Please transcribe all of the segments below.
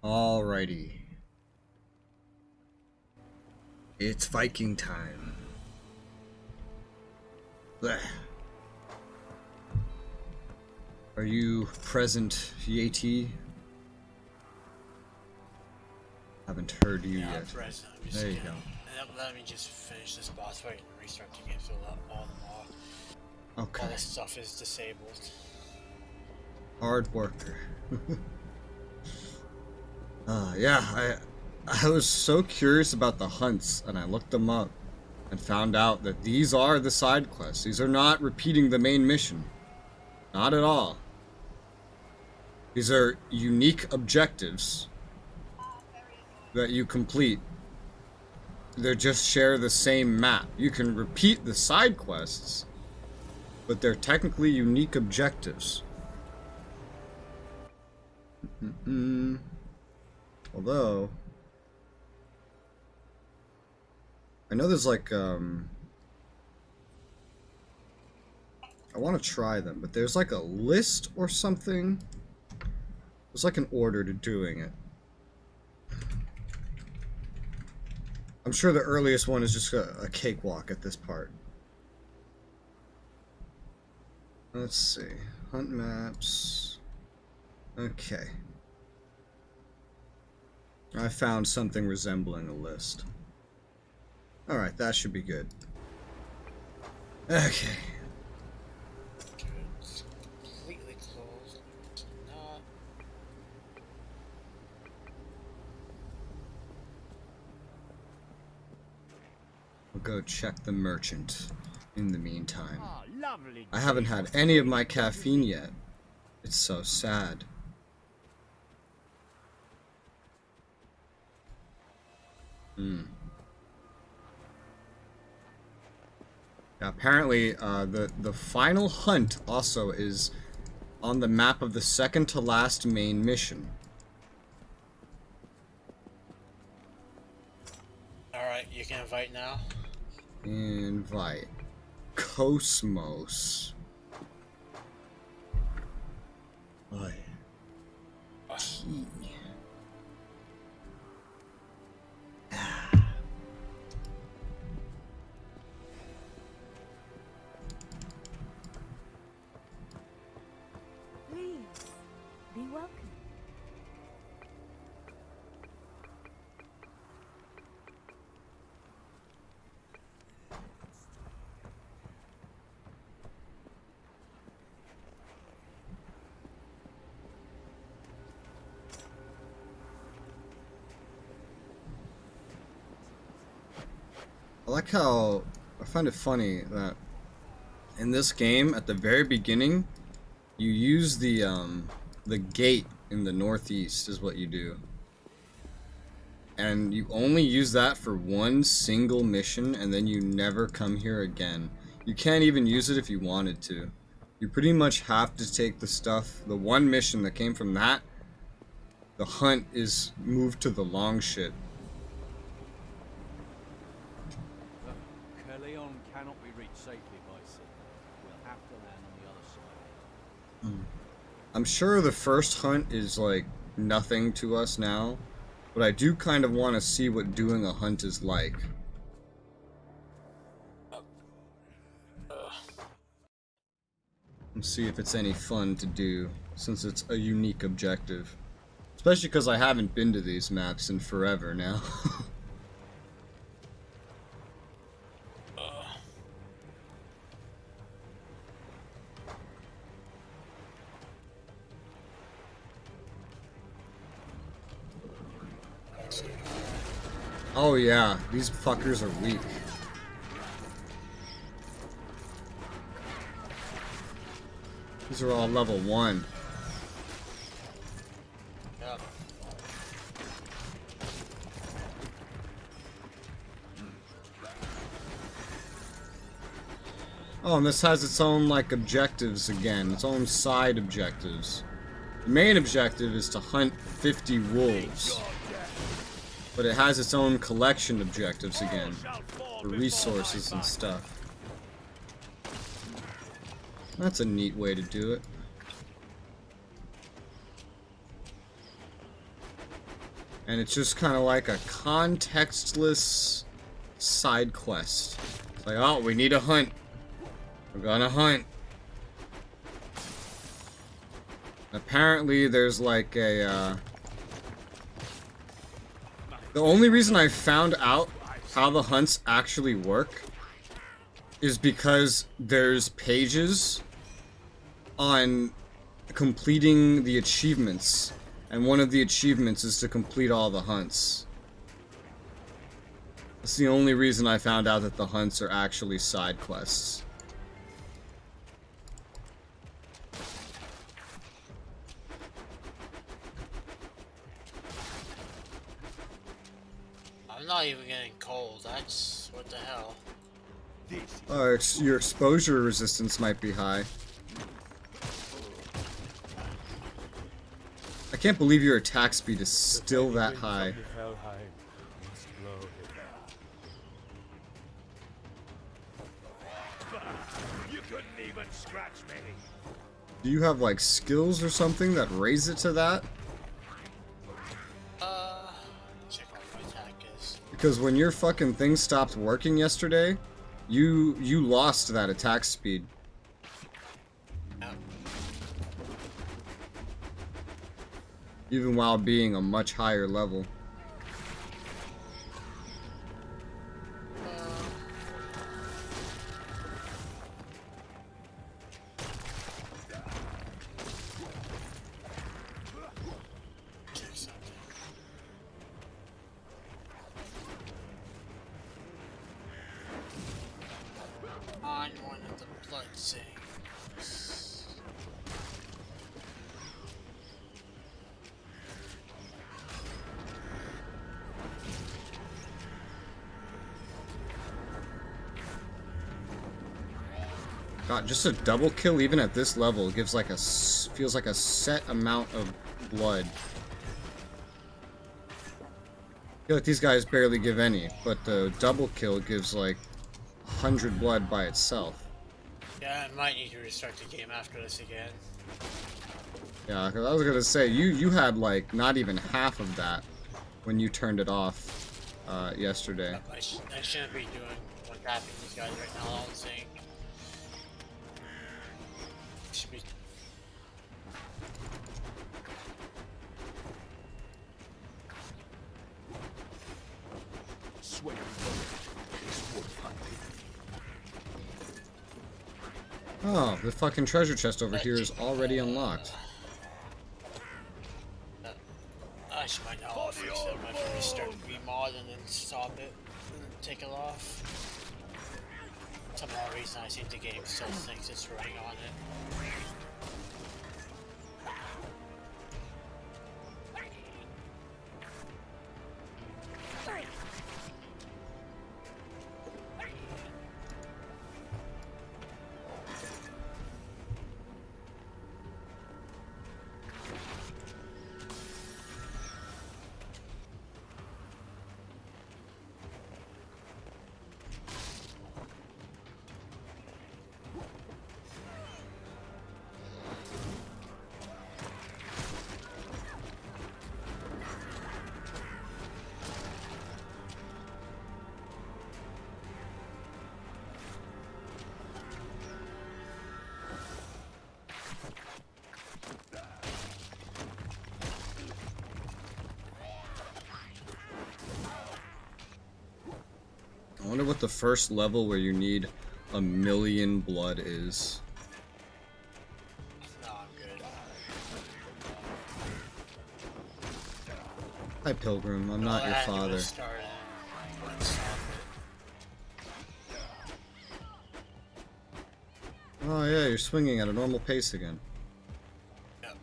Alrighty. It's Viking time. Blech. Are you present, Yeti? Haven't heard you yet. I'm present. There you go. Let me just finish this boss fight and restart the game so all the more. Okay. All this stuff is disabled. Hard worker. Yeah, I was so curious about the hunts, and I looked them up and found out that these are the side quests. These are not repeating the main mission. Not at all. These are unique objectives that you complete. They just share the same map. You can repeat the side quests, but they're technically unique objectives. Although I know there's like I want to try them, but there's like a list or something. There's like an order to doing it. I'm sure the earliest one is just a cakewalk at this part. Let's see. Hunt maps. Okay. I found something resembling a list. Alright, that should be good. Okay. It's completely closed. It's not. We'll go check the merchant in the meantime. Ah, lovely. I haven't had any of my caffeine yet. It's so sad. Yeah, apparently, the final hunt also is on the map of the second to last main mission. Alright, you can invite now. Invite. Cosmos. Oi. T. Please, be welcome. I like how I find it funny that in this game, at the very beginning, you use the gate in the northeast is what you do. And you only use that for one single mission, and then you never come here again. You can't even use it if you wanted to. You pretty much have to take the stuff, the one mission that came from that, the hunt is moved to the long shit. Kerleon cannot be reached safely by sea. We'll have to land on the other side. I'm sure the first hunt is like nothing to us now, but I do kind of want to see what doing a hunt is like. And see if it's any fun to do, since it's a unique objective. Especially because I haven't been to these maps in forever now. Oh yeah, these fuckers are weak. These are all level 1. Yep. Oh, and this has its own, like, objectives again. Its own side objectives. The main objective is to hunt 50 wolves. But it has its own collection objectives again. For resources and stuff. That's a neat way to do it. And it's just kind of like a contextless side quest. It's like, oh, we need a hunt. We're gonna hunt. Apparently, there's like a, the only reason I found out how the hunts actually work is because there's pages on completing the achievements, and one of the achievements is to complete all the hunts. That's the only reason I found out that the hunts are actually side quests. I'm not even getting cold. That's what the hell. Your exposure resistance might be high. I can't believe your attack speed is still that high. You couldn't even scratch me. Do you have like skills or something that raise it to that? Check what my attack is. Because when your fucking thing stopped working yesterday, you lost that attack speed. Yep. Even while being a much higher level. Check something. On one of the blood sings. God, just a double kill even at this level gives like a feels like a set amount of blood. I feel like these guys barely give any, but the double kill gives like 100 blood by itself. Yeah, I might need to restart the game after this again. Yeah, because I was gonna say you had like not even half of that when you turned it off yesterday. I shouldn't be doing what's happening to these guys right now, I don't think. Should be. Swear this would hunt me. Oh, the fucking treasure chest over here is already unlocked. I should might not fix it. I might restart the remod and then stop it and then take it off. For some odd reason, I think the game still thinks it's running on it. I wonder what the first level where you need 1,000,000 blood is. No, I'm good. Hi, Pilgrim. I'm not All I your had to do father. was start it and stop it. Oh yeah, you're swinging at a normal pace again. Yep.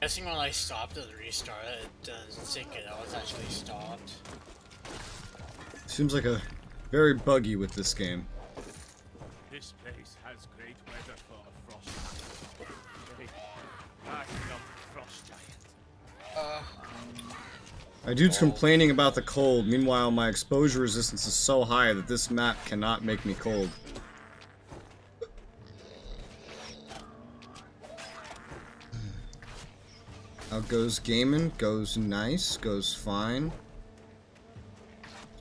Guessing when I stopped and restarted, it doesn't think it was actually stopped. Seems like a very buggy with this game. This place has great weather for a frost. Backing up frost giant. My dude's complaining about the cold. Meanwhile, my exposure resistance is so high that this map cannot make me cold. How goes gaming, goes nice, goes fine.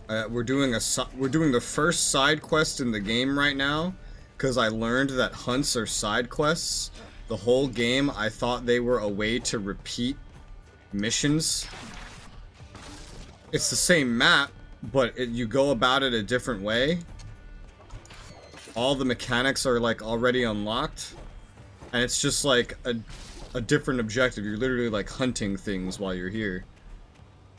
We're doing the first side quest in the game right now, because I learned that hunts are side quests. The whole game, I thought they were a way to repeat missions. It's the same map, but you go about it a different way. All the mechanics are like already unlocked, and it's just like a different objective. You're literally like hunting things while you're here.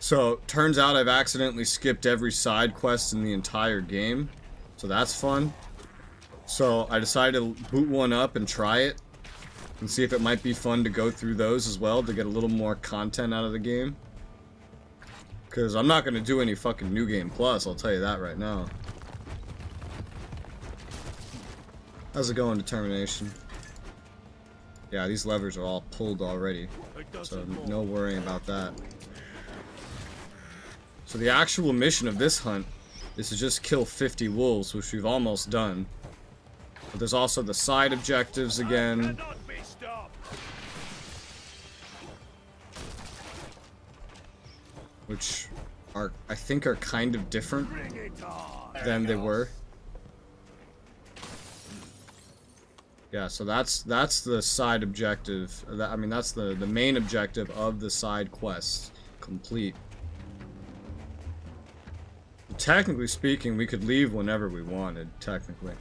So, turns out I've accidentally skipped every side quest in the entire game. So that's fun. So, I decided to boot one up and try it. And see if it might be fun to go through those as well to get a little more content out of the game. Because I'm not going to do any fucking New Game Plus, I'll tell you that right now. How's it going, Determination? Yeah, these levers are all pulled already. So, no worrying about that. So the actual mission of this hunt is to just kill 50 wolves, which we've almost done. But there's also the side objectives again. Which are, I think, are kind of different than they were. Yeah, so that's the side objective. I mean, that's the main objective of the side quest. Complete. Technically speaking, we could leave whenever we wanted, technically.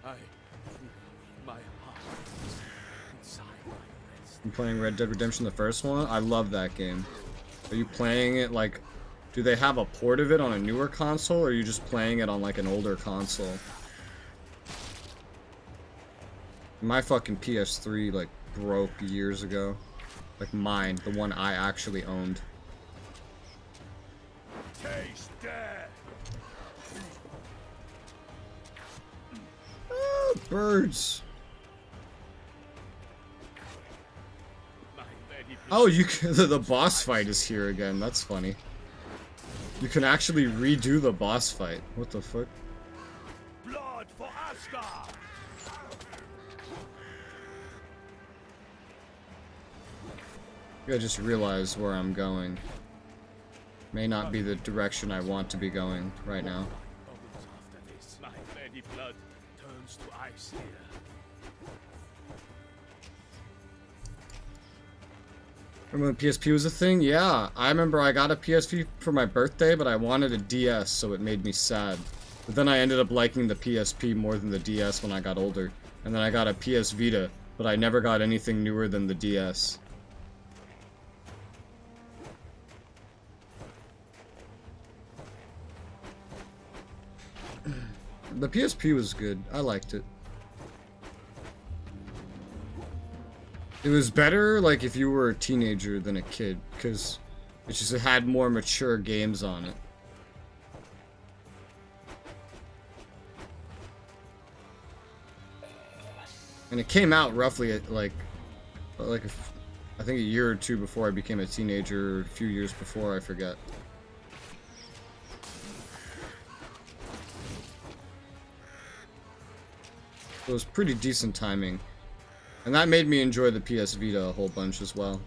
My heart is inside my breast. I'm playing Red Dead Redemption, the first one. I love that game. Are you playing it, like, do they have a port of it on a newer console, or are you just playing it on, like, an older console? My fucking PS3, like, broke years ago. Like, mine, the one I actually owned. Taste death. Ah, birds. Oh, you can, the boss fight is here again. That's funny. You can actually redo the boss fight. What the fuck? Blood for Asgard. I just realized where I'm going. May not be the direction I want to be going right now. After this, my very blood turns to ice here. Remember when PSP was a thing? Yeah, I remember I got a PSP for my birthday, but I wanted a DS, so it made me sad. But then I ended up liking the PSP more than the DS when I got older. And then I got a PS Vita, but I never got anything newer than the DS. The PSP was good. I liked it. It was better, like, if you were a teenager than a kid, because it just had more mature games on it. And it came out roughly at, like I think a year or two before I became a teenager, or a few years before, I forget. It was pretty decent timing. And that made me enjoy the PS Vita a whole bunch as well.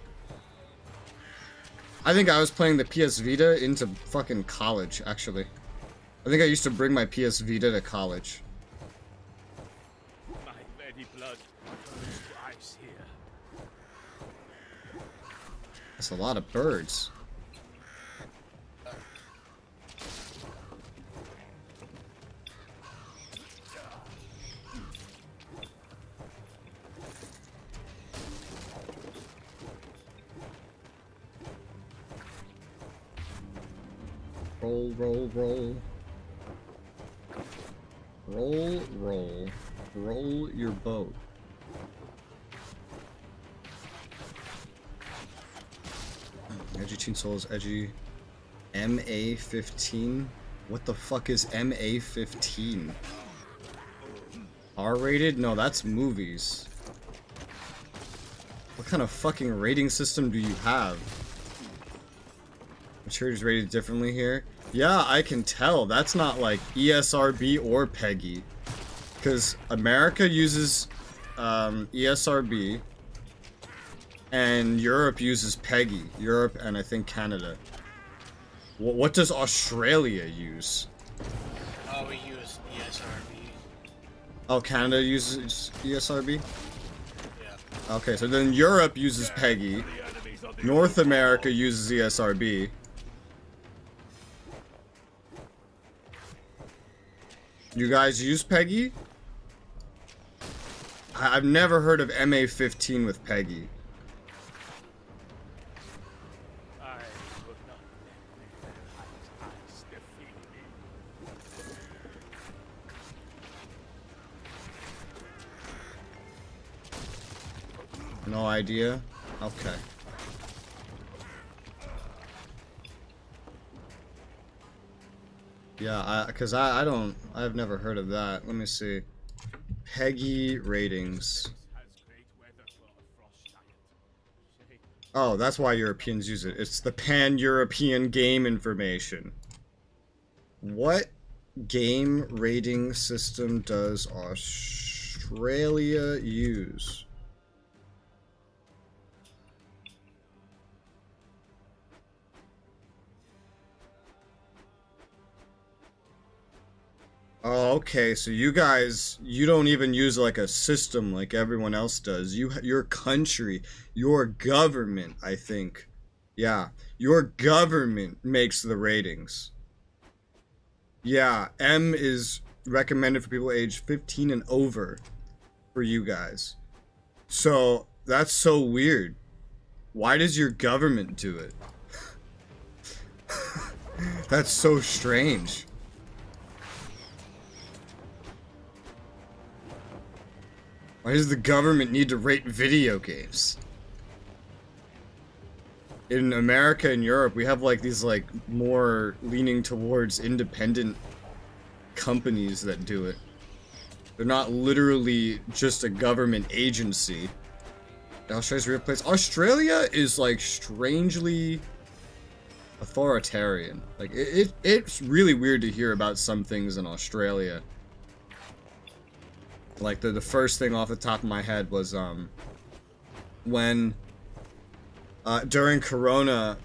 I think I was playing the PS Vita into fucking college, actually. I think I used to bring my PS Vita to college. My very blood turns to ice here. That's a lot of birds. Roll, roll, roll. Roll, roll. Roll your boat. Edgy Teen Souls, edgy. MA15? What the fuck is MA15? R-rated? No, that's movies. What kind of fucking rating system do you have? Maturity's rated differently here. Yeah, I can tell. That's not like ESRB or PEGI. Because America uses ESRB. and Europe uses PEGI. Europe and I think Canada. What does Australia use? Oh, we use ESRB. Oh, Canada uses ESRB? Yeah. Okay, so then Europe uses PEGI. North America uses ESRB. You guys use PEGI? I've never heard of MA15 with PEGI. I would not let Referral's eyes defeat me. No idea? Okay. Yeah, because I've never heard of that. Let me see. PEGI ratings. Has great weather for a frost giant. Say, Oh, that's why Europeans use it. It's the pan-European game information. What game rating system does Australia use? Oh, okay, so you guys, you don't even use like a system like everyone else does. Your country, your government, I think. Yeah, your government makes the ratings. Yeah, M is recommended for people aged 15 and over for you guys. So, that's so weird. Why does your government do it? That's so strange. Why does the government need to rate video games? In America and Europe, we have like these like more leaning towards independent companies that do it. They're not literally just a government agency. Australia's real place. Australia is like strangely authoritarian. Like it's really weird to hear about some things in Australia. Like the first thing off the top of my head was when during Corona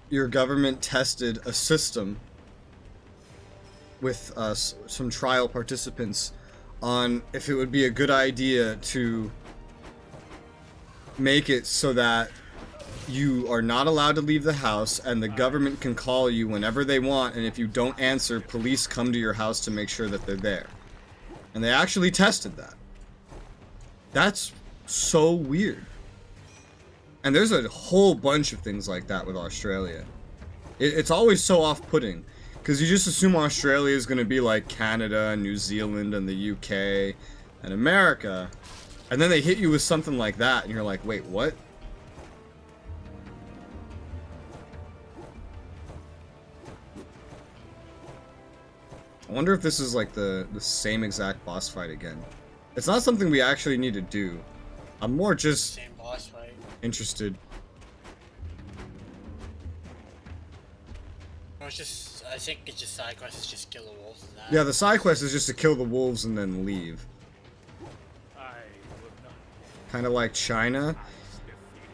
your government tested a system with some trial participants on if it would be a good idea to make it so that you are not allowed to leave the house and the government can call you whenever they want, and if you don't answer, police come to your house to make sure that they're there. And they actually tested that. That's so weird. And there's a whole bunch of things like that with Australia. It's always so off-putting. Because you just assume Australia is going to be like Canada, and New Zealand, and the UK, and America. And then they hit you with something like that, and you're like, wait, what? I wonder if this is like the same exact boss fight again. It's not something we actually need to do. I'm more just Same boss fight. interested. Or it's just, I think it's just side quest is just kill the wolves and that. Yeah, the side quest is just to kill the wolves and then leave. I would not Kind of like China.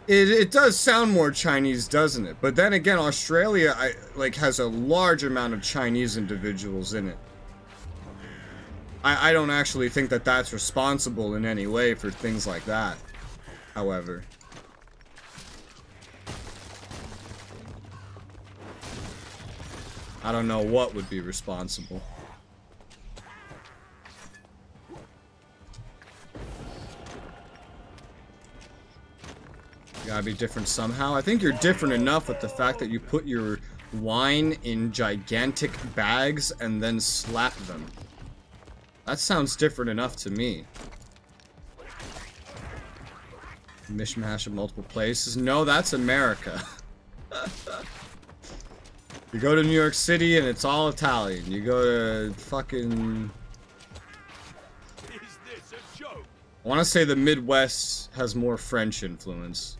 It does sound more Chinese, doesn't it? But then again, Australia has a large amount of Chinese individuals in it. I don't actually think that that's responsible in any way for things like that, however. I don't know what would be responsible. You gotta be different somehow. I think you're different enough with the fact that you put your wine in gigantic bags and then slap them. That sounds different enough to me. Mishmash of multiple places. No, that's America. You go to New York City and it's all Italian. You go to fucking... Is this a joke? I want to say the Midwest has more French influence.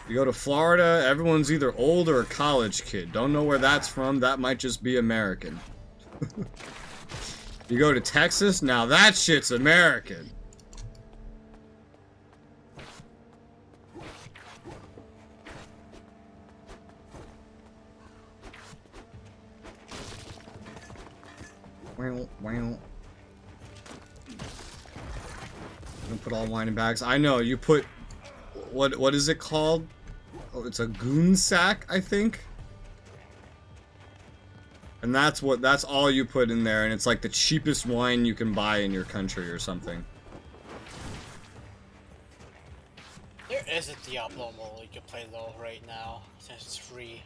You go to Florida, everyone's either old or a college kid. Don't know where that's from, that might just be American. You go to Texas, now that shit's American. Wow, wow. Don't put all wine in bags. I know, you put... What is it called? Oh, it's a goon sack, I think? And that's all you put in there, and it's like the cheapest wine you can buy in your country or something. There is a Diablo mode you can play though right now, since it's free.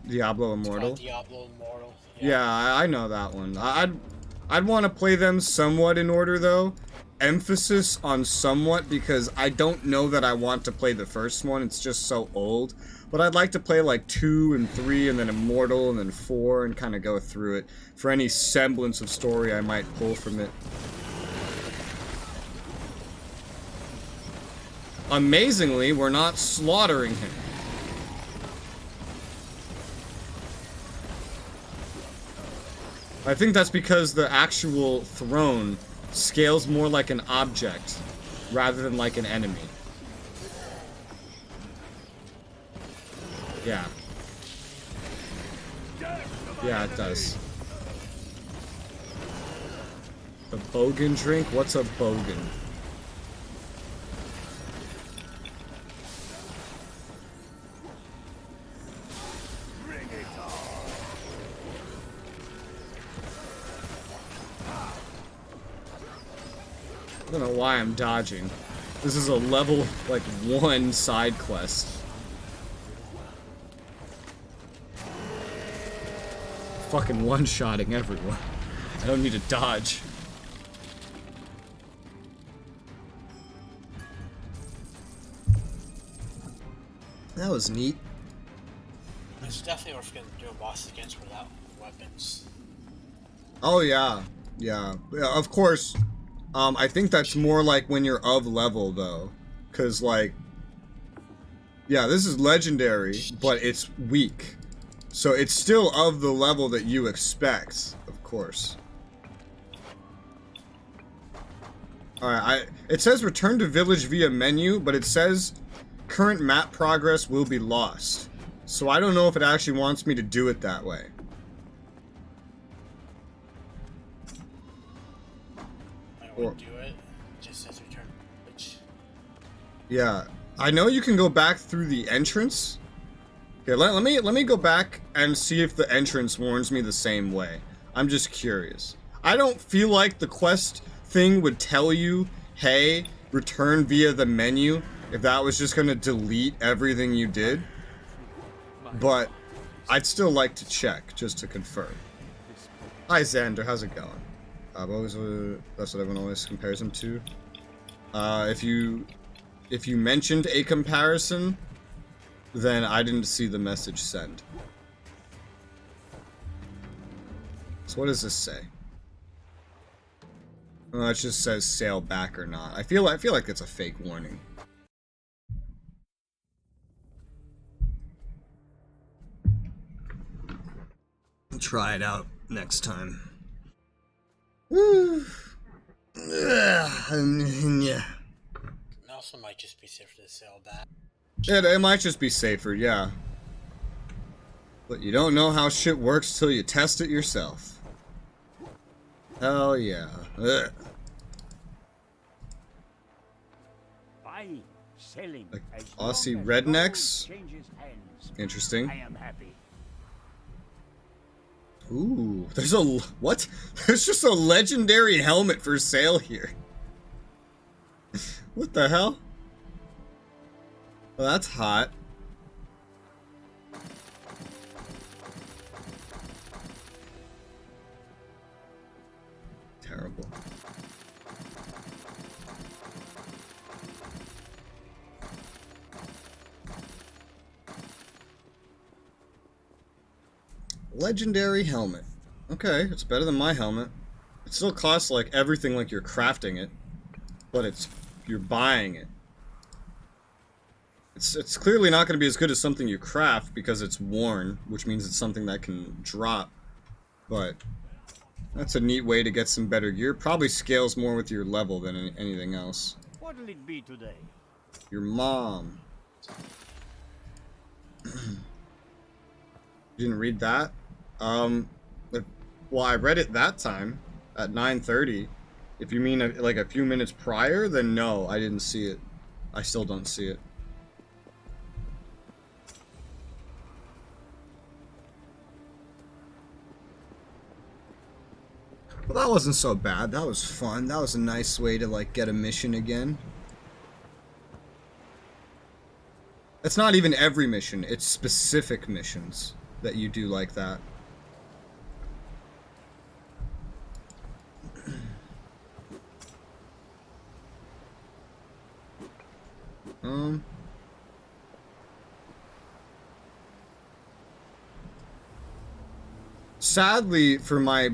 Diablo It's Immortal? called Diablo Immortal. Yeah, I know that one. I'd want to play them somewhat in order, though. Emphasis on somewhat, because I don't know that I want to play the first one. It's just so old. But I'd like to play like 2 and 3, and then Immortal, and then 4, and kind of go through it for any semblance of story I might pull from it. Amazingly, we're not slaughtering him. I think that's because the actual throne scales more like an object rather than like an enemy. Yeah. Yeah, it does. The bogan drink? What's a bogan? I don't know why I'm dodging. This is a level, like, 1 side quest. Fucking one-shotting everyone. I don't need to dodge. That was neat. It's definitely worth doing bosses against without weapons. Oh, yeah. Yeah, of course. I think that's more like when you're of level, though. Because, like... Yeah, this is legendary, but it's weak. So it's still of the level that you expect, of course. Alright, it says return to village via menu, but it says current map progress will be lost. So I don't know if it actually wants me to do it that way. Or do it. It just says return to village. Yeah, I know you can go back through the entrance. Okay, let me go back and see if the entrance warns me the same way. I'm just curious. I don't feel like the quest thing would tell you, hey, return via the menu, if that was just gonna delete everything you did. But I'd still like to check, just to confirm. Hi Xander, how's it going? That's what everyone always compares him to. If you mentioned a comparison, then I didn't see the message sent. So what does this say? Oh, it just says sail back or not. I feel like it's a fake warning. I'll try it out next time. Woo. Yeah. It also might just be safer to sail back. It might just be safer, yeah. But you don't know how shit works till you test it yourself. Hell yeah. Ugh. Buying, selling, Like as Aussie long as rednecks? gold changes hands, Interesting. I am happy. Ooh, there's a... What? There's just a legendary helmet for sale here. What the hell? Well, that's hot. Terrible. Legendary helmet. Okay, it's better than my helmet. It still costs like everything like you're crafting it, but you're buying it. It's clearly not going to be as good as something you craft because it's worn, which means it's something that can drop. But that's a neat way to get some better gear. Probably scales more with your level than anything else. What'll it be today? Your mom. You didn't read that? Well, I read it that time at 9:30. If you mean like a few minutes prior, then no, I didn't see it. I still don't see it. Well, that wasn't so bad. That was fun. That was a nice way to like get a mission again. It's not even every mission. It's specific missions that you do like that. Sadly for my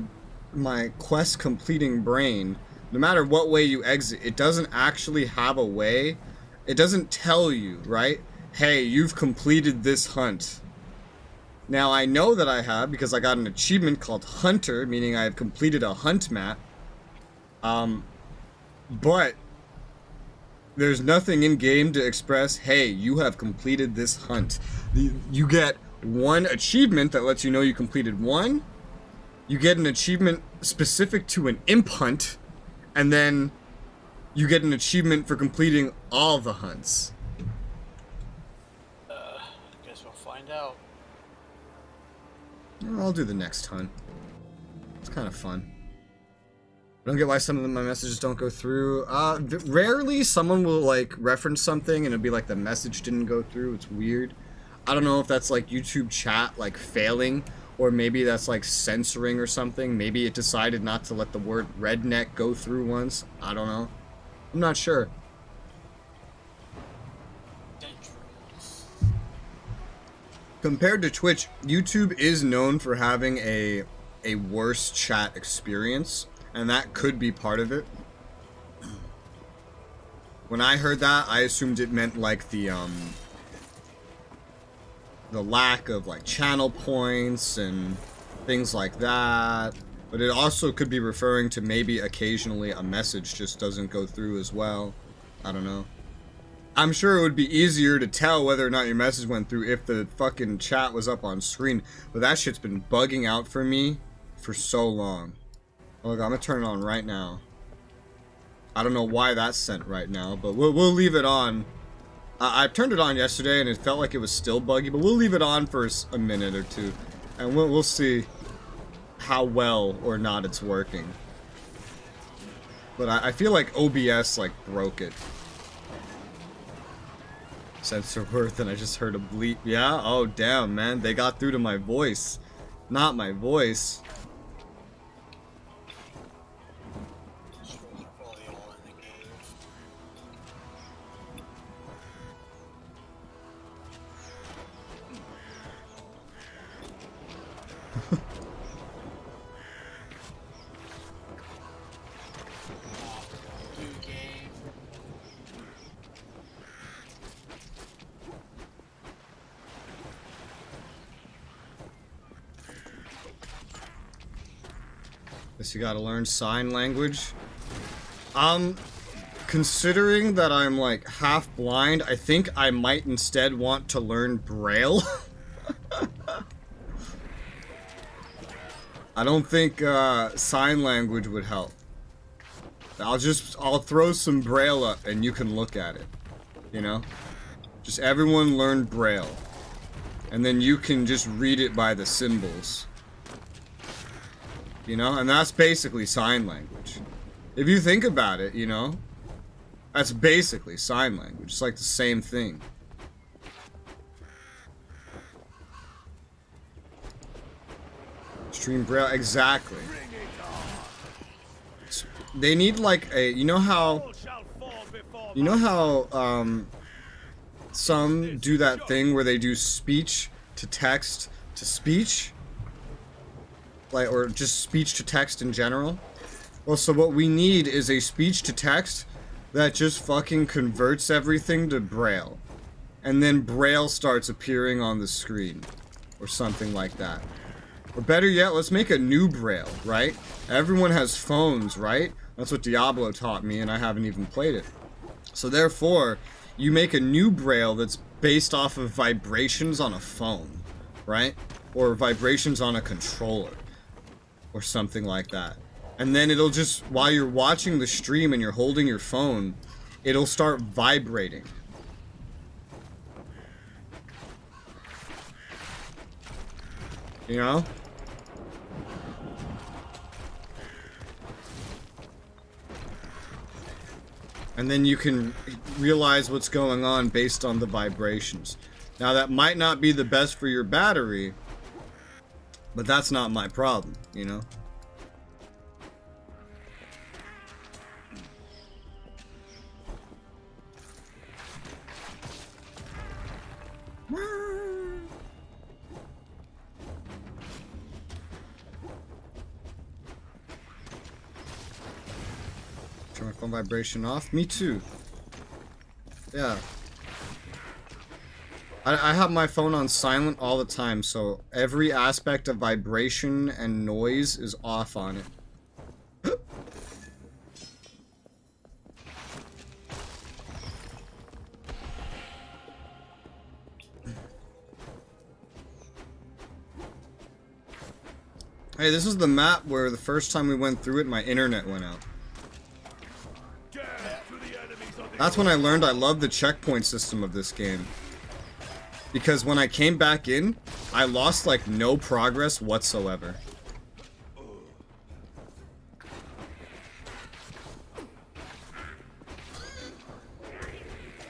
quest completing brain, no matter what way you exit, it doesn't actually have a way. It doesn't tell you, right? Hey, you've completed this hunt. Now I know that I have because I got an achievement called Hunter, meaning I have completed a hunt map. But there's nothing in game to express, hey, you have completed this hunt. You get one achievement that lets you know you completed one. You get an achievement specific to an imp hunt, and then you get an achievement for completing all the hunts. Guess we'll find out. I'll do the next hunt. It's kind of fun. I don't get why some of my messages don't go through. Rarely someone will like reference something and it'll be like the message didn't go through. It's weird. I don't know if that's like YouTube chat like failing, or maybe that's like censoring or something. Maybe it decided not to let the word redneck go through once. I don't know. I'm not sure. Compared to Twitch, YouTube is known for having a worse chat experience, and that could be part of it. When I heard that, I assumed it meant like the lack of like channel points and things like that, but it also could be referring to maybe occasionally a message just doesn't go through as well. I don't know. I'm sure it would be easier to tell whether or not your message went through if the fucking chat was up on screen, but that shit's been bugging out for me for so long. Look, I'm gonna turn it on right now. I don't know why that's sent right now, but we'll leave it on. I turned it on yesterday and it felt like it was still buggy, but we'll leave it on for a minute or two, and we'll see how well or not it's working. But I feel like OBS like broke it. Censor worth, and I just heard a bleep. Yeah? Oh damn, man, they got through to my voice, not my voice. Guess you gotta learn sign language. Considering that I'm like half blind, I think I might instead want to learn Braille. I don't think sign language would help. I'll throw some Braille up and you can look at it. You know? Just everyone learn Braille. And then you can just read it by the symbols. You know? And that's basically sign language. If you think about it, you know? That's basically sign language. It's like the same thing. Stream Braille, exactly. They need like a, you know how some do that thing where they do speech to text to speech, like, or just speech to text in general. Well, so what we need is a speech to text that just fucking converts everything to Braille, and then Braille starts appearing on the screen or something like that. Or better yet, let's make a new Braille, right? Everyone has phones, right? That's what Diablo taught me, and I haven't even played it. So therefore, you make a new Braille that's based off of vibrations on a phone, right? Or vibrations on a controller. or something like that. And then it'll just, while you're watching the stream and you're holding your phone, it'll start vibrating. You know? And then you can realize what's going on based on the vibrations. Now that might not be the best for your battery, but that's not my problem, you know? Turn my phone vibration off. Me too. Yeah. I have my phone on silent all the time, so every aspect of vibration and noise is off on it. Hey, this is the map where the first time we went through it, my internet went out. That's when I learned I love the checkpoint system of this game. Because when I came back in, I lost like no progress whatsoever.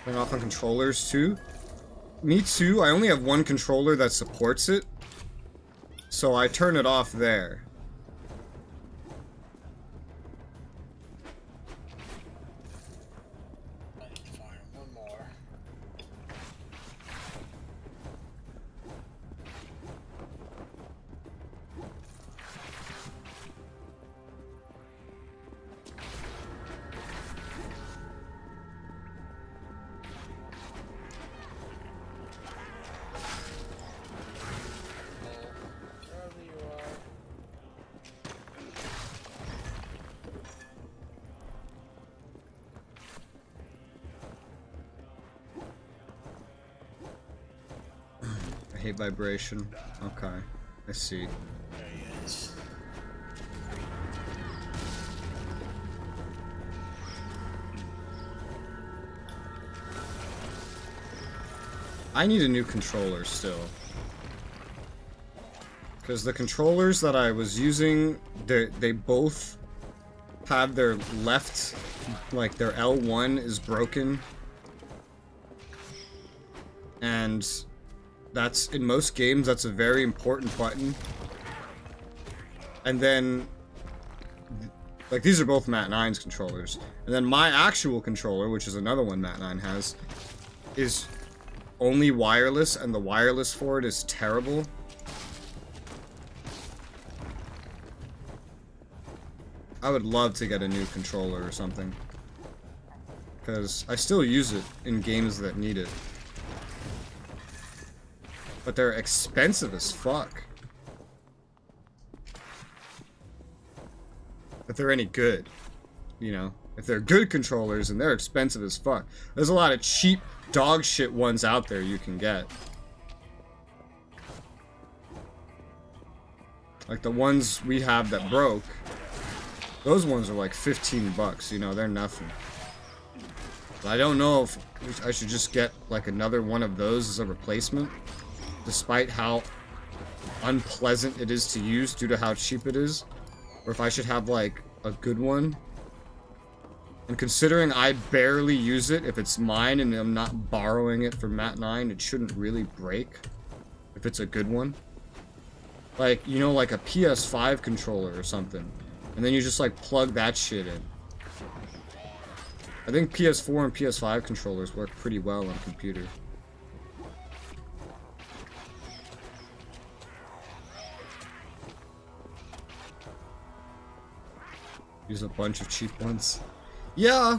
Turn off on controllers too. Me too. I only have one controller that supports it. So I turn it off there. I need to find one more. Wherever you are. I hate vibration. Okay. I see. There he is. I need a new controller still. Because the controllers that I was using, they both have their left, like their L1 is broken. And that's, in most games, that's a very important button. And then, like these are both Mat 9's controllers. And then my actual controller, which is another one Mat 9 has, is only wireless, and the wireless for it is terrible. I would love to get a new controller or something. Because I still use it in games that need it. But they're expensive as fuck. If they're any good. You know? If they're good controllers, and they're expensive as fuck. There's a lot of cheap dog shit ones out there you can get. Like the ones we have that broke. Those ones are like 15 bucks, you know, they're nothing. But I don't know if I should just get like another one of those as a replacement. Despite how unpleasant it is to use due to how cheap it is. Or if I should have like a good one. And considering I barely use it, if it's mine and I'm not borrowing it from Mat 9, it shouldn't really break. If it's a good one. Like, you know, like a PS5 controller or something. And then you just like plug that shit in. I think PS4 and PS5 controllers work pretty well on computer. Use a bunch of cheap ones. Yeah.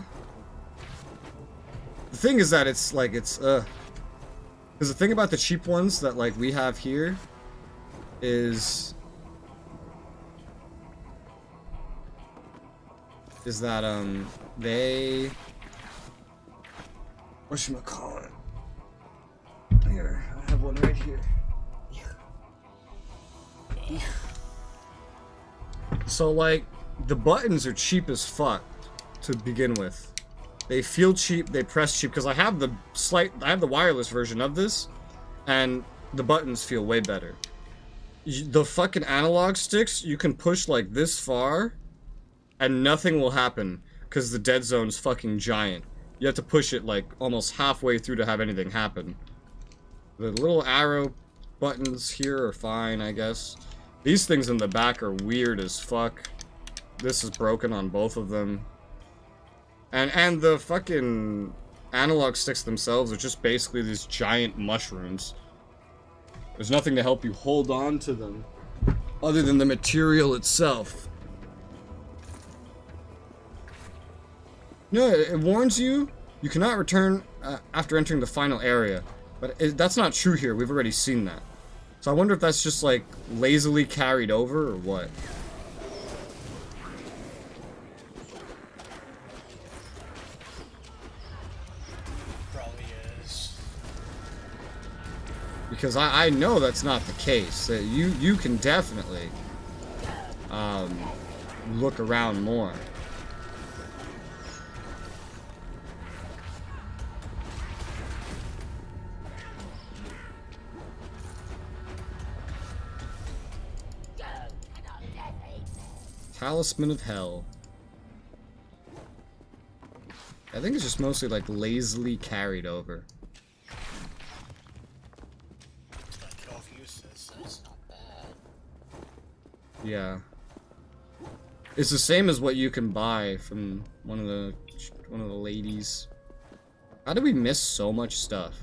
The thing is that it's like, it's, because the thing about the cheap ones that like we have here is that, they, whatchamacallit? Here, I have one right here. So like, the buttons are cheap as fuck to begin with. They feel cheap, they press cheap, because I have the wireless version of this, and the buttons feel way better. The fucking analog sticks, you can push like this far, and nothing will happen, because the dead zone's fucking giant. You have to push it like almost halfway through to have anything happen. The little arrow buttons here are fine, I guess. These things in the back are weird as fuck. This is broken on both of them. And the fucking analog sticks themselves are just basically these giant mushrooms. There's nothing to help you hold on to them other than the material itself. No, it warns you, you cannot return after entering the final area. But that's not true here, we've already seen that. So I wonder if that's just like lazily carried over or what. Probably is. Because I know that's not the case. You can definitely look around more. Talisman of Hell. I think it's just mostly like lazily carried over. Like 12 uses, so it's not bad. Yeah. It's the same as what you can buy from one of the ladies. How did we miss so much stuff?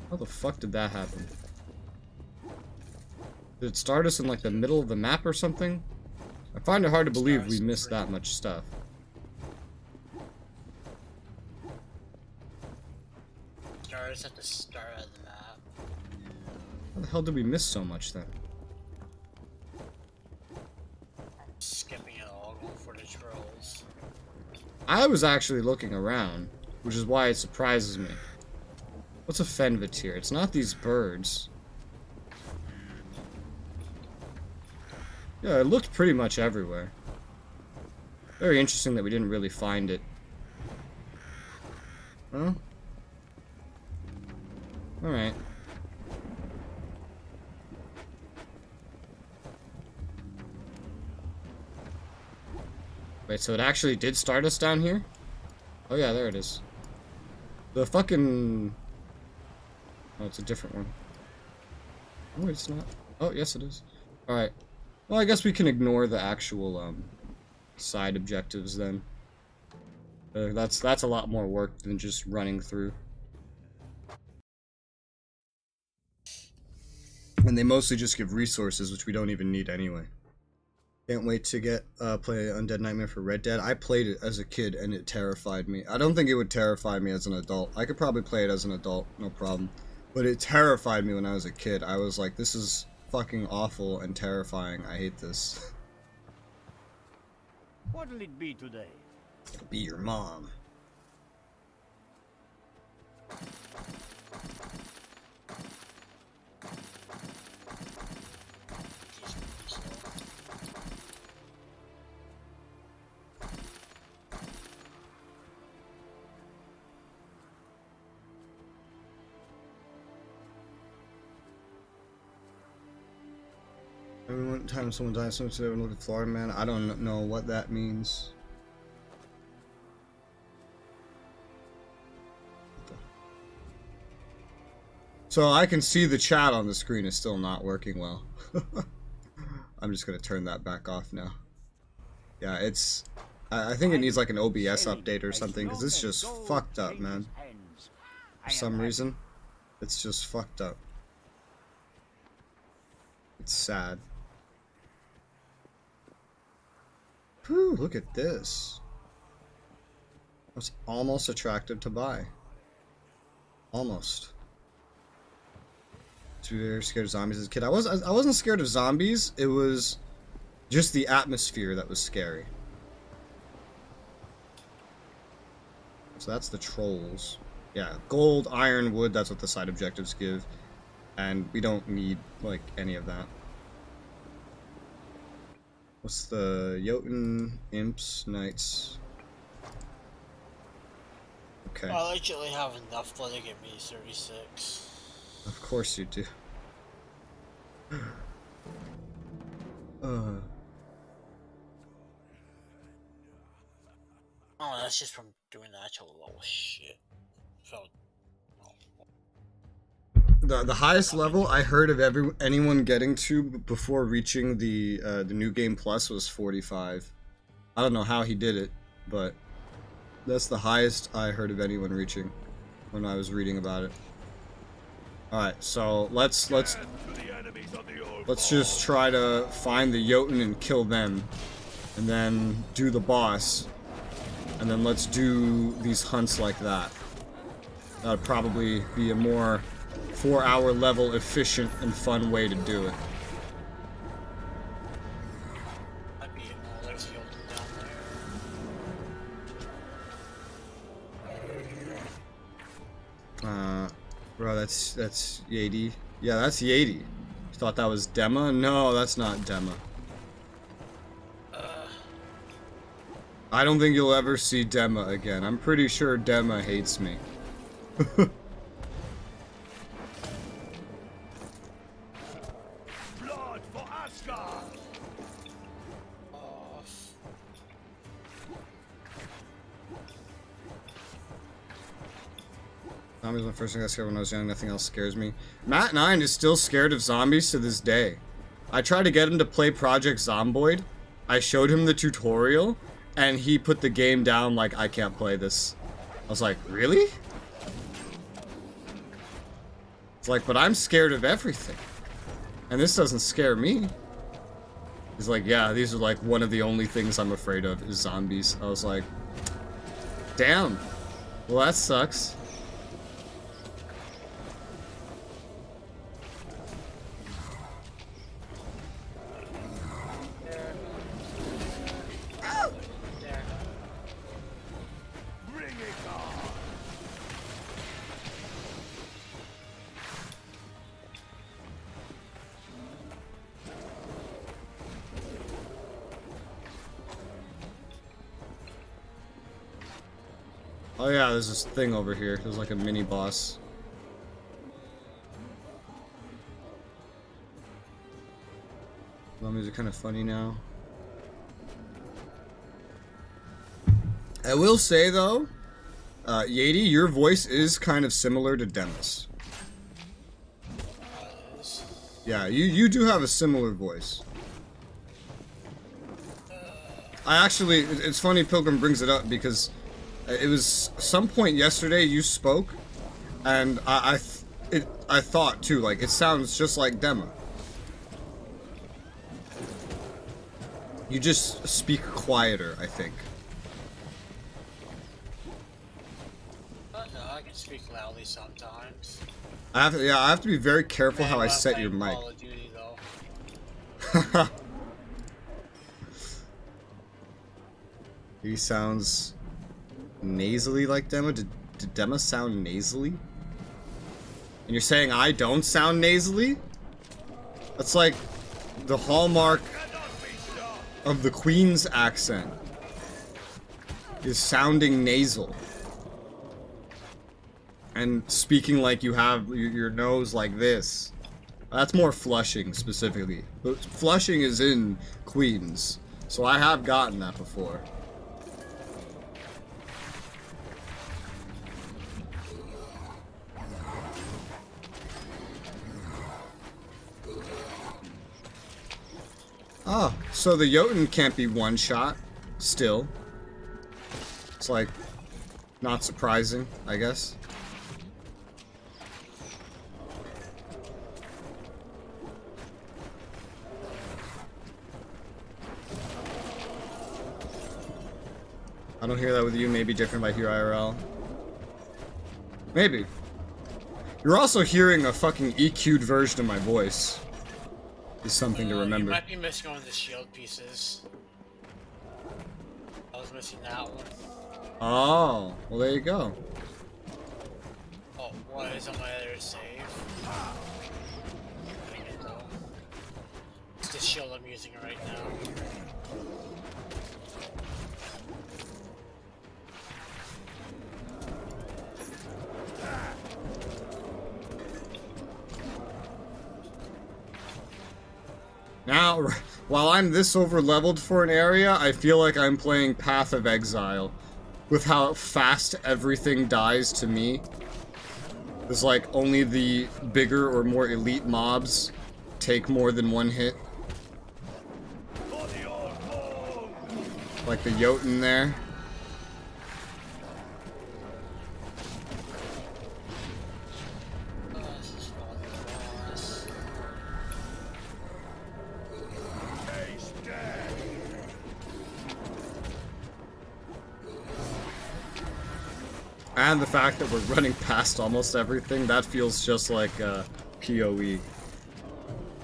How the fuck did that happen? Did it start us in like the middle of the map or something? I find it hard to believe we missed that much stuff. Start us at the start of the map. How the hell did we miss so much then? Skipping it all, going for the trolls. I was actually looking around, which is why it surprises me. What's a Fenvatir? It's not these birds. Yeah, it looked pretty much everywhere. Very interesting that we didn't really find it. Huh? Alright. Wait, so it actually did start us down here? Oh yeah, there it is. The fucking... Oh, it's a different one. Oh, it's not. Oh, yes it is. Alright. Well, I guess we can ignore the actual, side objectives then. That's a lot more work than just running through. And they mostly just give resources, which we don't even need anyway. Can't wait to play Undead Nightmare for Red Dead. I played it as a kid and it terrified me. I don't think it would terrify me as an adult. I could probably play it as an adult, no problem. But it terrified me when I was a kid. I was like, this is fucking awful and terrifying. I hate this. What'll it be today? It'll be your mom. Every time someone dies, someone should ever look at Florida Man. I don't know what that means. So I can see the chat on the screen is still not working well. I'm just gonna turn that back off now. Yeah, it's... I think it needs like an OBS update or something, because it's just fucked up, man. For some reason, it's just fucked up. It's sad. Whew, look at this. That's almost attractive to buy. Almost. To be very scared of zombies as a kid. I wasn't scared of zombies. It was just the atmosphere that was scary. So that's the trolls. Yeah, gold, iron, wood, that's what the side objectives give. And we don't need, like, any of that. What's the Jotun, Imps, Knights? Okay. I literally have enough blood to get me 36. Of course you do. Oh, that's just from doing the actual low shit. Felt. The highest level I heard of anyone getting to before reaching the New Game Plus was 45. I don't know how he did it, but that's the highest I heard of anyone reaching when I was reading about it. All right, so let's just try to find the Jotun and kill them, and then do the boss, and then let's do these hunts like that. That'd probably be a more 4-hour level efficient and fun way to do it. Might be there's a Jotun down there. Bro, that's Yadi. Yeah, that's Yadi. You thought that was Dema? No, that's not Dema. I don't think you'll ever see Dema again. I'm pretty sure Dema hates me. Blood for Asgard! Zombies were the first thing I scared when I was young. Nothing else scares me. Matt 9 is still scared of zombies to this day. I tried to get him to play Project Zomboid. I showed him the tutorial, and he put the game down like, I can't play this. I was like, really? It's like, but I'm scared of everything. And this doesn't scare me. He's like, yeah, these are like one of the only things I'm afraid of is zombies. I was like, damn. Well, that sucks. Bring it on! Oh yeah, there's this thing over here. There's like a mini boss. Zombies are kind of funny now. I will say though, Yadi, your voice is kind of similar to Demis. Yeah, you do have a similar voice. It's funny Pilgrim brings it up because it was some point yesterday you spoke, and I thought too, like, it sounds just like Dema. You just speak quieter, I think. No, I can speak loudly sometimes. I have to be very careful how I set your mic. Call of Duty, though. He sounds nasally like Dema. Did Dema sound nasally? And you're saying I don't sound nasally? That's like the hallmark of the Queen's accent is sounding nasal. And speaking like you have your nose like this. That's more Flushing specifically. But Flushing is in Queens, so I have gotten that before. Oh, so the Jotun can't be one shot still. It's like not surprising, I guess. I don't hear that with you. Maybe different by here IRL. Maybe. You're also hearing a fucking EQ'd version of my voice. Is something to remember. You might be missing one of the shield pieces. I was missing that one. Oh, well there you go. Oh, what is on my other save? Dang it, though. the shield I'm using right now. Now, while I'm this over-leveled for an area, I feel like I'm playing Path of Exile. With how fast everything dies to me. It's like only the bigger or more elite mobs take more than one hit. Like the Jotun there. And the fact that we're running past almost everything, that feels just like PoE.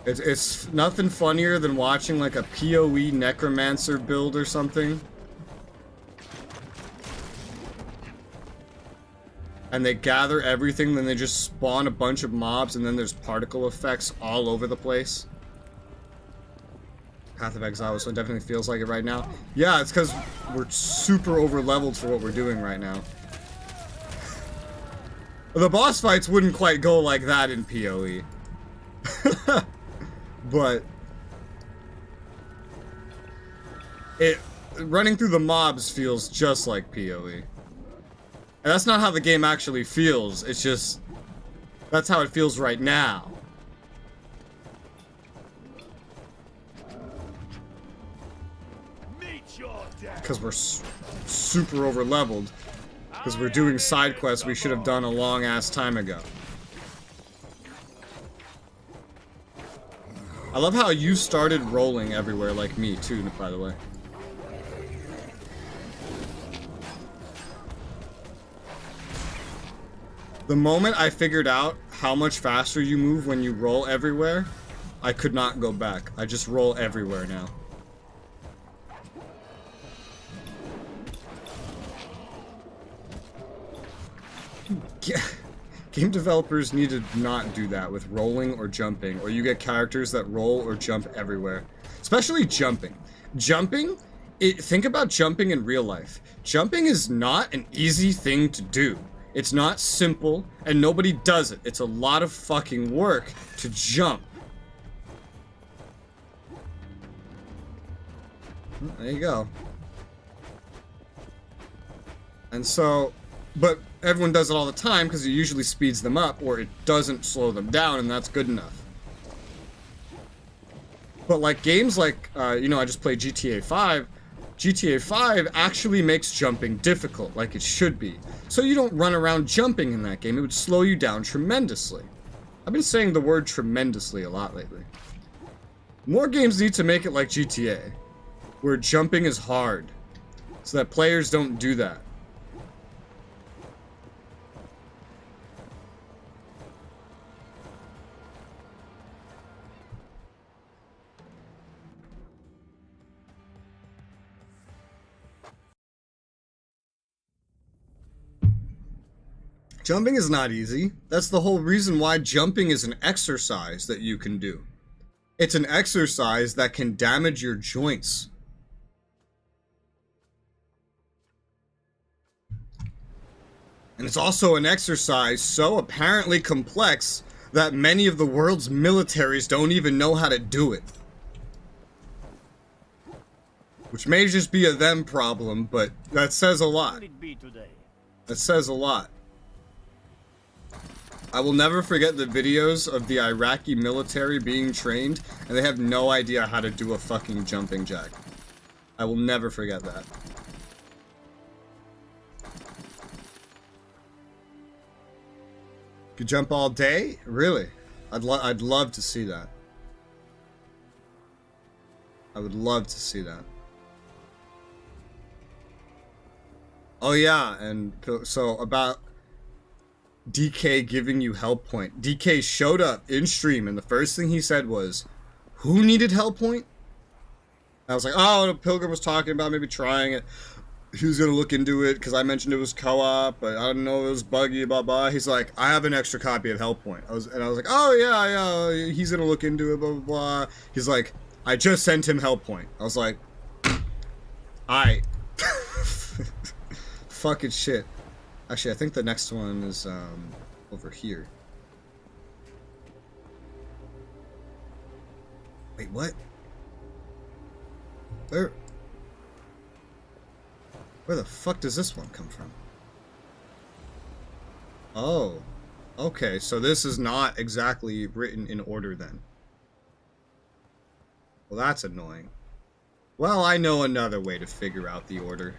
It's nothing funnier than watching like a PoE Necromancer build or something. And they gather everything, then they just spawn a bunch of mobs, and then there's particle effects all over the place. Path of Exile, so it definitely feels like it right now. Yeah, it's because we're super over-leveled for what we're doing right now. The boss fights wouldn't quite go like that in PoE. But running through the mobs feels just like PoE. And that's not how the game actually feels, it's just that's how it feels right now. Because we're super over leveled. Because we're doing side quests we should have done a long ass time ago. I love how you started rolling everywhere like me too, by the way. The moment I figured out how much faster you move when you roll everywhere, I could not go back. I just roll everywhere now. Game developers need to not do that with rolling or jumping, or you get characters that roll or jump everywhere. Especially jumping. Think about jumping in real life. Jumping is not an easy thing to do. It's not simple, and nobody does it. It's a lot of fucking work to jump. There you go. And so, but everyone does it all the time because it usually speeds them up or it doesn't slow them down, and that's good enough. But like games like, you know, I just played GTA 5. GTA 5 actually makes jumping difficult, like it should be. So you don't run around jumping in that game. It would slow you down tremendously. I've been saying the word tremendously a lot lately. More games need to make it like GTA, where jumping is hard, so that players don't do that. Jumping is not easy. That's the whole reason why jumping is an exercise that you can do. It's an exercise that can damage your joints. And it's also an exercise so apparently complex that many of the world's militaries don't even know how to do it. Which may just be a them problem, but that says a lot. That says a lot. I will never forget the videos of the Iraqi military being trained, and they have no idea how to do a fucking jumping jack. I will never forget that. Could jump all day? Really? I'd love to see that. I would love to see that. Oh yeah, and so about DK giving you help point. DK showed up in stream and the first thing he said was, who needed help point? I was like, oh, Pilgrim was talking about maybe trying it. He was gonna look into it because I mentioned it was co-op, but I don't know, it was buggy, blah blah. He's like, I have an extra copy of Help Point. I was like, oh yeah, he's gonna look into it, blah blah blah. He's like, I just sent him Hell Point. I was like, alright. Fucking shit. Actually, I think the next one is over here. Wait, what? Where the fuck does this one come from? Oh. Okay, so this is not exactly written in order then. Well, that's annoying. Well, I know another way to figure out the order.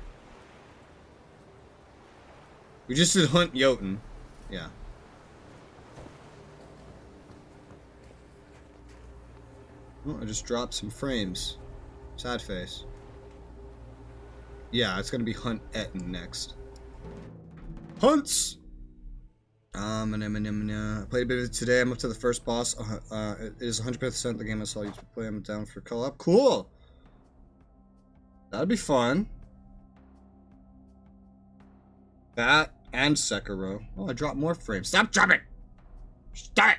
We just did Hunt Jotun. Yeah. Oh, I just dropped some frames. Sad face. Yeah, it's gonna be Hunt Etten next. Hunts! I played a bit of it today. I'm up to the first boss. It is 100% the game I saw you play. I'm down for co-op. Cool! That'd be fun. That and Sekiro. Oh, I dropped more frames. Stop dropping! Stop it!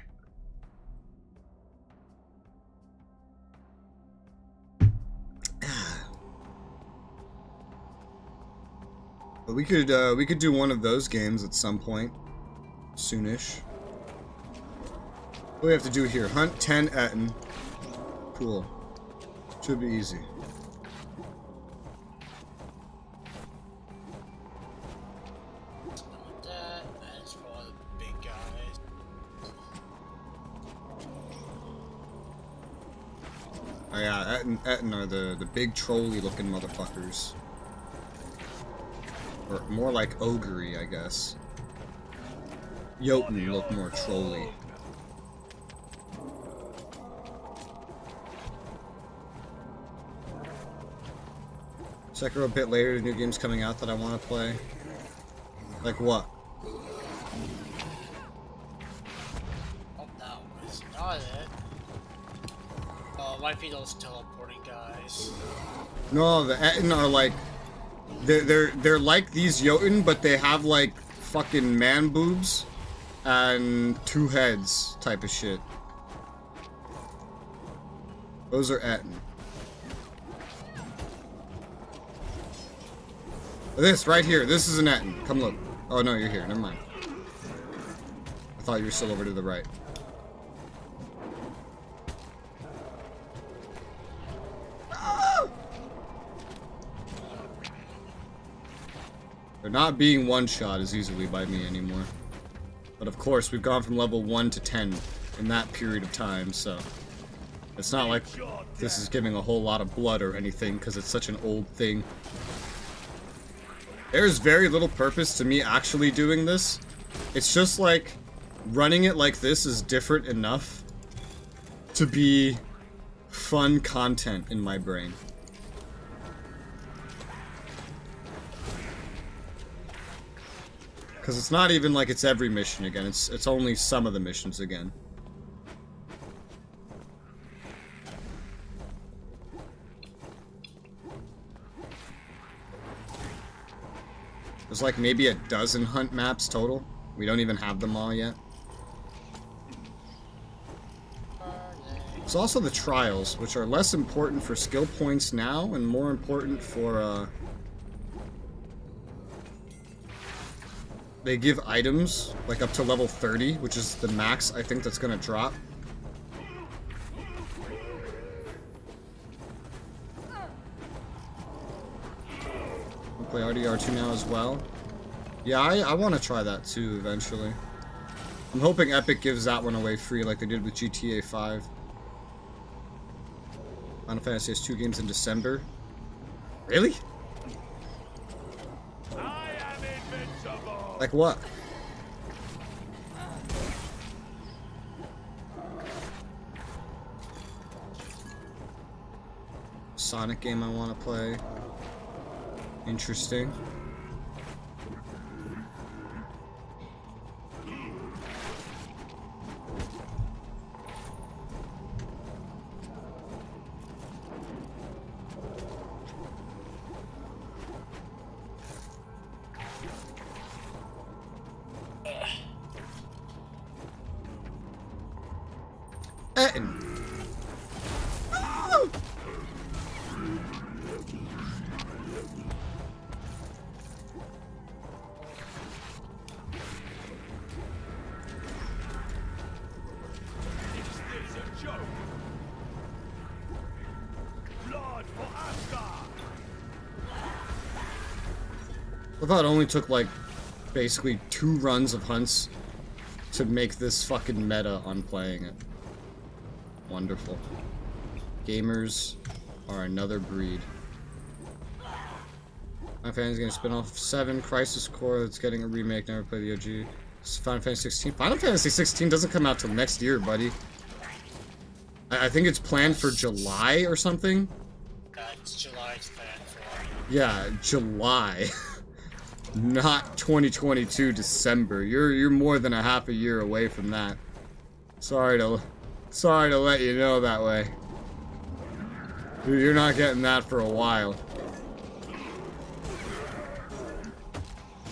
But we could do one of those games at some point. Soonish. What do we have to do here? Hunt 10 Etten. Cool. Should be easy. That's for the big guys. Oh yeah, Etten are the big trolly looking motherfuckers. Or more like ogre-y, I guess. Jotun look more trolly. Sekiro a bit later, new games coming out that I want to play. Like what? Oh, that was not it. Oh, it might be those teleporting guys. No, the Etten are like they're like these Jotun, but they have like fucking man boobs and 2 heads type of shit. Those are Etten. This right here, this is an Etten. Come look. Oh no, you're here. Never mind. I thought you were still over to the right. They're not being one-shot as easily by me anymore. But of course, we've gone from level 1 to 10 in that period of time, so... It's not like this is giving a whole lot of blood or anything, because it's such an old thing. There's very little purpose to me actually doing this. It's just like, running it like this is different enough to be fun content in my brain. Because it's not even like it's every mission again, it's only some of the missions again. There's like maybe a dozen hunt maps total. We don't even have them all yet. There's also the trials, which are less important for skill points now and more important for they give items, like up to level 30, which is the max I think that's gonna drop. I'll play RDR2 now as well. Yeah, I want to try that too eventually. I'm hoping Epic gives that one away free like they did with GTA 5. Final Fantasy has 2 games in December. Really? Like what? Sonic game I want to play. Interesting. Etten. Is this a joke? Blood for Asgard! I thought it only took like basically 2 runs of hunts to make this fucking meta on playing it. Wonderful. Gamers are another breed. Final Fantasy's gonna spin off 7 Crisis Core that's getting a remake. Never played the OG. It's Final Fantasy 16. Final Fantasy 16 doesn't come out till next year, buddy. I think it's planned for July or something. It's July's planned for. Yeah, July. Not 2022 December. You're more than a half a year away from that. Sorry to let you know that way. You're not getting that for a while.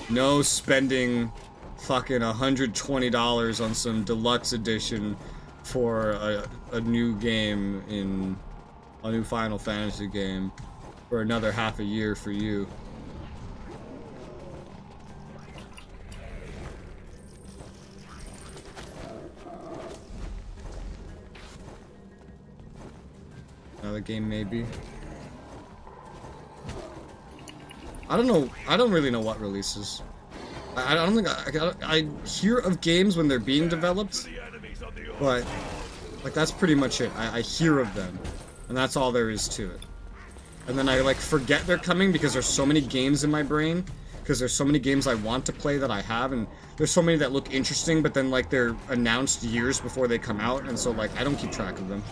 No spending fucking $120 on some deluxe edition for a new game in a new Final Fantasy game for another half a year for you. Another game maybe. I don't know. I don't really know what releases. I don't think I hear of games when they're being developed, but like that's pretty much it. I hear of them, and that's all there is to it. And then I like forget they're coming because there's so many games in my brain, because there's so many games I want to play that I have, and there's so many that look interesting, but then like they're announced years before they come out, and so like I don't keep track of them.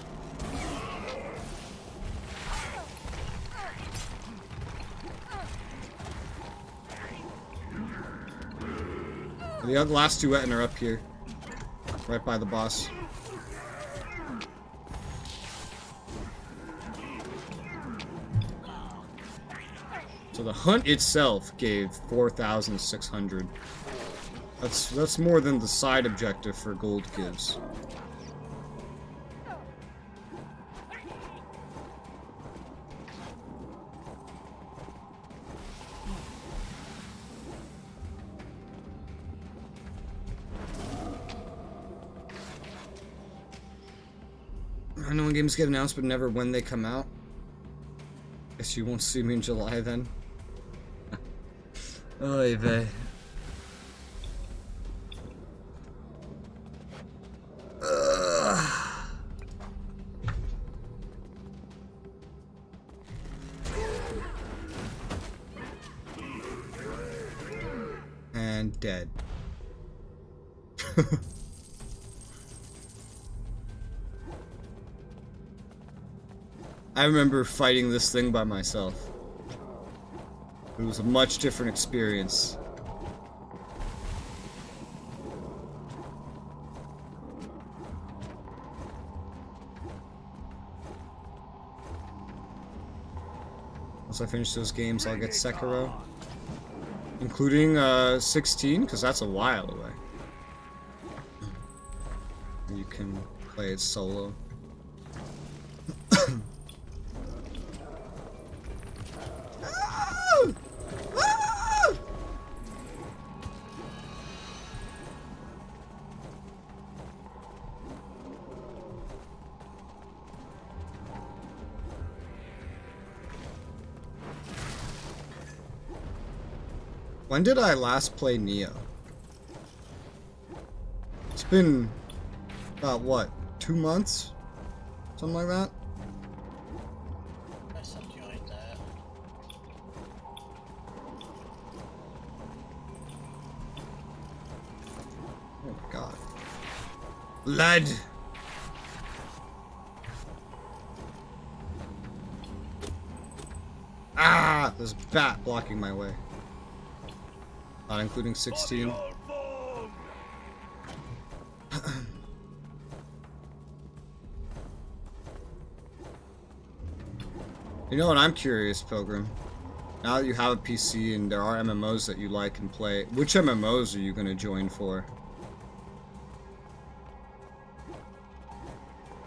The last 2 Etten are up here, right by the boss. So the hunt itself gave 4,600. That's more than the side objective for gold gives. I know when games get announced, but never when they come out. Guess you won't see me in July then. Oy vey. And dead. I remember fighting this thing by myself. It was a much different experience. Once I finish those games, I'll get Sekiro. Including 16, because that's a while away. You can play it solo. When did I last play Neo? It's been about what, 2 months? Something like that? Something like that. Oh my god. Lead! Ah! There's a bat blocking my way. Not including 16. You know what, I'm curious, Pilgrim. Now that you have a PC and there are MMOs that you like and play, which MMOs are you going to join for?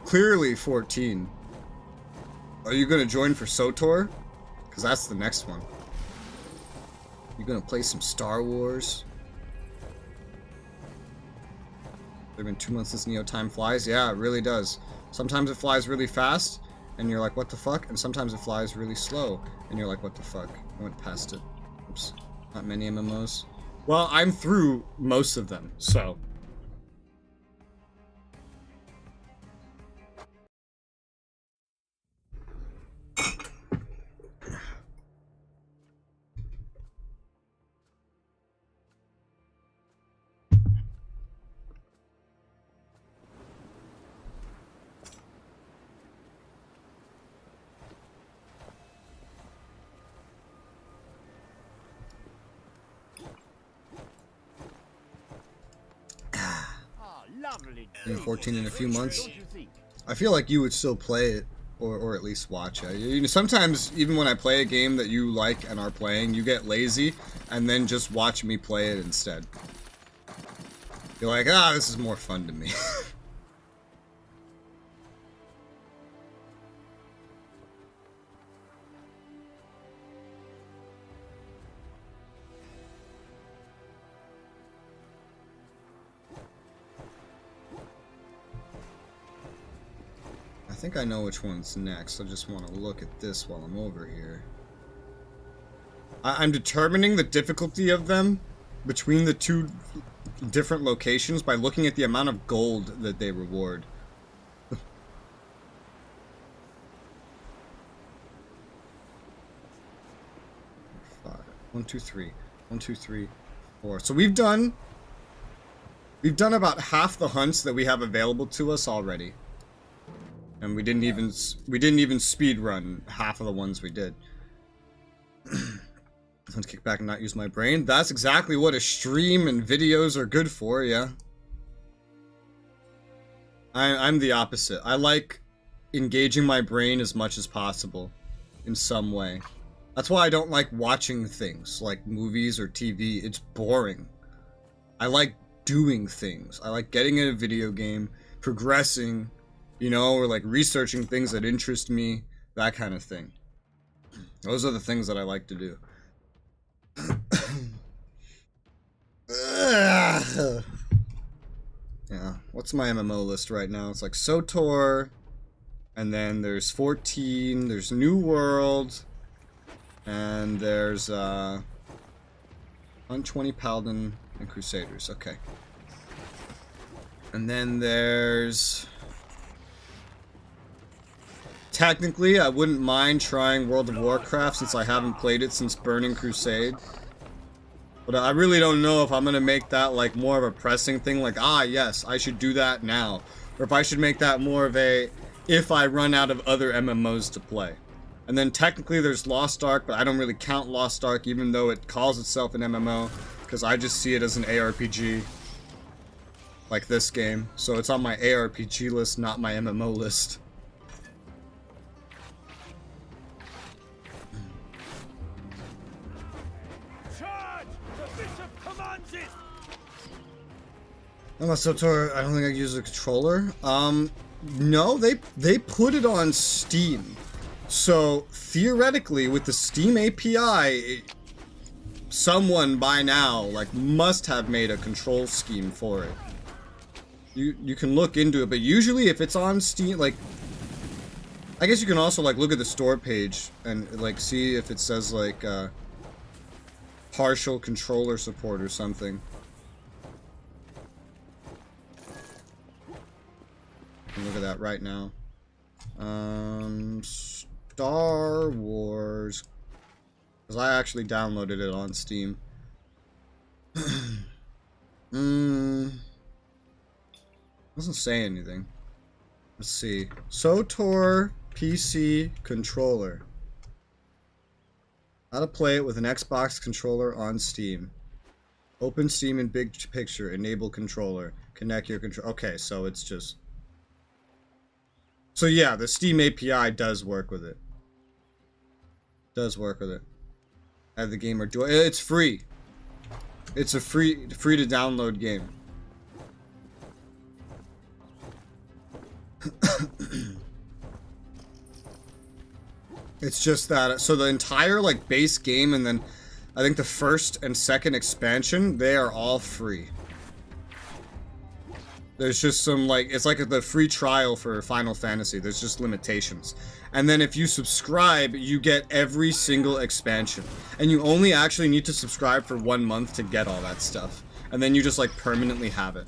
Clearly 14. Are you gonna join for SOTOR? Because that's the next one. You gonna play some Star Wars? It's been 2 months since Neo time flies. Yeah, it really does. Sometimes it flies really fast, and you're like, what the fuck? And sometimes it flies really slow, and you're like, what the fuck? I went past it. Oops. Not many MMOs. Well, I'm through most of them, so. Lovely. 14 in a few months. Don't you think? I feel like you would still play it, or at least watch it. You know, sometimes, even when I play a game that you like and are playing, you get lazy, and then just watch me play it instead. You're like, ah, this is more fun to me. I think I know which one's next. I just want to look at this while I'm over here. I'm determining the difficulty of them between the two different locations by looking at the amount of gold that they reward. 1, 2, 3. 1, 2, 3, 4. So we've done about half the hunts that we have available to us already. And we didn't even speed run half of the ones we did. Let's kick back and not use my brain. That's exactly what a stream and videos are good for, yeah. I'm the opposite. I like engaging my brain as much as possible in some way. That's why I don't like watching things like movies or TV. It's boring. I like doing things. I like getting in a video game, progressing, you know, or like researching things that interest me, that kind of thing. Those are the things that I like to do. Yeah, what's my MMO list right now? It's like SOTOR, and then there's 14, there's New World, and there's 120 Paladin and Crusaders. Okay. And then there's... Technically, I wouldn't mind trying World of Warcraft since I haven't played it since Burning Crusade. But I really don't know if I'm going to make that like more of a pressing thing, like, ah, yes, I should do that now. Or if I should make that more of a, if I run out of other MMOs to play. And then technically there's Lost Ark, but I don't really count Lost Ark even though it calls itself an MMO. Because I just see it as an ARPG. Like this game. So it's on my ARPG list, not my MMO list. SOTOR, I don't think I use a controller. No, they put it on Steam. So theoretically, with the Steam API, someone by now like must have made a control scheme for it. You can look into it, but usually if it's on Steam, like, I guess you can also like look at the store page and like see if it says like partial controller support or something. Look at that right now. Star Wars. Because I actually downloaded it on Steam. Doesn't say anything. Let's see. SOTOR PC controller. How to play it with an Xbox controller on Steam. Open Steam in big picture. Enable controller. Connect your controller. Okay, so it's just... So yeah, the Steam API does work with it. Does work with it. Add the game or do it. It's free. It's a free to download game. It's just that, so the entire like base game and then I think the first and second expansion, they are all free. There's just some like, it's like the free trial for Final Fantasy, there's just limitations. And then if you subscribe, you get every single expansion. And you only actually need to subscribe for 1 month to get all that stuff. And then you just like permanently have it.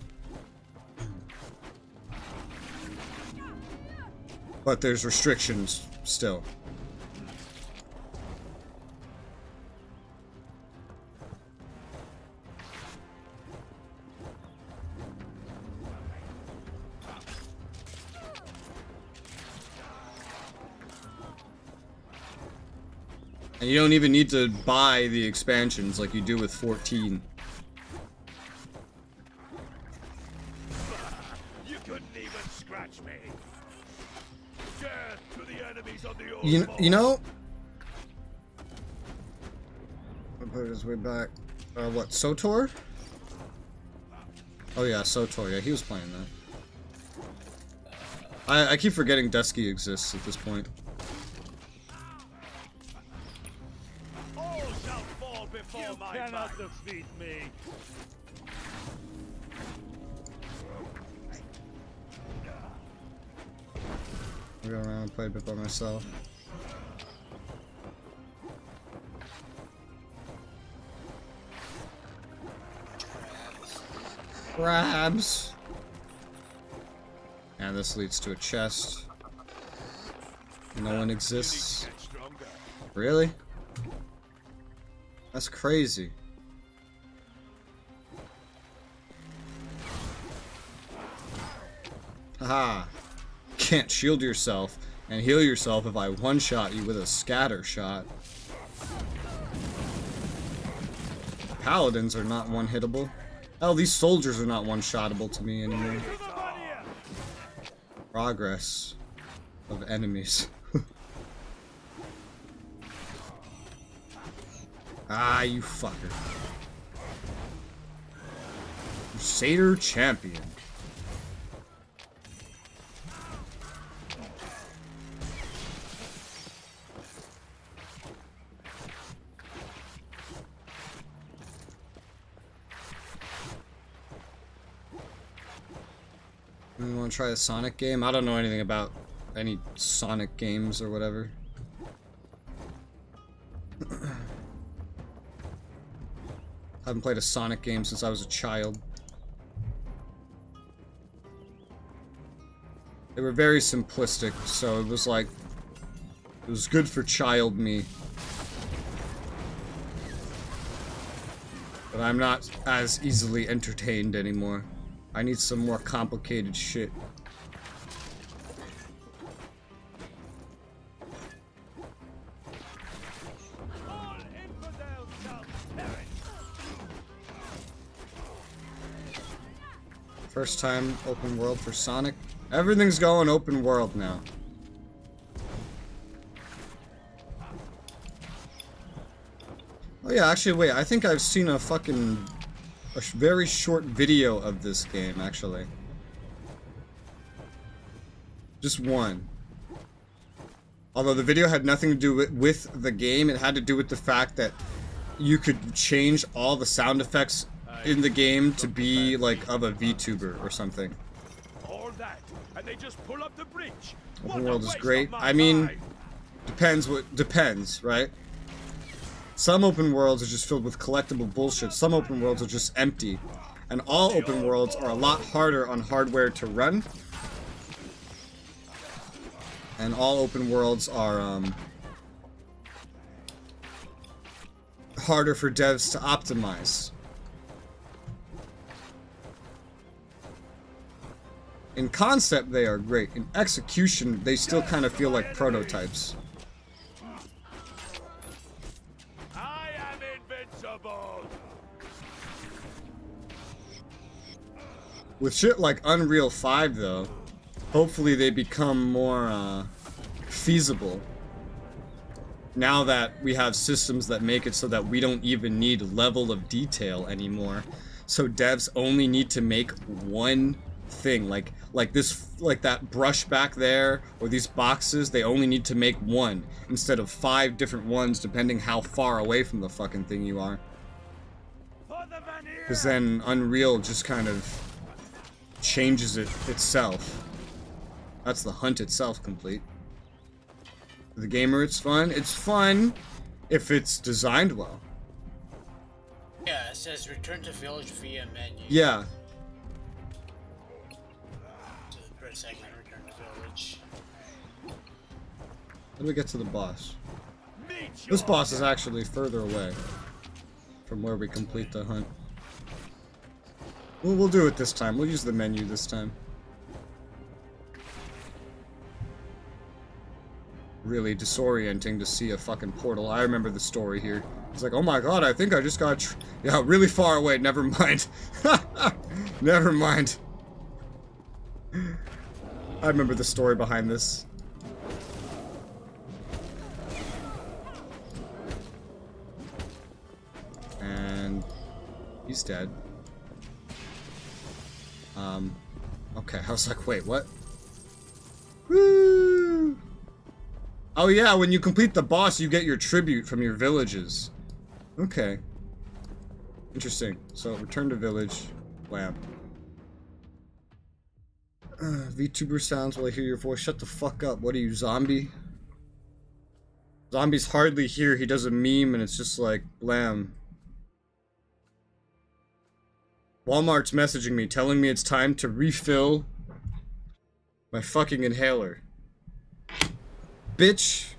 But there's restrictions still. And you don't even need to buy the expansions like you do with 14. You couldn't even scratch me. Death to the enemies of the old You know? I'll put his way back. What, SOTOR? Oh yeah, SOTOR. Yeah, he was playing that. I keep forgetting Dusky exists at this point. All shall fall before you my cannot might. Defeat me. I'll go around and play a bit by myself. Crabs! And this leads to a chest. No one exists. Really? That's crazy. Haha. Can't shield yourself and heal yourself if I one-shot you with a scatter shot. Paladins are not one-hittable. Hell, these soldiers are not one-shottable to me anymore. Progress of enemies. Ah, you fucker. Crusader champion. You want to try a Sonic game? I don't know anything about any Sonic games or whatever. I haven't played a Sonic game since I was a child. They were very simplistic, so it was like... It was good for child me. But I'm not as easily entertained anymore. I need some more complicated shit. First time open world for Sonic. Everything's going open world now. Oh yeah, actually wait, I think I've seen a very short video of this game, actually. Just one. Although the video had nothing to do with the game, it had to do with the fact that you could change all the sound effects in the game to be like of a VTuber or something. All that, and they just pull up the bridge. Open world is great. I mean, depends, right? Some open worlds are just filled with collectible bullshit. Some open worlds are just empty. And all open worlds are a lot harder on hardware to run. And all open worlds are harder for devs to optimize. In concept, they are great. In execution, they still kind of feel like prototypes. I am invincible. With shit like Unreal 5, though, hopefully they become more feasible. Now that we have systems that make it so that we don't even need level of detail anymore. So devs only need to make one thing. Like that brush back there, or these boxes, they only need to make one instead of 5 different ones, depending how far away from the fucking thing you are. Because then Unreal just kind of changes it itself. That's the hunt itself complete. For the gamer, it's fun. It's fun if it's designed well. Yeah, it says return to village via menu. Yeah. So for a second, return to village. How do we get to the boss? This boss is actually further away from where we complete the hunt. We'll do it this time. We'll use the menu this time. Really disorienting to see a fucking portal. I remember the story here. It's like, oh my god, I think I just got yeah, really far away. Never mind. Never mind. I remember the story behind this. And he's dead. Okay, I was like, wait, what? Woo! Oh yeah, when you complete the boss, you get your tribute from your villages. Okay. Interesting. So, return to village. Lamp. VTuber sounds while I hear your voice. Shut the fuck up. What are you, zombie? Zombie's hardly here. He does a meme and it's just like, blam. Walmart's messaging me, telling me it's time to refill my fucking inhaler. Bitch.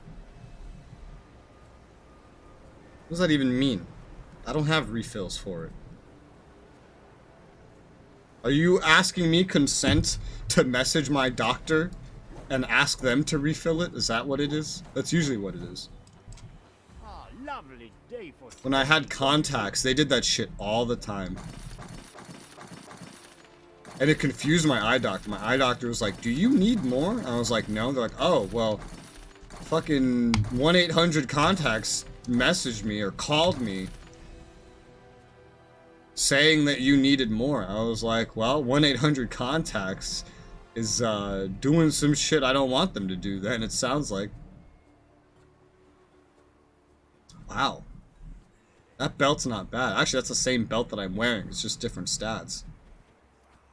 What does that even mean? I don't have refills for it. Are you asking me consent to message my doctor and ask them to refill it? Is that what it is? That's usually what it is. Ah, lovely day for When I had contacts, they did that shit all the time. And it confused my eye doctor. My eye doctor was like, do you need more? I was like, no. They're like, oh, well, fucking 1-800 contacts messaged me or called me saying that you needed more. I was like, well, 1-800 contacts is doing some shit I don't want them to do then, it sounds like. Wow. That belt's not bad. Actually, that's the same belt that I'm wearing. It's just different stats.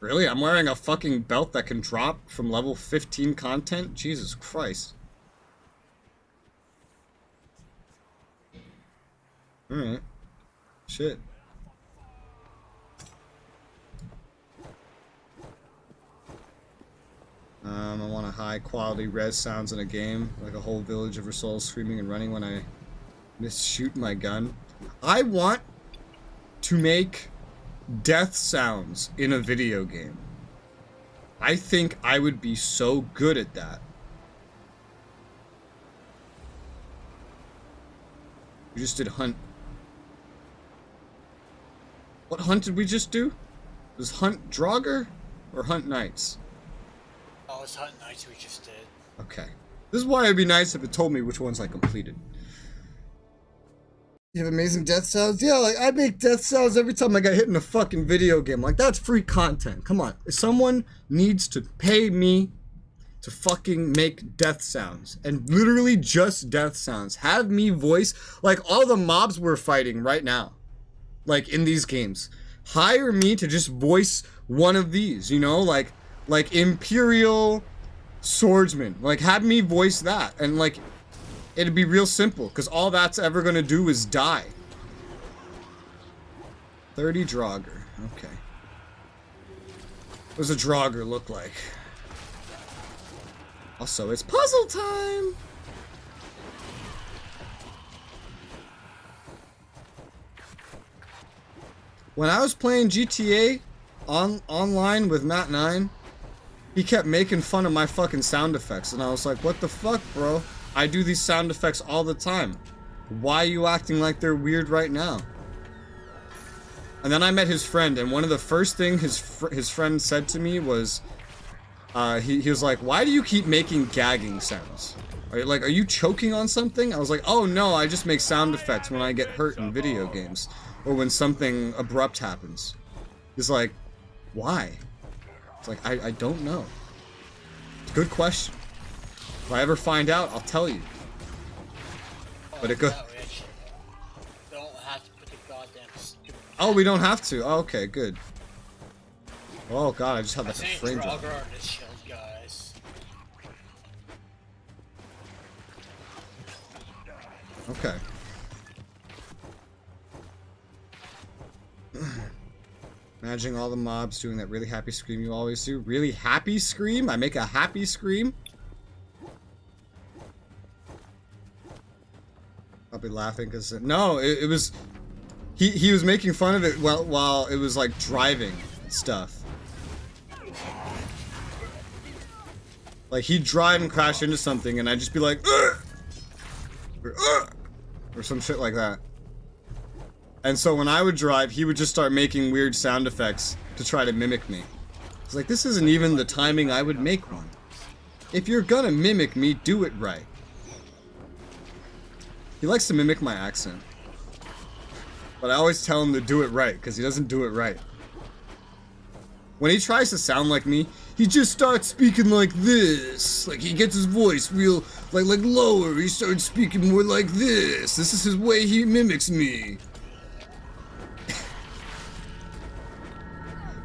Really? I'm wearing a fucking belt that can drop from level 15 content? Jesus Christ. Alright. Shit. I want a high quality res sounds in a game, like a whole village of Resoula screaming and running when I misshoot my gun. I want to make death sounds in a video game. I think I would be so good at that. We just did hunt. What hunt did we just do? Was hunt Draugr or hunt Knights? Oh, it's Hunt Knights we just did. Okay. This is why it'd be nice if it told me which ones I completed. You have amazing death sounds? Yeah, like, I make death sounds every time I get hit in a fucking video game. Like, that's free content. Come on. Someone needs to pay me to fucking make death sounds. And literally just death sounds. Have me voice, like, all the mobs we're fighting right now. Like, in these games. Hire me to just voice one of these, you know? Like Imperial Swordsman. Like, have me voice that. And, like, it'd be real simple, because all that's ever gonna do is die. 30 Draugr. Okay. What does a Draugr look like? Also, it's puzzle time! When I was playing GTA online with Matt9, he kept making fun of my fucking sound effects, and I was like, what the fuck, bro? I do these sound effects all the time. Why are you acting like they're weird right now? And then I met his friend, and one of the first things his friend said to me was, he was like, why do you keep making gagging sounds? Are you choking on something? I was like, oh no, I just make sound effects when I get hurt in video games, or when something abrupt happens. He's like, why? It's like, I don't know. It's a good question. If I ever find out, I'll tell you. But it goes... We actually don't have to put the goddamn stupid... Oh, we don't have to. Oh, okay, good. Oh god, I just had I like a think frame drop. Draugr on this shield, guys. Okay. Imagining all the mobs doing that really happy scream you always do. Really happy scream? I make a happy scream? I'll be laughing because... No, it was... He was making fun of it while it was like driving stuff. Like he'd drive and crash into something and I'd just be like... Ugh! Or some shit like that. And so when I would drive, he would just start making weird sound effects to try to mimic me. It's like, this isn't even the timing I would make one. If you're gonna mimic me, do it right. He likes to mimic my accent. But I always tell him to do it right, because he doesn't do it right. When he tries to sound like me, he just starts speaking like this. Like, he gets his voice real, like lower. He starts speaking more like this. This is his way he mimics me.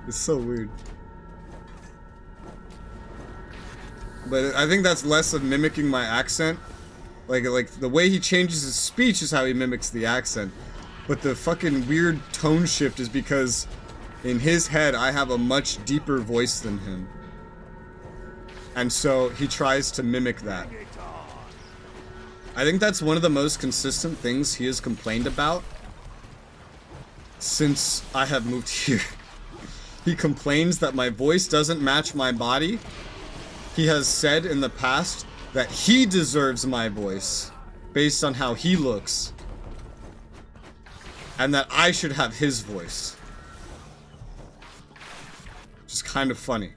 It's so weird. But I think that's less of mimicking my accent. Like the way he changes his speech is how he mimics the accent. But the fucking weird tone shift is because in his head I have a much deeper voice than him. And so he tries to mimic that. I think that's one of the most consistent things he has complained about since I have moved here. He complains that my voice doesn't match my body. He has said in the past that he deserves my voice based on how he looks. And that I should have his voice. Which is kind of funny.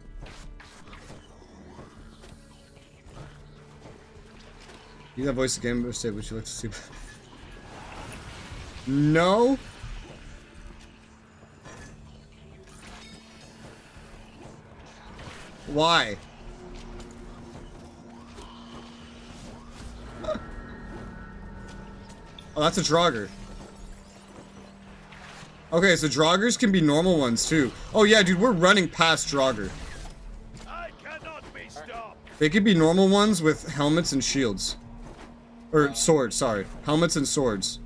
You that voice again, but say, would you like to see? No? Why? Oh, that's a Draugr. Okay, so Draugrs can be normal ones too. Oh yeah, dude, we're running past Draugr. I cannot be stopped. They could be normal ones with helmets and shields. Or swords, sorry. Helmets and swords.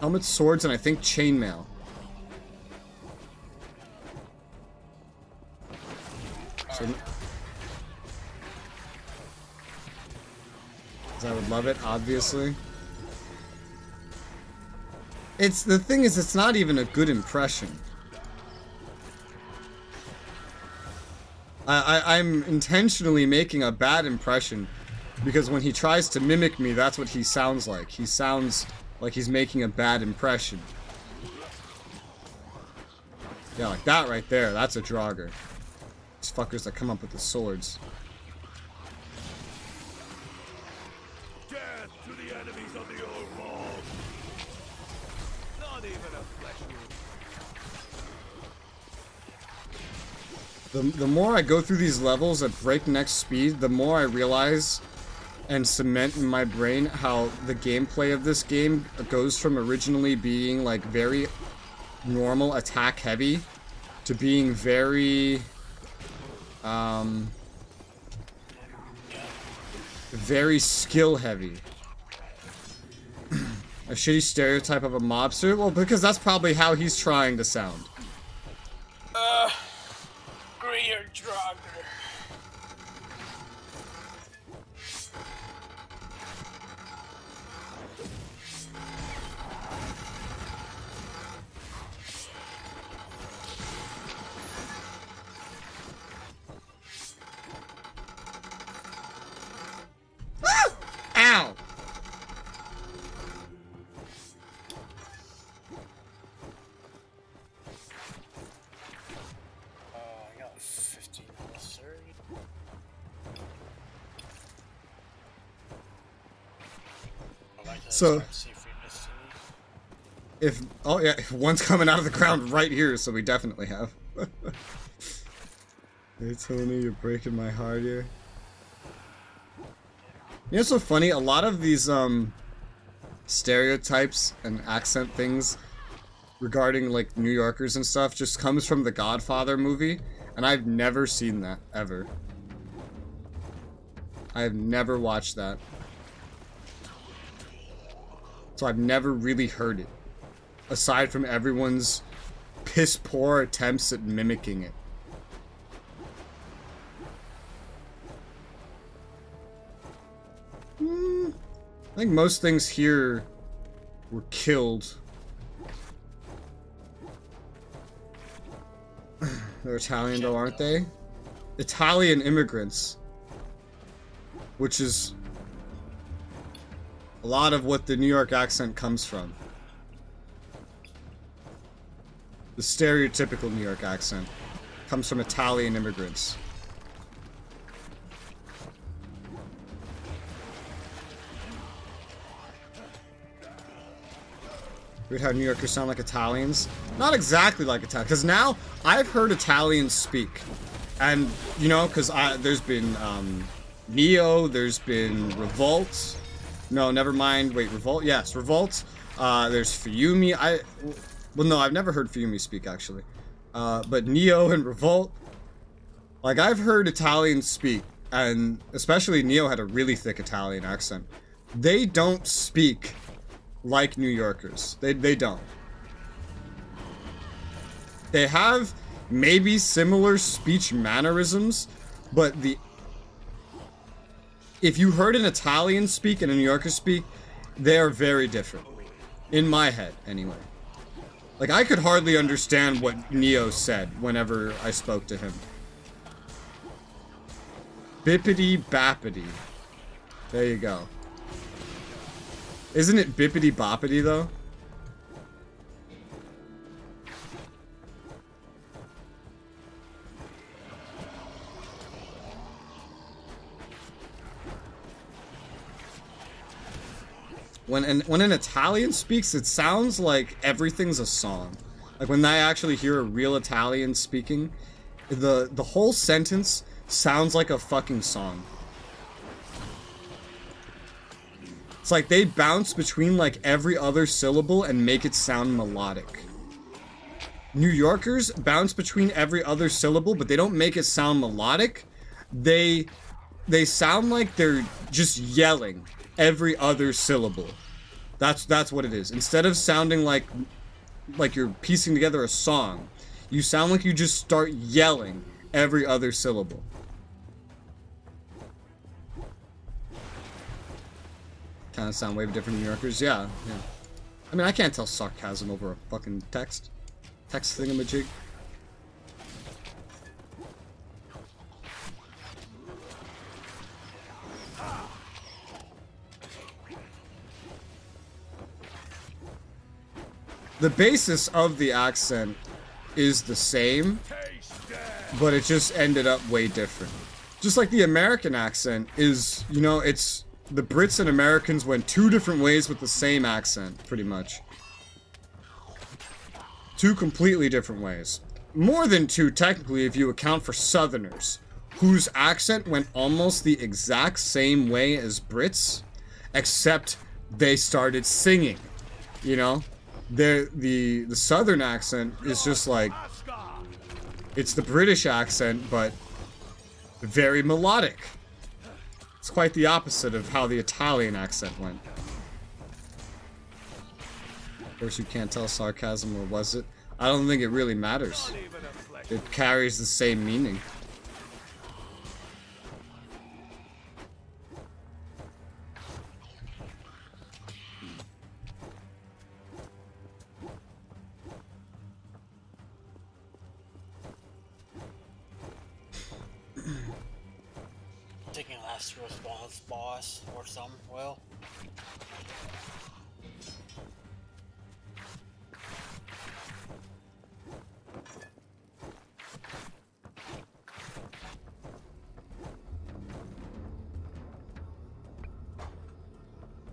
Helmets, swords, and I think chainmail. 'Cause I would love it, obviously. It's the thing is, it's not even a good impression. I'm intentionally making a bad impression because when he tries to mimic me, that's what he sounds like. He sounds like he's making a bad impression. Yeah, like that right there. That's a Draugr. These fuckers that come up with the swords. Death to the enemies of the old wall. Not even a flesh wound. The more I go through these levels at breakneck speed, the more I realize and cement in my brain how the gameplay of this game goes from originally being like very normal attack heavy to being very very skill heavy. A shitty stereotype of a mobster? Well, because that's probably how he's trying to sound. Greer Draugr. Ow! I got 15 plus 30. I'd like to So- start to see if we missed any. Oh yeah, one's coming out of the ground right here, so we definitely have. Hey Tony, you're breaking my heart here. You know what's so funny? A lot of these stereotypes and accent things regarding like New Yorkers and stuff just comes from the Godfather movie, and I've never seen that ever. I have never watched that. So I've never really heard it. Aside from everyone's piss poor attempts at mimicking it. I think most things here were killed. They're Italian though, aren't they? Italian immigrants. Which is a lot of what the New York accent comes from. The stereotypical New York accent comes from Italian immigrants. Weird how New Yorkers sound like Italians. Not exactly like Italians, because now I've heard Italians speak. And, you know, because there's been Neo, there's been Revolt. No, never mind. Wait, Revolt? Yes, Revolt. There's Fiumi. Well, no, I've never heard Fiumi speak, actually. But Neo and Revolt. Like, I've heard Italians speak, and especially Neo had a really thick Italian accent. They don't speak like New Yorkers. They don't. They have maybe similar speech mannerisms, but if you heard an Italian speak and a New Yorker speak, they are very different. In my head, anyway. Like, I could hardly understand what Neo said whenever I spoke to him. Bippity bappity. There you go. Isn't it bippity boppity though? When an Italian speaks, it sounds like everything's a song. Like when I actually hear a real Italian speaking, the whole sentence sounds like a fucking song. It's like they bounce between like every other syllable and make it sound melodic. New Yorkers bounce between every other syllable, but they don't make it sound melodic. They sound like they're just yelling every other syllable. That's what it is. Instead of sounding like you're piecing together a song, you sound like you just start yelling every other syllable. Kind of sound way different New Yorkers, yeah. I mean, I can't tell sarcasm over a fucking text thingamajig. The basis of the accent is the same, but it just ended up way different. Just like the American accent is, you know, it's the Brits and Americans went two different ways with the same accent, pretty much. Two completely different ways. More than two, technically, if you account for Southerners, whose accent went almost the exact same way as Brits, except they started singing, you know? The Southern accent is just like, it's the British accent, but very melodic. It's quite the opposite of how the Italian accent went. Of course, you can't tell sarcasm, or was it? I don't think it really matters. It carries the same meaning. Taking last response boss or some, well.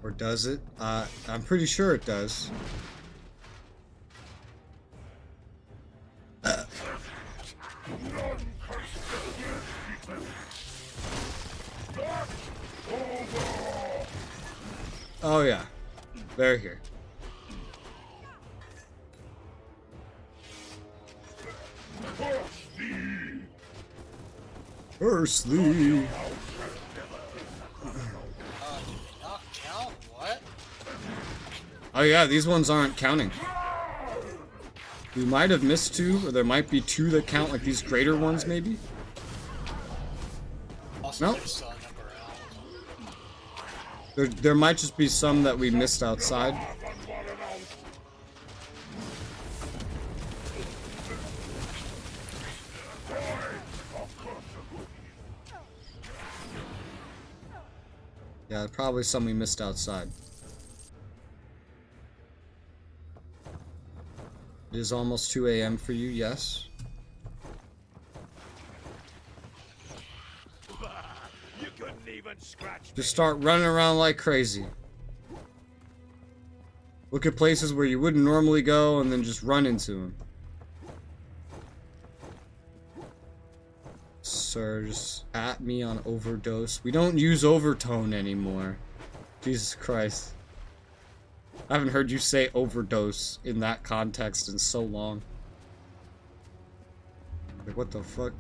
Or does it? I'm pretty sure it does. Oh yeah, they're here. Firstly. Did they not count? What? Oh yeah, these ones aren't counting. We might have missed 2, or there might be 2 that count, like these greater ones, maybe? Also, Nope. there's still a number out. There might just be some that we missed outside. Yeah, probably some we missed outside. It is almost 2 a.m. for you, yes? You couldn't even scratch me. Just start running around like crazy. Look at places where you wouldn't normally go and then just run into them. Sir, just at me on overdose. We don't use overtone anymore. Jesus Christ. I haven't heard you say overdose in that context in so long. Like, what the fuck?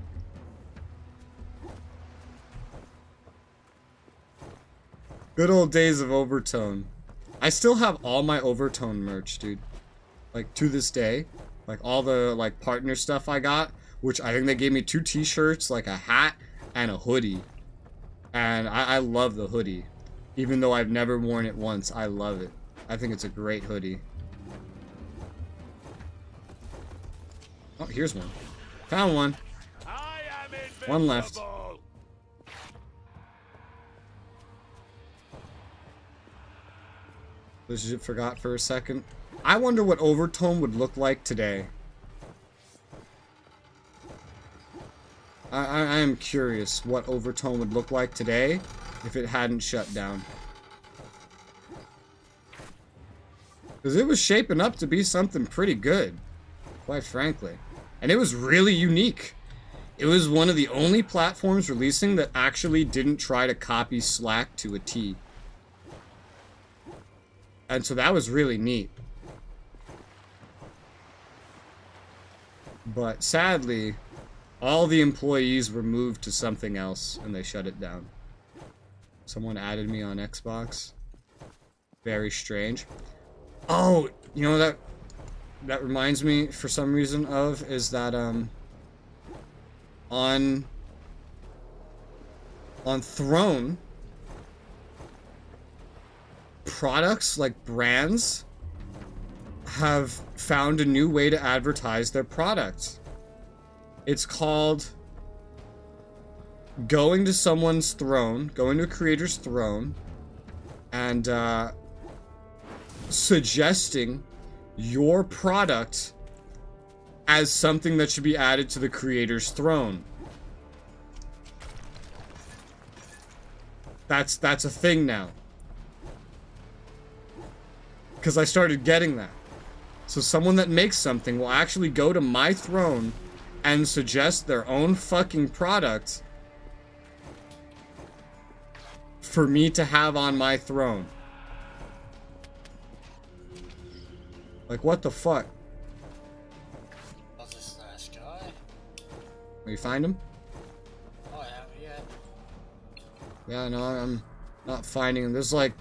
Good old days of overtone. I still have all my overtone merch, dude. Like, to this day. Like, all the, like, partner stuff I got. Which I think they gave me 2 t-shirts, like a hat, and a hoodie. And I love the hoodie. Even though I've never worn it once, I love it. I think it's a great hoodie. Oh, here's one. Found one. I am invincible. One left. Legit forgot for a second. I wonder what overtone would look like today. I am curious what overtone would look like today if it hadn't shut down. Because it was shaping up to be something pretty good, quite frankly. And it was really unique. It was one of the only platforms releasing that actually didn't try to copy Slack to a T. And so that was really neat. But sadly, all the employees were moved to something else, and they shut it down. Someone added me on Xbox. Very strange. Oh, you know what that reminds me, for some reason, of, is that, on Throne, products, like brands, have found a new way to advertise their products. It's called going to someone's throne, going to a creator's throne, and suggesting your product as something that should be added to the creator's throne. That's a thing now. Because I started getting that. So someone that makes something will actually go to my throne and suggest their own fucking product for me to have on my throne. Like, what the fuck? How's this last guy? Will you find him? Oh, I haven't yet. Yeah, no, I'm not finding him. There's a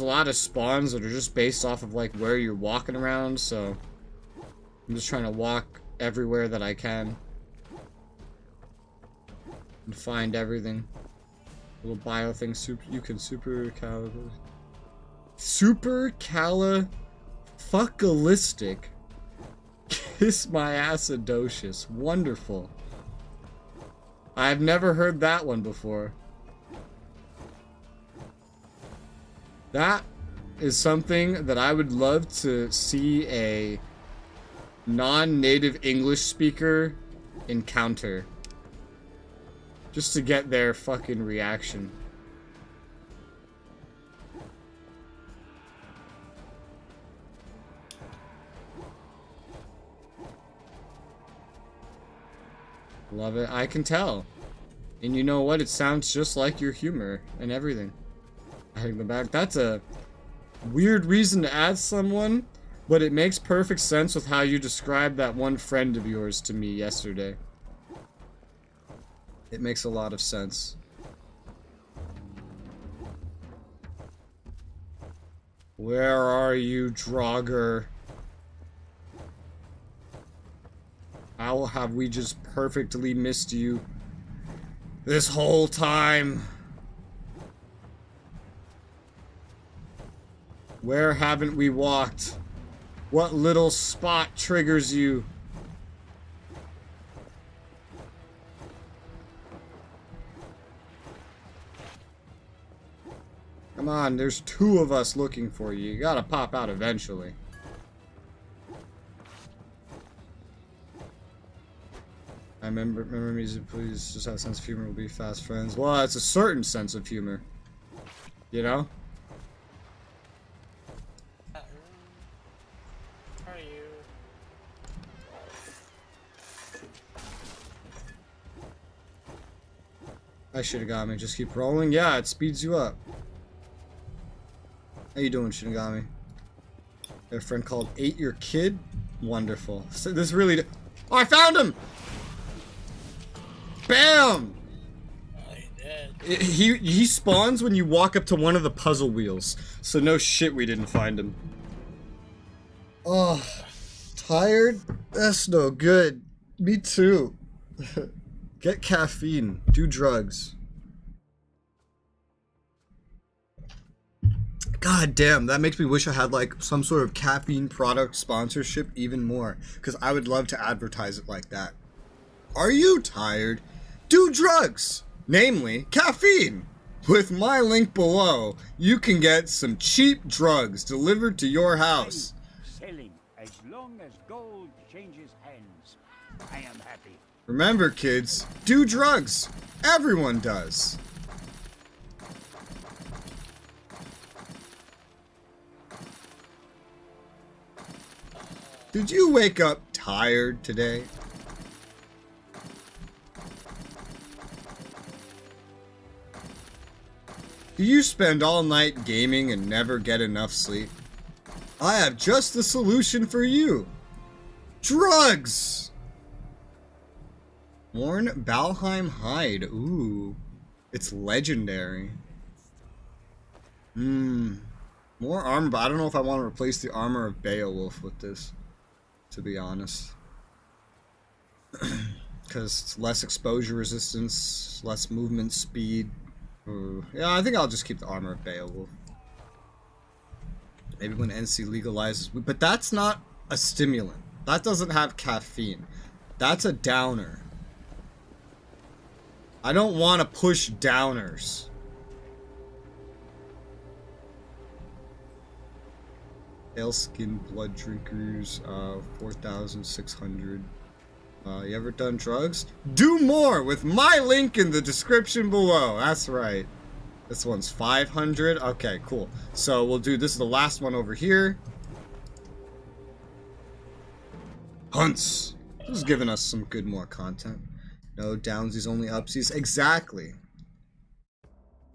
lot of spawns that are just based off of, like, where you're walking around, so I'm just trying to walk everywhere that I can and find everything. Little bio thing, you can supercalifragilistic kiss my acidocious. Wonderful. I've never heard that one before. That is something that I would love to see a non-native English speaker encounter. Just to get their fucking reaction. Love it. I can tell. And you know what? It sounds just like your humor and everything. Hang the back. That's a weird reason to add someone, but it makes perfect sense with how you described that one friend of yours to me yesterday. It makes a lot of sense. Where are you, Draugr? How have we just perfectly missed you this whole time? Where haven't we walked? What little spot triggers you? Come on, there's 2 of us looking for you. You gotta pop out eventually. I remember music, please just have a sense of humor, we'll be fast friends. Well, it's a certain sense of humor. You know? How are you? I should've just keep rolling. Yeah, it speeds you up. How you doing, Shinigami? Got a friend called 8 Your Kid? Wonderful. So this really... Oh, I found him! Bam! He spawns when you walk up to one of the puzzle wheels. So no shit we didn't find him. Oh, tired? That's no good. Me too. Get caffeine. Do drugs. God damn, that makes me wish I had like some sort of caffeine product sponsorship even more. Because I would love to advertise it like that. Are you tired? Do drugs! Namely, caffeine! With my link below, you can get some cheap drugs delivered to your house. Selling as long as gold changes hands. I am happy. Remember, kids, do drugs. Everyone does. Did you wake up tired today? Do you spend all night gaming and never get enough sleep? I have just the solution for you. Drugs! Worn Valheim hide. Ooh. It's legendary. More armor, but I don't know if I want to replace the armor of Beowulf with this, to be honest. Because it's less exposure resistance, less movement speed. Yeah, I think I'll just keep the armor of Beowulf. Maybe when NC legalizes, but that's not a stimulant. That doesn't have caffeine. That's a downer. I don't want to push downers. Pale skin blood drinkers, 4,600. You ever done drugs? Do more with my link in the description below. That's right. This one's 500. Okay, cool. So we'll do, this is the last one over here. Hunts. This is giving us some good more content. No downsies, only upsies. Exactly.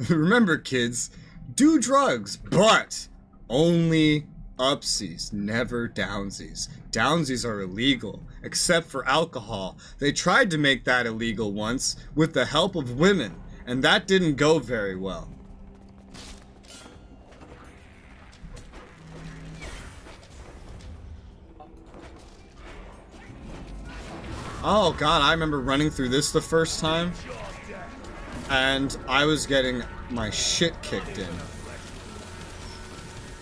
Remember, kids, do drugs, but only upsies, never downsies. Downsies are illegal, except for alcohol. They tried to make that illegal once with the help of women, and that didn't go very well. Oh god, I remember running through this the first time, and I was getting my shit kicked in.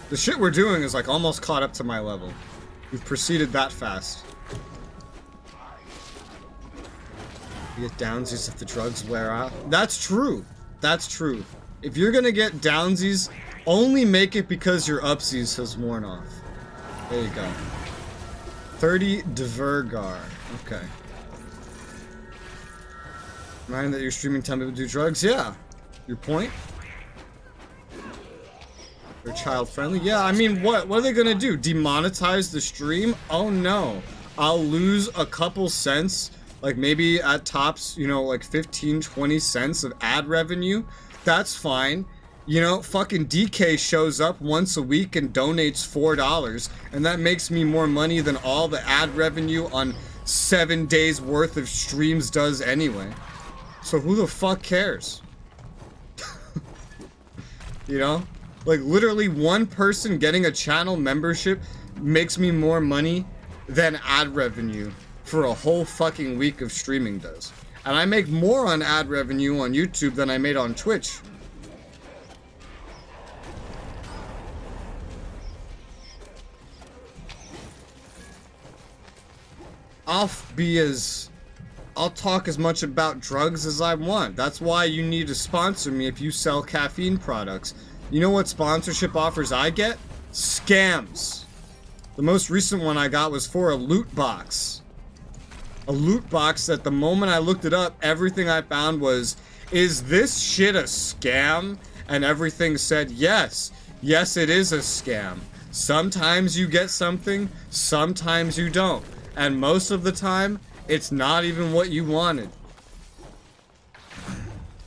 The shit we're doing is like almost caught up to my level. We've proceeded that fast. You get downsies if the drugs wear out. That's true. That's true. If you're gonna get downsies, only make it because your upsies has worn off. There you go. 30 Dvergar. Okay. Mind that you're streaming, tell people to do drugs? Yeah. Your point? They're child friendly? Yeah, I mean, what are they gonna do? Demonetize the stream? Oh no. I'll lose a couple cents, like maybe at tops, you know, like 15, 20 cents of ad revenue. That's fine. You know, fucking DK shows up once a week and donates $4, and that makes me more money than all the ad revenue on 7 days worth of streams does anyway. So who the fuck cares? You know? Like, literally one person getting a channel membership makes me more money than ad revenue for a whole fucking week of streaming does. And I make more on ad revenue on YouTube than I made on Twitch. I'll talk as much about drugs as I want. That's why you need to sponsor me if you sell caffeine products. You know what sponsorship offers I get? Scams. The most recent one I got was for a loot box. A loot box that the moment I looked it up, everything I found was, is this shit a scam? And everything said, yes. Yes, it is a scam. Sometimes you get something, sometimes you don't. And most of the time, it's not even what you wanted.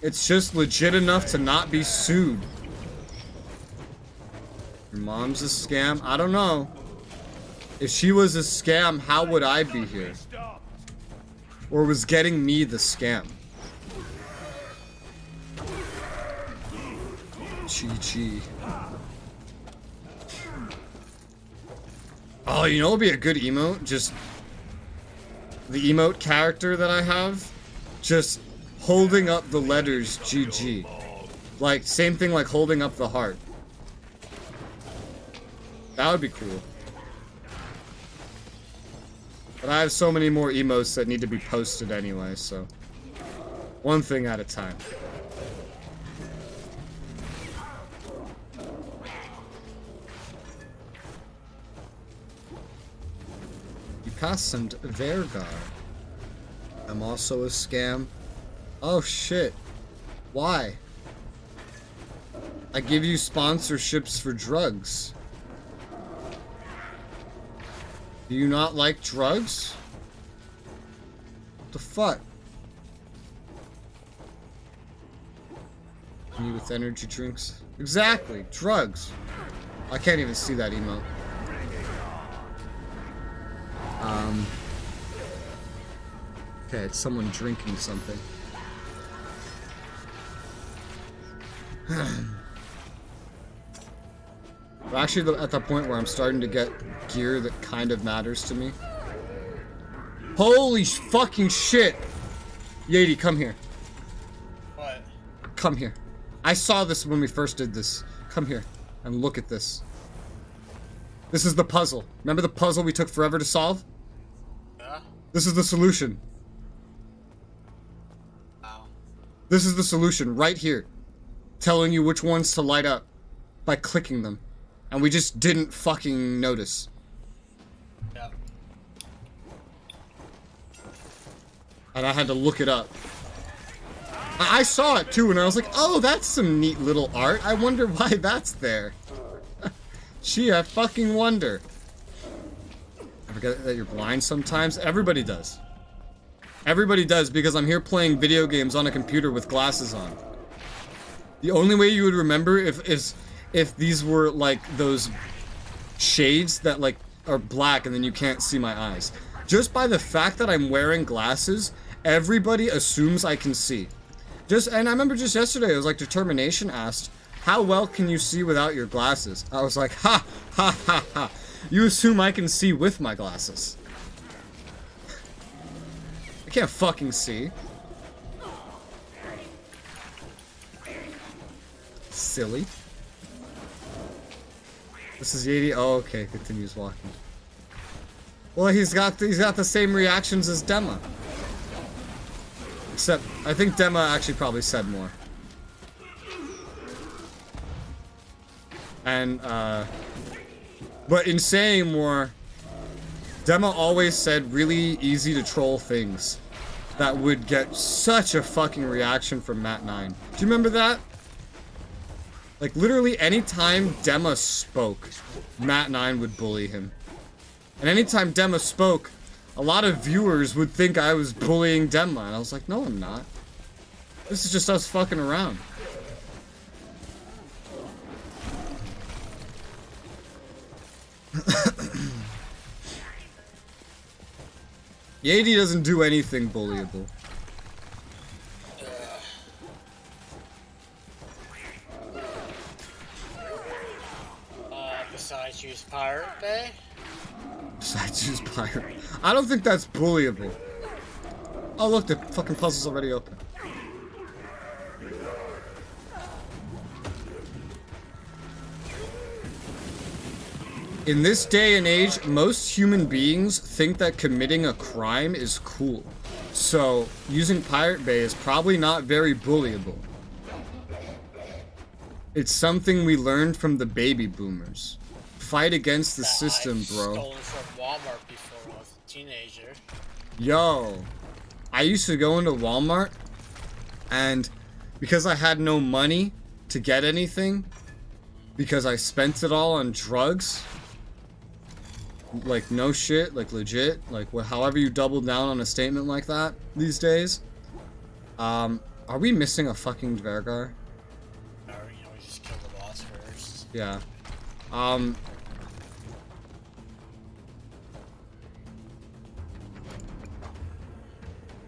It's just legit enough to not be sued. Your mom's a scam? I don't know. If she was a scam, how would I be here? Or was getting me the scam? Chi-chi. Oh, you know what would be a good emote? Just the emote character that I have, just holding up the letters GG. Like, same thing like holding up the heart. That would be cool. But I have so many more emotes that need to be posted anyway, so one thing at a time. You passed some Vergar. I'm also a scam. Oh shit. Why? I give you sponsorships for drugs. Do you not like drugs? What the fuck? Me with energy drinks? Exactly, drugs. I can't even see that emote. Okay, it's someone drinking something. We're actually at the point where I'm starting to get gear that kind of matters to me. Holy fucking shit! Yeti, come here. What? Come here. I saw this when we first did this. Come here and look at this. This is the puzzle. Remember the puzzle we took forever to solve? Yeah? This is the solution. Wow. This is the solution right here. Telling you which ones to light up by clicking them. And we just didn't fucking notice. Yep. And I had to look it up. I saw it too and I was like, oh, that's some neat little art. I wonder why that's there. Gee, I fucking wonder. I forget that you're blind sometimes. Everybody does. Everybody does because I'm here playing video games on a computer with glasses on. The only way you would remember if these were like those shades that like are black and then you can't see my eyes. Just by the fact that I'm wearing glasses, everybody assumes I can see. And I remember just yesterday, it was like Determination asked, how well can you see without your glasses? I was like, ha, ha, ha, ha. You assume I can see with my glasses. I can't fucking see. Silly. This is Yeti. Oh, okay. Continues walking. Well, he's got the same reactions as Dema. Except, I think Dema actually probably said more. And, but in saying more, Dema always said really easy to troll things that would get such a fucking reaction from Matt9. Do you remember that? Like, literally anytime Dema spoke, Matt9 would bully him. And anytime Dema spoke, a lot of viewers would think I was bullying Dema. And I was like, no, I'm not. This is just us fucking around. Yadi doesn't do anything bullyable. Besides use Pirate Bay? Besides use pirate. I don't think that's bullyable. Oh look, the fucking puzzle's already open. In this day and age, most human beings think that committing a crime is cool. So, using Pirate Bay is probably not very bullyable. It's something we learned from the baby boomers. Fight against the system, I've bro. stolen from Walmart before when I was a teenager. Yo, I used to go into Walmart, and because I had no money to get anything, because I spent it all on drugs, like no shit, like legit, like however you double down on a statement like that these days. Are we missing a fucking Dvergar? Or, we just kill the boss first. Yeah.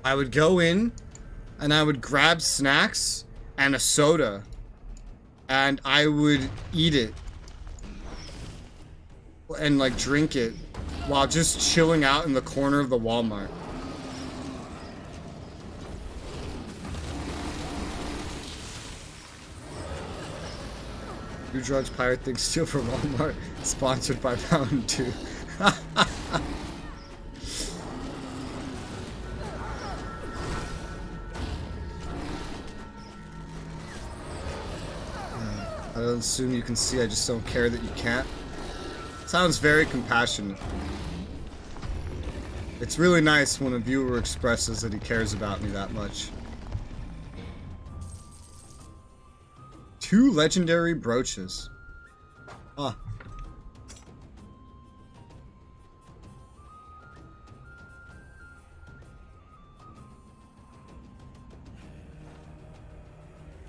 I would go in and I would grab snacks and a soda and I would eat it and like drink it while just chilling out in the corner of the Walmart. Do drugs, pirate things, steal from Walmart. Sponsored by Mountain Dew. I don't assume you can see, I just don't care that you can't. Sounds very compassionate. It's really nice when a viewer expresses that he cares about me that much. 2 legendary brooches. Ah.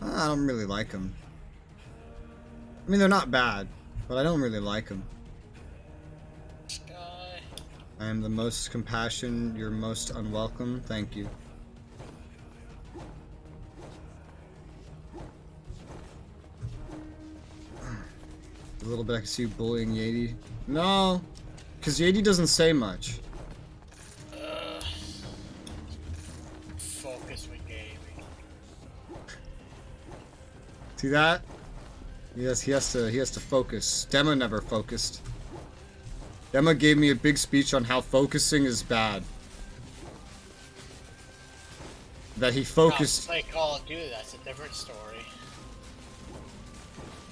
I don't really like them. I mean, they're not bad, but I don't really like them. Sky. I am the most compassion, you're most unwelcome. Thank you. A little bit I can see you bullying Yadi. No, because Yadi doesn't say much. Focus with gaming. See that? Yes, he has to focus. Dema never focused. Dema gave me a big speech on how focusing is bad. That he focused. Play Call of Duty, that's a different story.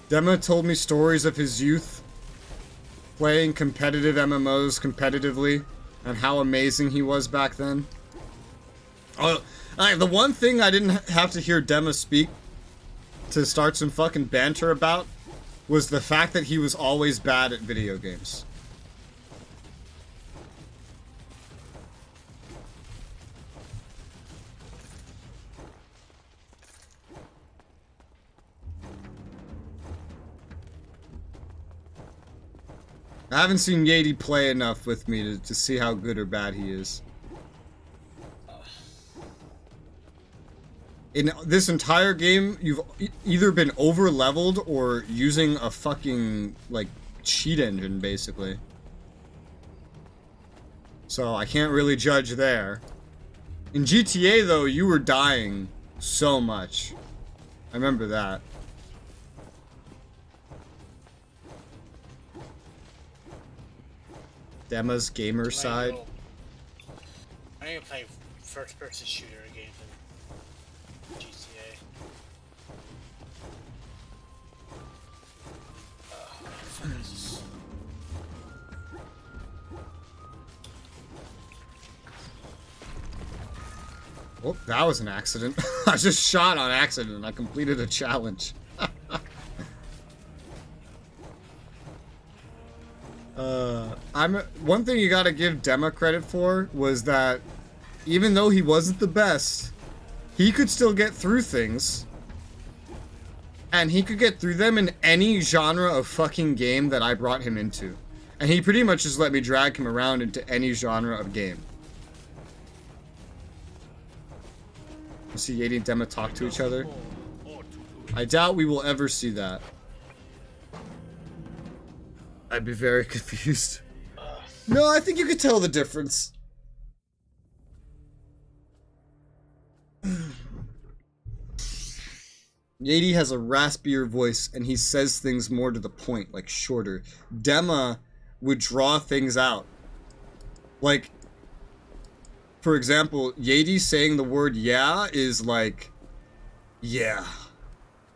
Dema told me stories of his youth playing competitive MMOs competitively and how amazing he was back then. Oh, the one thing I didn't have to hear Dema speak to start some fucking banter about was the fact that he was always bad at video games. I haven't seen Yadi play enough with me to see how good or bad he is. In this entire game, you've either been over-leveled or using a fucking, like, cheat engine, basically. So, I can't really judge there. In GTA, though, you were dying so much. I remember that. Dema's gamer side. I need to play first-person shooter games in GTA. Oh, that was an accident. I just shot on accident. I completed a challenge. One thing you gotta give Dema credit for was that even though he wasn't the best, he could still get through things. And he could get through them in any genre of fucking game that I brought him into. And he pretty much just let me drag him around into any genre of game. You see Yeti and Dema talk to each other? I doubt we will ever see that. I'd be very confused. No, I think you could tell the difference. Yeti has a raspier voice and he says things more to the point, like shorter. Dema would draw things out. Like, for example, Yeti saying the word yeah is like, yeah.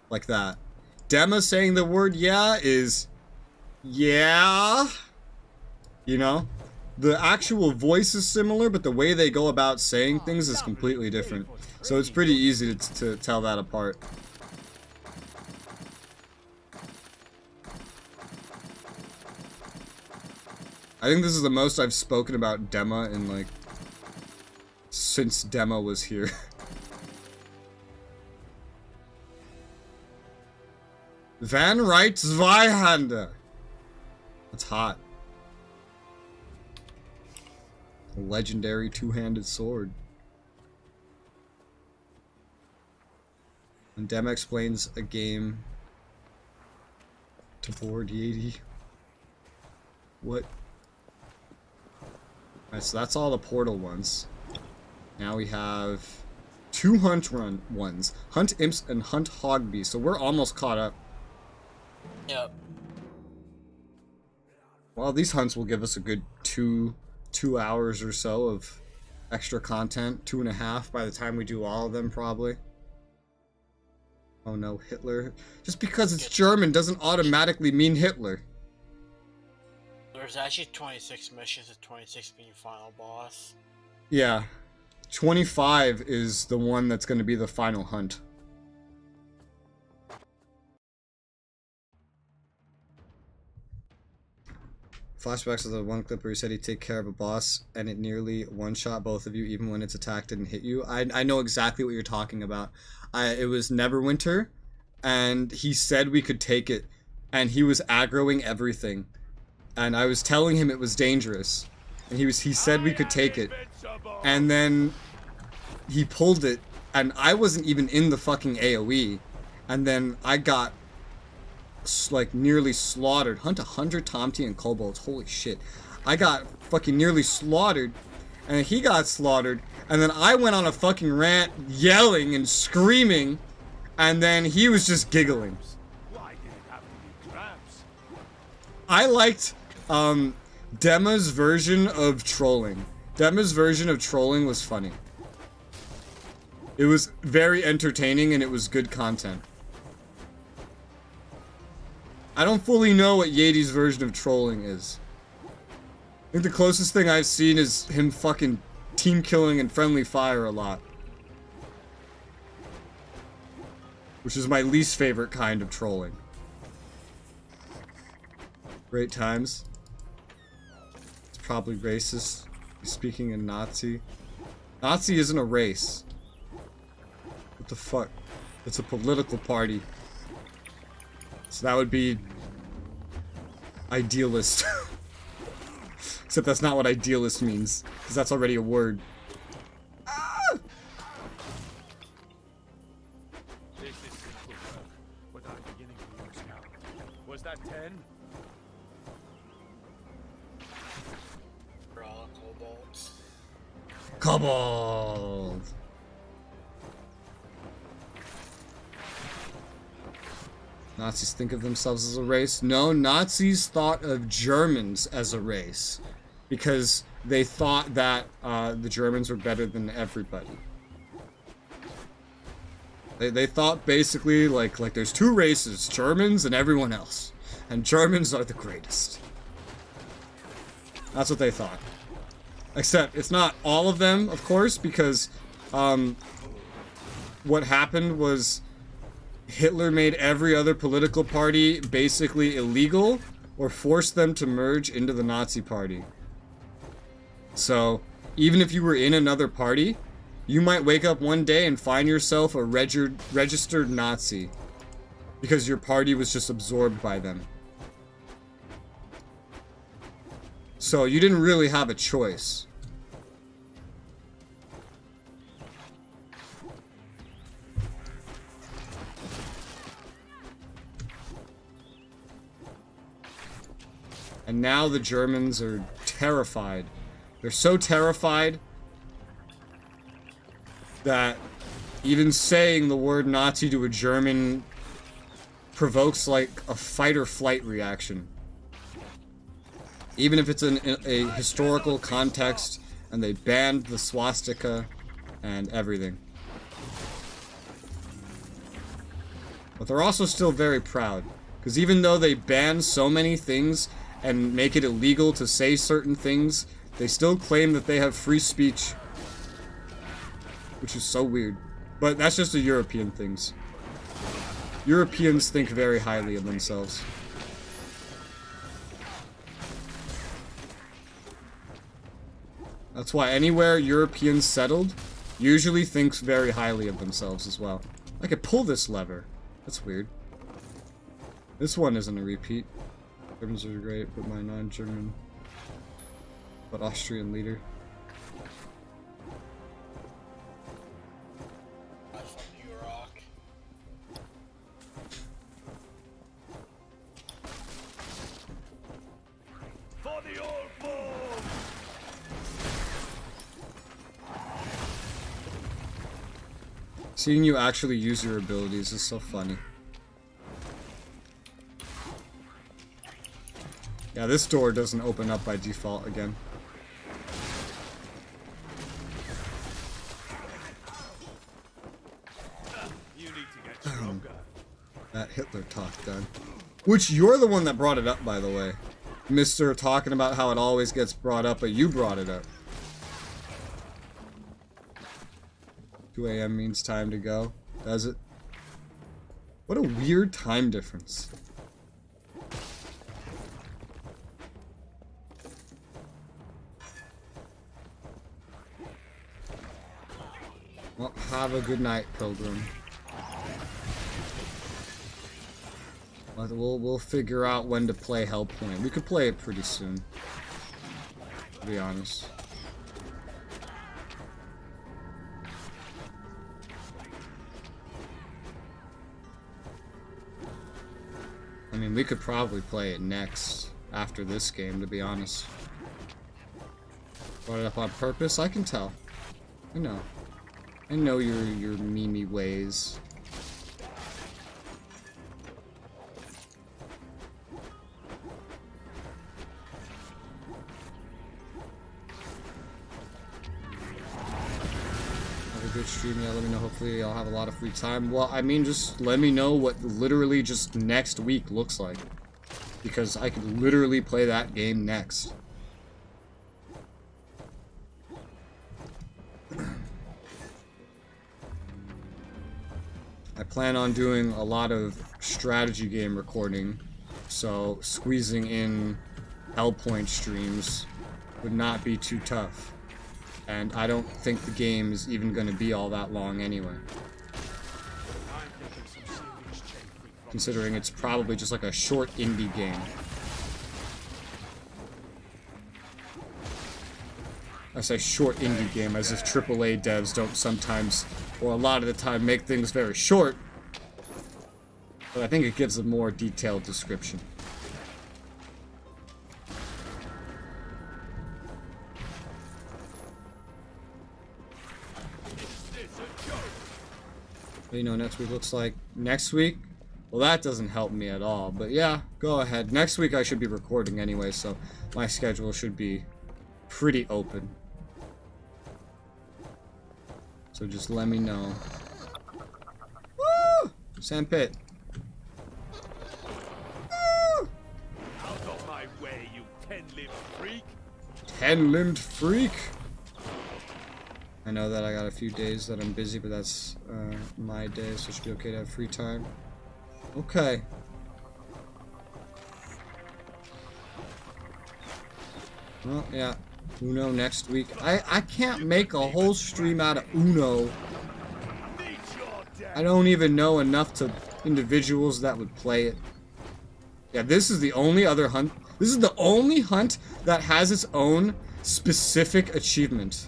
Like that. Dema saying the word yeah is, yeah. You know? The actual voice is similar, but the way they go about saying things is completely different. So it's pretty easy to tell that apart. I think this is the most I've spoken about Dema in, like, since Dema was here. Van Reit Zweihander. That's hot. A legendary two-handed sword. And Dema explains a game to board Yeti. What? Alright, so that's all the portal ones. Now we have 2 hunt ones. Hunt Imps and Hunt Hogbeast. So we're almost caught up. Yep. Well, these hunts will give us a good two hours or so of extra content. 2.5 by the time we do all of them, probably. Oh no, Hitler. Just because it's German doesn't automatically mean Hitler. There's actually 26 missions, with 26 being final boss. Yeah. 25 is the one that's going to be the final hunt. Flashbacks of the one clip where he said he'd take care of a boss and it nearly one-shot both of you even when its attack didn't hit you. I know exactly what you're talking about. It was Neverwinter, and he said we could take it, and he was aggroing everything. And I was telling him it was dangerous. And he said we could take it. And then he pulled it, and I wasn't even in the fucking AoE. And then I got like nearly slaughtered. Hunt 100 Tomty and Kobolds. Holy shit. I got fucking nearly slaughtered. And he got slaughtered. And then I went on a fucking rant yelling and screaming. And then he was just giggling. Why did it have to be traps? I liked Dema's version of trolling. Dema's version of trolling was funny. It was very entertaining and it was good content. I don't fully know what Yeti's version of trolling is. I think the closest thing I've seen is him fucking team killing and friendly fire a lot. Which is my least favorite kind of trolling. Great times. It's probably racist. Speaking in Nazi. Nazi isn't a race. What the fuck? It's a political party. So that would be idealist. Except that's not what idealist means, because that's already a word. Ah! This is simple work, but I'm beginning to lose count. Was that 10? For all kobolds. Kobold! Nazis think of themselves as a race? No, Nazis thought of Germans as a race. Because they thought that the Germans were better than everybody. They thought basically like there's 2 races, Germans and everyone else. And Germans are the greatest. That's what they thought. Except it's not all of them, of course, because what happened was Hitler made every other political party basically illegal or forced them to merge into the Nazi party. So, even if you were in another party, you might wake up one day and find yourself a registered Nazi because your party was just absorbed by them. So you didn't really have a choice. And now the Germans are terrified. They're so terrified that even saying the word Nazi to a German provokes like a fight or flight reaction. Even if it's in a historical context and they banned the swastika and everything. But they're also still very proud, because even though they ban so many things and make it illegal to say certain things, they still claim that they have free speech. Which is so weird. But that's just the European things. Europeans think very highly of themselves. That's why anywhere Europeans settled usually thinks very highly of themselves as well. I could pull this lever. That's weird. This one isn't a repeat. Germans are great, but my non-German but Austrian leader. That's from Iraq. For the old form! Seeing you actually use your abilities is so funny. Yeah, this door doesn't open up by default again. You need to get stronger. That Hitler talk done. Which you're the one that brought it up, by the way. Mr. talking about how it always gets brought up, but you brought it up. 2 a.m. means time to go. Does it? What a weird time difference. Well, have a good night, Pilgrim. But we'll figure out when to play Hellpoint. We could play it pretty soon, to be honest. I mean, we could probably play it next, after this game, to be honest. Brought it up on purpose? I can tell. I know. I know your Mimi ways. Have a good stream, yeah, let me know. Hopefully I'll have a lot of free time. Well, I mean, just let me know what literally just next week looks like. Because I could literally play that game next. I plan on doing a lot of strategy game recording, so squeezing in Hellpoint streams would not be too tough. And I don't think the game is even going to be all that long anyway. Considering it's probably just like a short indie game. I say short indie game as if AAA devs don't sometimes, or a lot of the time, make things very short. But I think it gives a more detailed description. But you know, next week looks like next week. Well, that doesn't help me at all. But yeah, go ahead. Next week I should be recording anyway, so my schedule should be pretty open. So just let me know. Woo! Sandpit. Woo! Out of my way, you 10-limbed freak! 10-limbed freak. I know that I got a few days that I'm busy, but that's my day, so it should be okay to have free time. Okay. Well, yeah. Uno next week. I can't make a whole stream out of Uno. I don't even know enough to individuals that would play it. Yeah, this is the only other hunt. This is the only hunt that has its own specific achievement.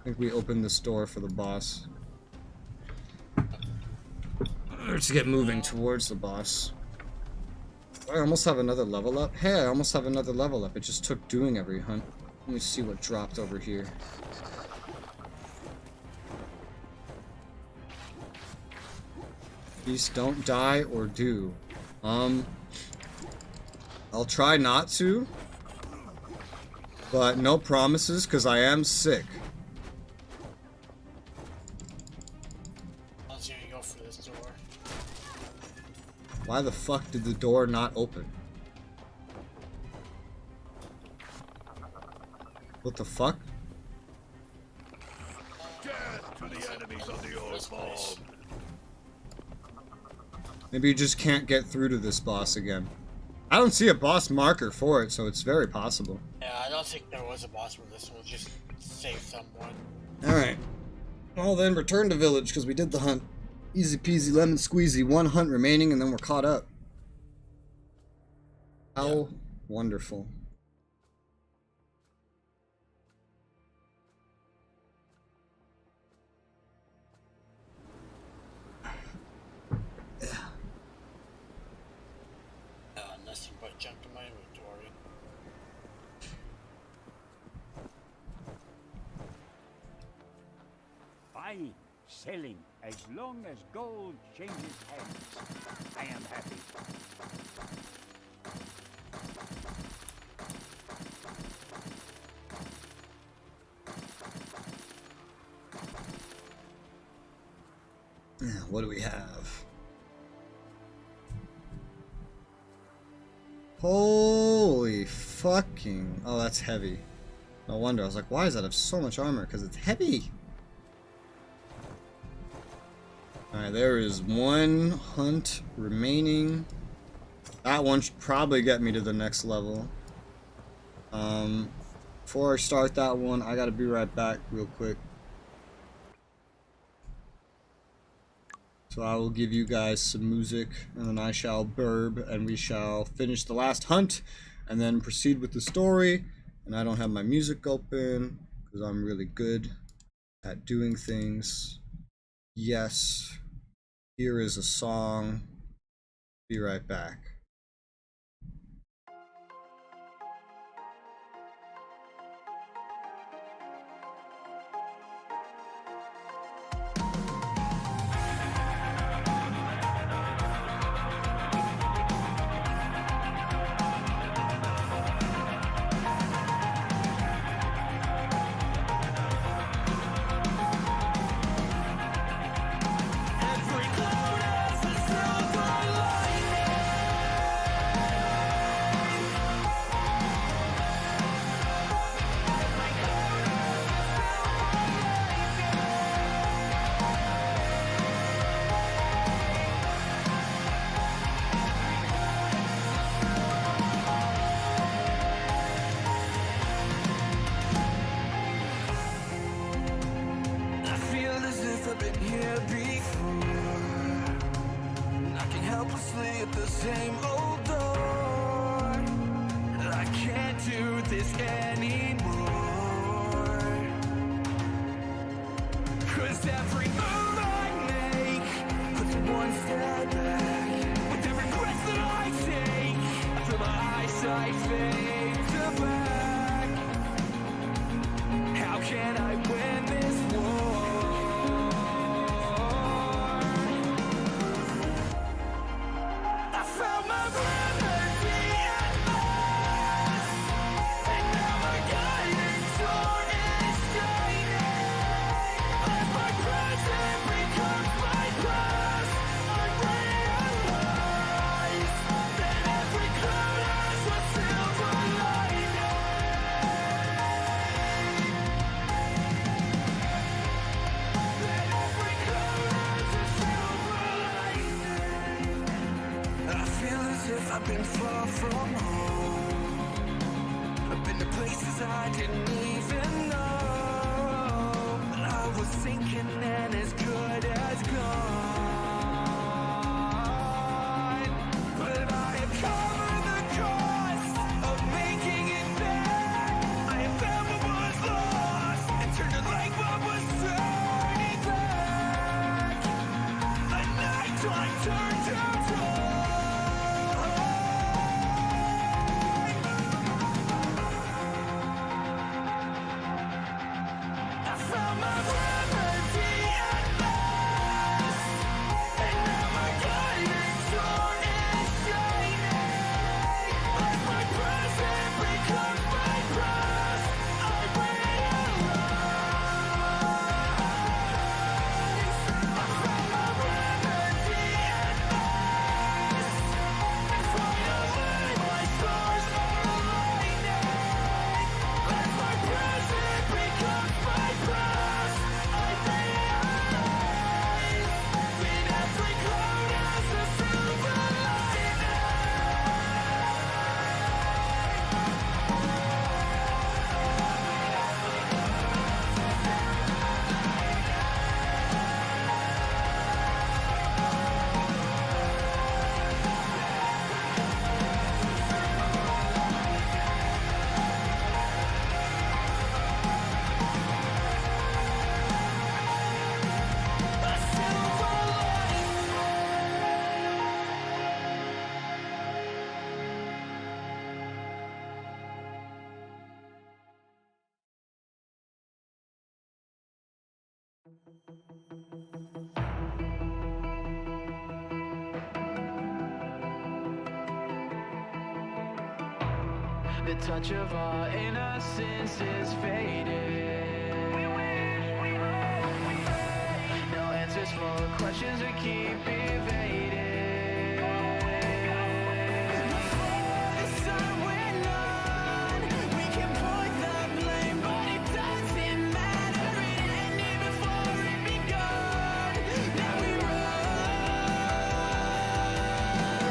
I think we opened this door for the boss. Let's get moving towards the boss. I almost have another level up. Hey, I almost have another level up. It just took doing every hunt. Let me see what dropped over here. Please don't die or do. I'll try not to. But no promises, because I am sick. I was gonna go for this door. Why the fuck did the door not open? What the fuck? Death to the enemies of the old home. Maybe you just can't get through to this boss again. I don't see a boss marker for it, so it's very possible. Yeah, I don't think there was a boss for this one. Just save someone. Alright. Well then, return to village, because we did the hunt. Easy peasy lemon squeezy. One hunt remaining, and then we're caught up. How wonderful. Nothing but junk in my inventory. Buying, selling, as long as gold changes hands, I am happy. What do we have? Holy fucking... Oh, that's heavy. No wonder. I was like, why does that have so much armor? Because it's heavy. Alright, there is one hunt remaining. That one should probably get me to the next level. Before I start that one, I gotta be right back real quick. So I will give you guys some music, and then I shall burb, and we shall finish the last hunt, and then proceed with the story. And I don't have my music open, because I'm really good at doing things. Yes, here is a song. Be right back. Same old door. I can't do this anymore. 'Cause every move I make puts one step back. With every breath that I take, I feel my eyesight fade to black. How can I win this war? I've been far from home. I've been to places I didn't even know. I was sinking and as good as gone. The touch of our innocence is fading. No answers for questions we keep evading. Before the sun went on, we can point the blame, but it doesn't matter. It ended before it begun. Now we run.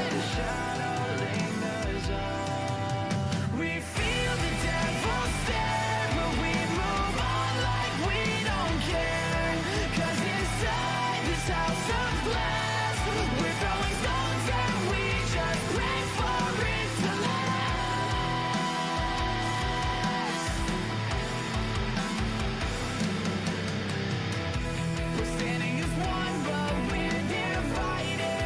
The shadow lingers on. We feel the devil stare, but we move on like we don't care. 'Cause inside this house of glass, we're throwing stones and we just pray for it to last. We're standing as one, but we're divided.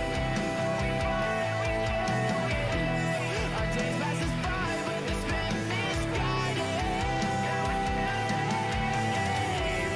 Our days pass us by, but they're spent misguided.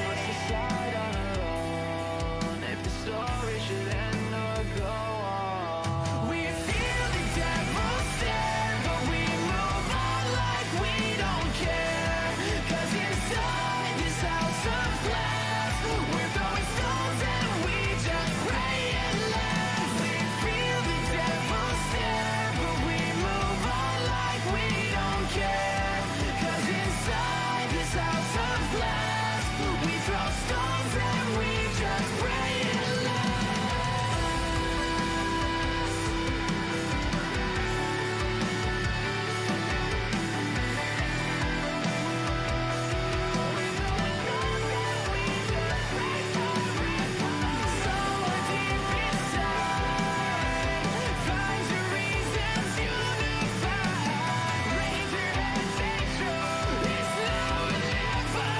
Must decide on our own if the story should end or go on. We feel the devil stare, but we move on like we don't care. 'Cause inside this house of glass, we're throwing stones and we just pray it lasts. We feel the devil stare, but we move on like we don't care. 'Cause inside this house of glass, we throw stones and we just pray it lasts. Someone deep inside finds your reasons unified. Raise your head, stay true. It's now or never.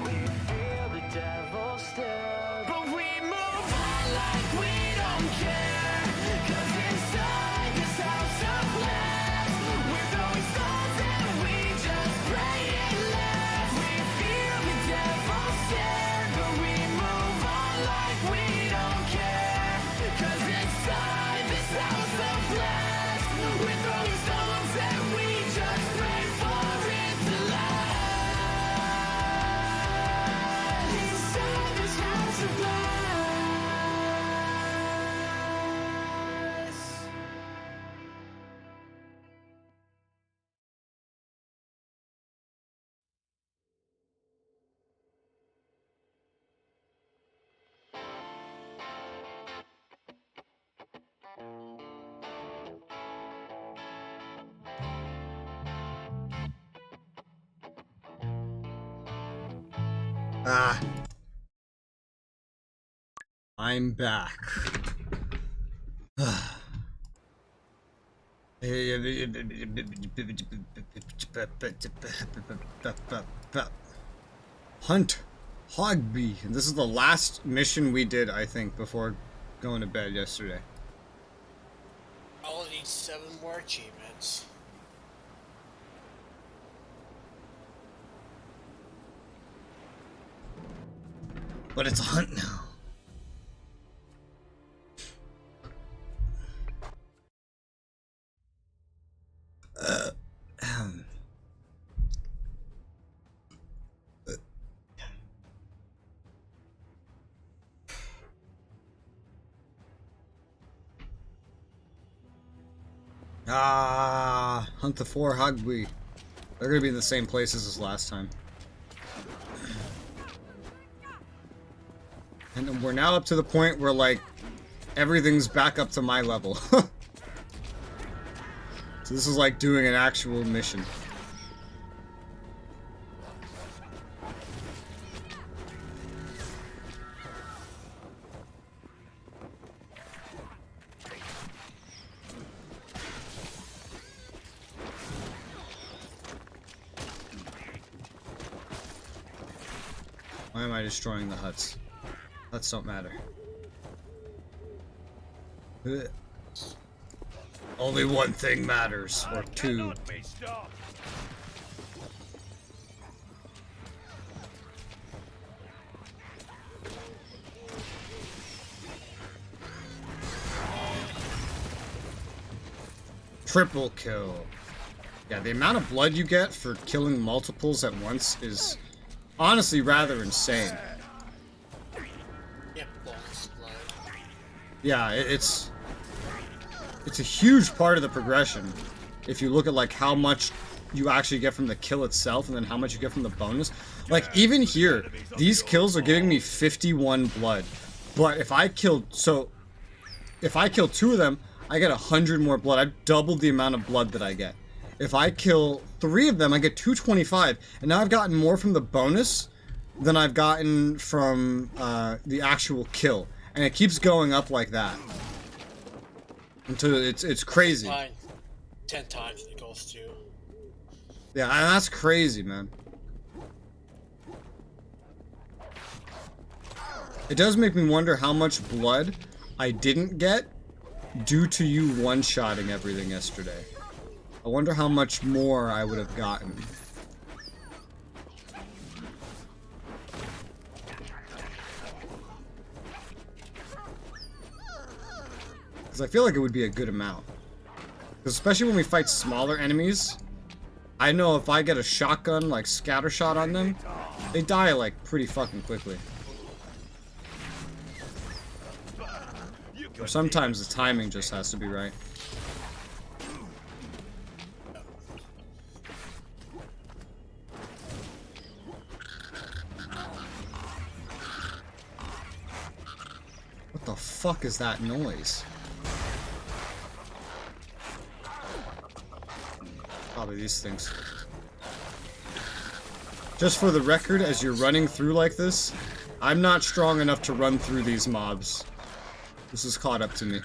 We feel the devil stare, but we move on like we don't care. 'Cause inside this house of glass, we're throwing stones and we just pray it lasts. We feel the devil stare, but we move on like we don't care. 'Cause inside this house of glass, we're throwing stones and we just pray for it to last. Inside this house of glass. Ah. I'm back. Hunt Hogby. And this is the last mission we did, I think, before going to bed yesterday. I'll need 7 more achievements. But it's a hunt now. Hunt the 4 Hogby. They're gonna be in the same places as last time. And we're now up to the point where, like, everything's back up to my level. So this is like doing an actual mission. Why am I destroying the huts? Huts don't matter. Ugh. Only one thing matters, or two. Cannot be stopped. Triple kill. Yeah, the amount of blood you get for killing multiples at once is honestly rather insane. Yep, bonus blood. Yeah, it's a huge part of the progression. If you look at like how much you actually get from the kill itself and then how much you get from the bonus. Like even here, these kills are giving me 51 blood. But if I kill two of them, I get 100 more blood. I've doubled the amount of blood that I get. If I kill 3 of them, I get 225. And now I've gotten more from the bonus than I've gotten from the actual kill. And it keeps going up like that. Until it's crazy. Mine, 10 times it goes to. Yeah, and that's crazy, man. It does make me wonder how much blood I didn't get due to you one-shotting everything yesterday. I wonder how much more I would have gotten. Because I feel like it would be a good amount. Especially when we fight smaller enemies. I know if I get a shotgun, like scatter shot on them, they die like pretty fucking quickly. Or sometimes the timing just has to be right. What the fuck is that noise? Probably these things. Just for the record, as you're running through like this, I'm not strong enough to run through these mobs. This is caught up to me.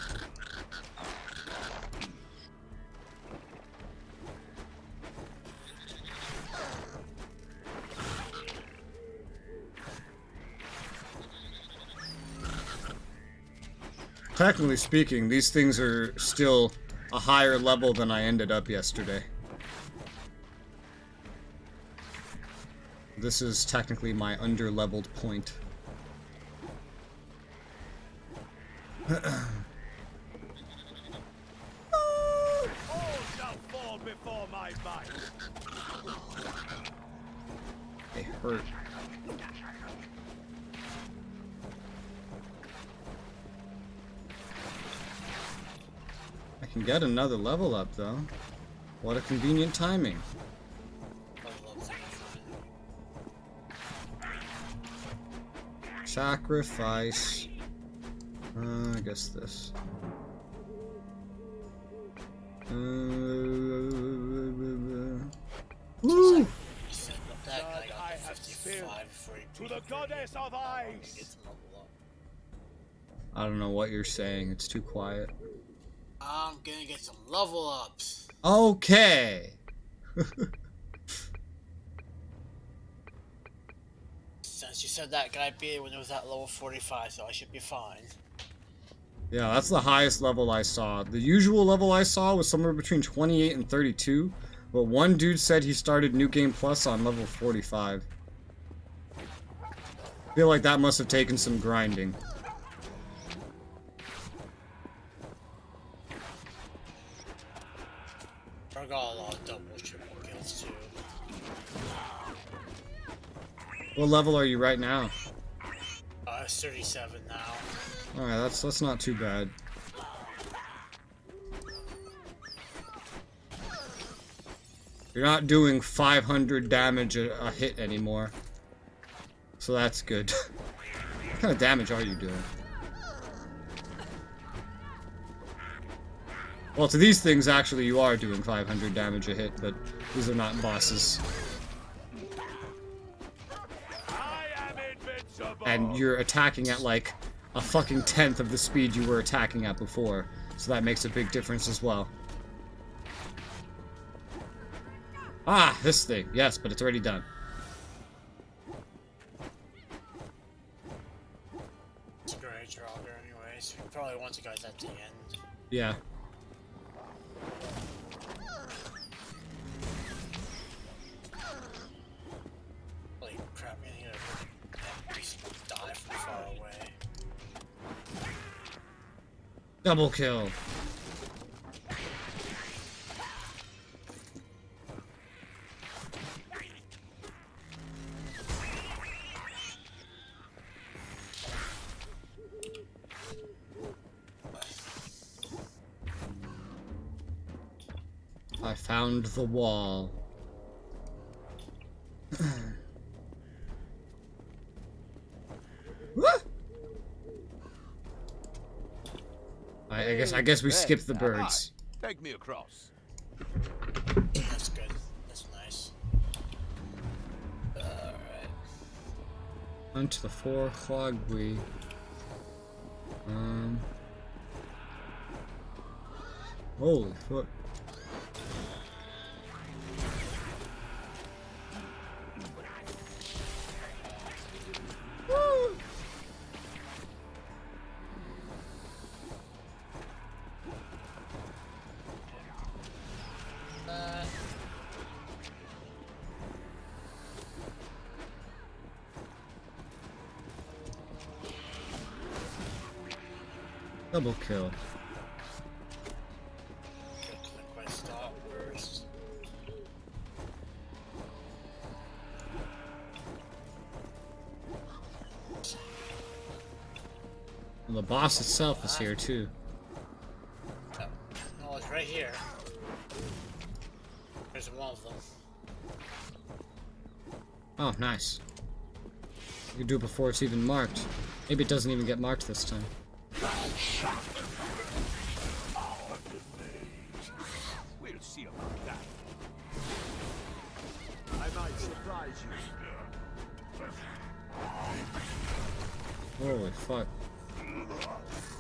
Technically speaking, these things are still a higher level than I ended up yesterday. This is technically my underleveled point. All shall fall before my might. They hurt. I can get another level up though. What a convenient timing. Sacrifice. I guess this. Woo! That guy I got have 55 before he to the goddess of ice. gets to level up. I don't know what you're saying. It's too quiet. I'm gonna get some level ups. Okay. Since you said that guy beat it when it was at level 45, so I should be fine. Yeah, that's the highest level I saw. The usual level I saw was somewhere between 28 and 32, but one dude said he started New Game Plus on level 45. I feel like that must have taken some grinding. I got a lot of double, triple kills too. What level are you right now? It's 37 now. Alright, that's not too bad. You're not doing 500 damage a hit anymore. So that's good. What kind of damage are you doing? Well, to these things, actually, you are doing 500 damage a hit, but these are not bosses. I am invincible. And you're attacking at, like, a fucking 10th of the speed you were attacking at before. So that makes a big difference as well. Ah, this thing. Yes, but it's already done. probably want you guys at the end. Yeah. Holy crap, man, you're gonna just die from far away. Double kill. I found the wall. I guess we skipped the birds. Take me across. That's good. That's nice. Alright. Onto the 4 o'clock we. Holy fuck. Woo! Double kill. Quick stop first. Well, the boss itself is here too. Oh, it's right here. There's one of them. Oh, nice. You can do it before it's even marked. Maybe it doesn't even get marked this time. We'll see about that. I might surprise you. Holy fuck.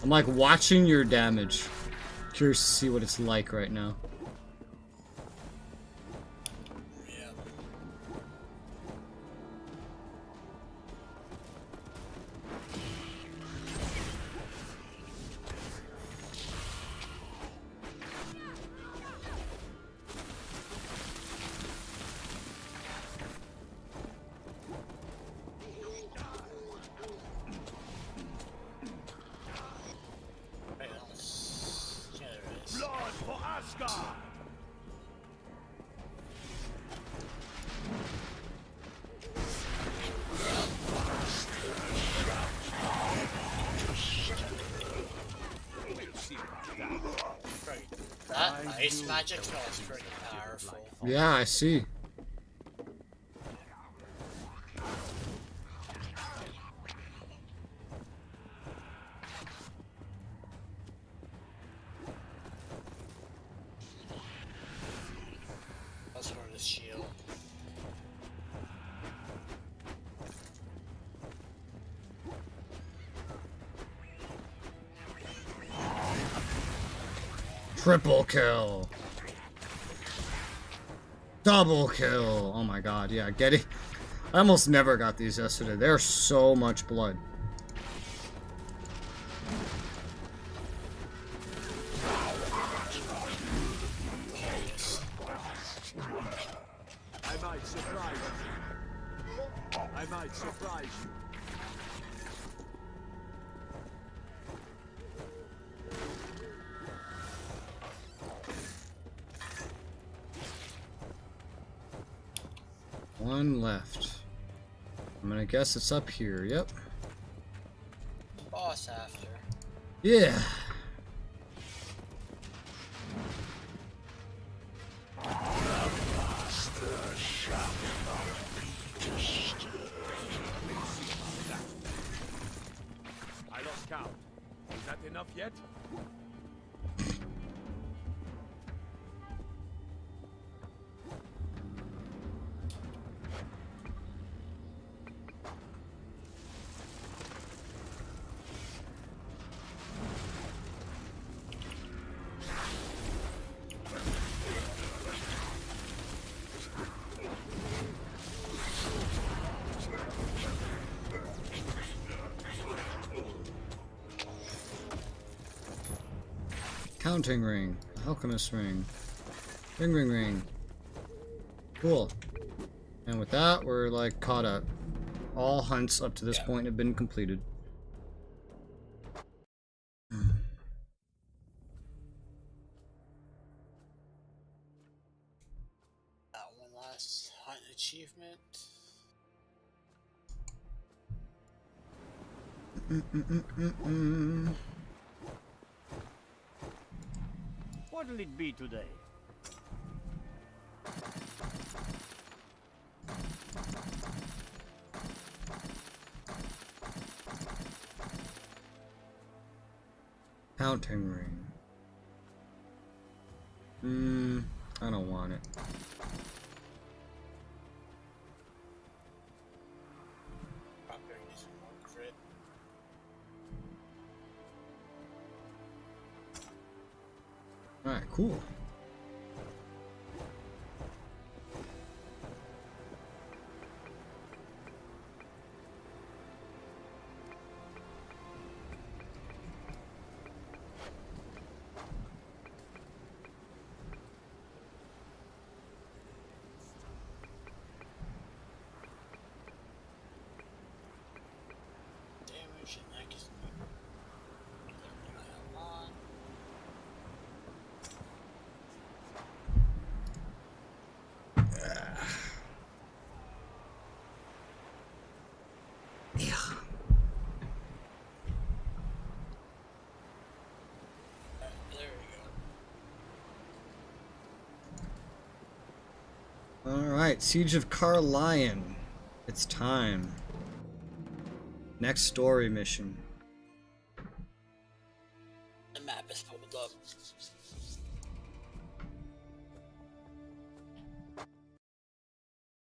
I'm like watching your damage. Curious to see what it's like right now. Yeah. Right else. Yeah, there it is. Blood for Asgard! We'll see about that. Right. That ice magic spell is pretty powerful. Yeah, I see. That's for the shield. Triple kill. Double kill. Oh my god, yeah, getting. I almost never got these yesterday. There's so much blood. I might surprise you. I might surprise you. One left. I'm gonna guess it's up here. Yep. Boss after. Yeah. I lost count. Is that enough yet? Counting ring. Alchemist ring. Ring, ring, ring. Cool. And with that, we're like caught up. All hunts up to this point have been completed. One last hunt achievement. What'll it be today? Counting ring. I don't want it. Probably need some more crit. Alright, cool. Damage and that is everything I have on. There we go. Alright, Siege of Carlion. It's time. Next story mission. The map is pulled up.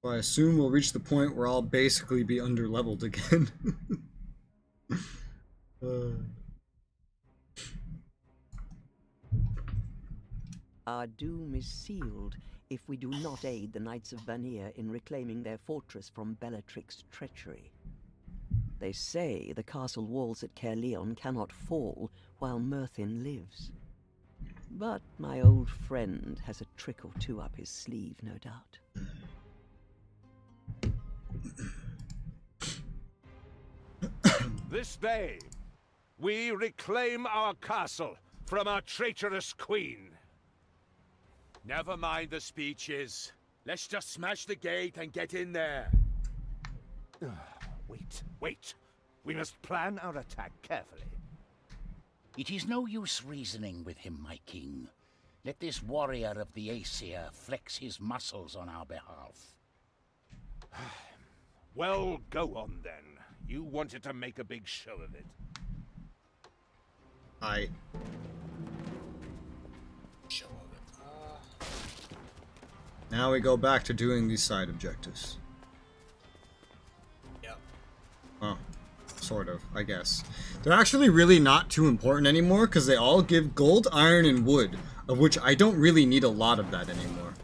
So I assume we'll reach the point where I'll basically be underleveled again. Our doom is sealed if we do not aid the Knights of Vanir in reclaiming their fortress from Bellatrix's treachery. They say the castle walls at Caerleon cannot fall while Merthin lives. But my old friend has a trick or two up his sleeve, no doubt. This day, we reclaim our castle from our traitorous queen. Never mind the speeches. Let's just smash the gate and get in there. Wait. We must plan our attack carefully. It is no use reasoning with him, my king. Let this warrior of the Aesir flex his muscles on our behalf. Well, go on then. You wanted to make a big show of it. Show of it. Now we go back to doing these side objectives. Yep. Oh, sort of, I guess. They're actually really not too important anymore because they all give gold, iron, and wood, of which I don't really need a lot of that anymore.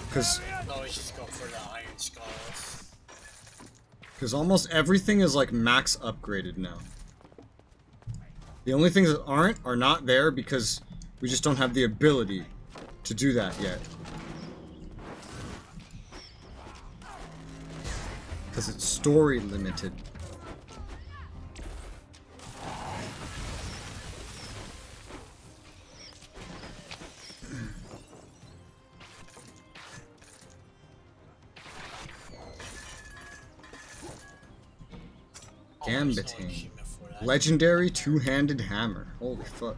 Because Always just go for the iron skulls. almost everything is like max upgraded now. The only things that aren't are not there because we just don't have the ability to do that yet. Because it's story limited. Gambiting. Legendary two-handed hammer. Holy fuck.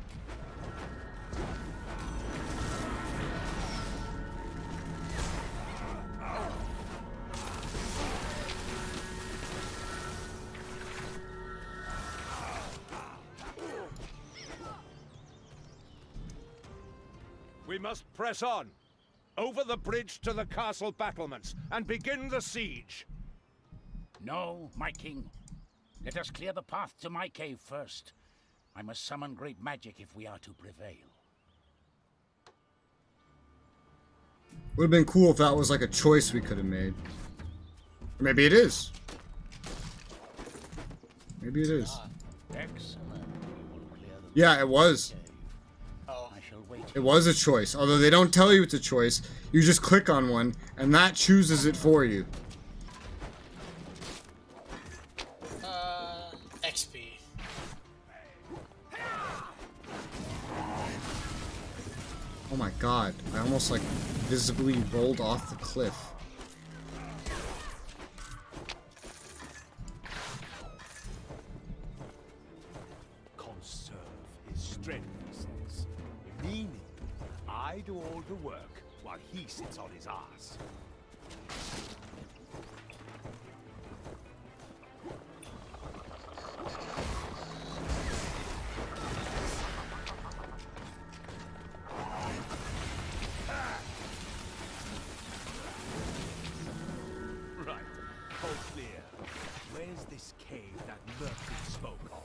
We must press on. Over the bridge to the castle battlements and begin the siege. No, my king. Let us clear the path to my cave first. I must summon great magic if we are to prevail. Would have been cool if that was like a choice we could have made. Or maybe it is. Maybe it is. Excellent. We will clear the Yeah, it was. cave. It was a choice. Although they don't tell you it's a choice. You just click on one, and that chooses it for you. XP. Oh my god. I almost like visibly rolled off the cliff. Conserve his strength, he says. Meaning, I do all the work while he sits on his ass. Right, all clear. Where's this cave that Mercury spoke of?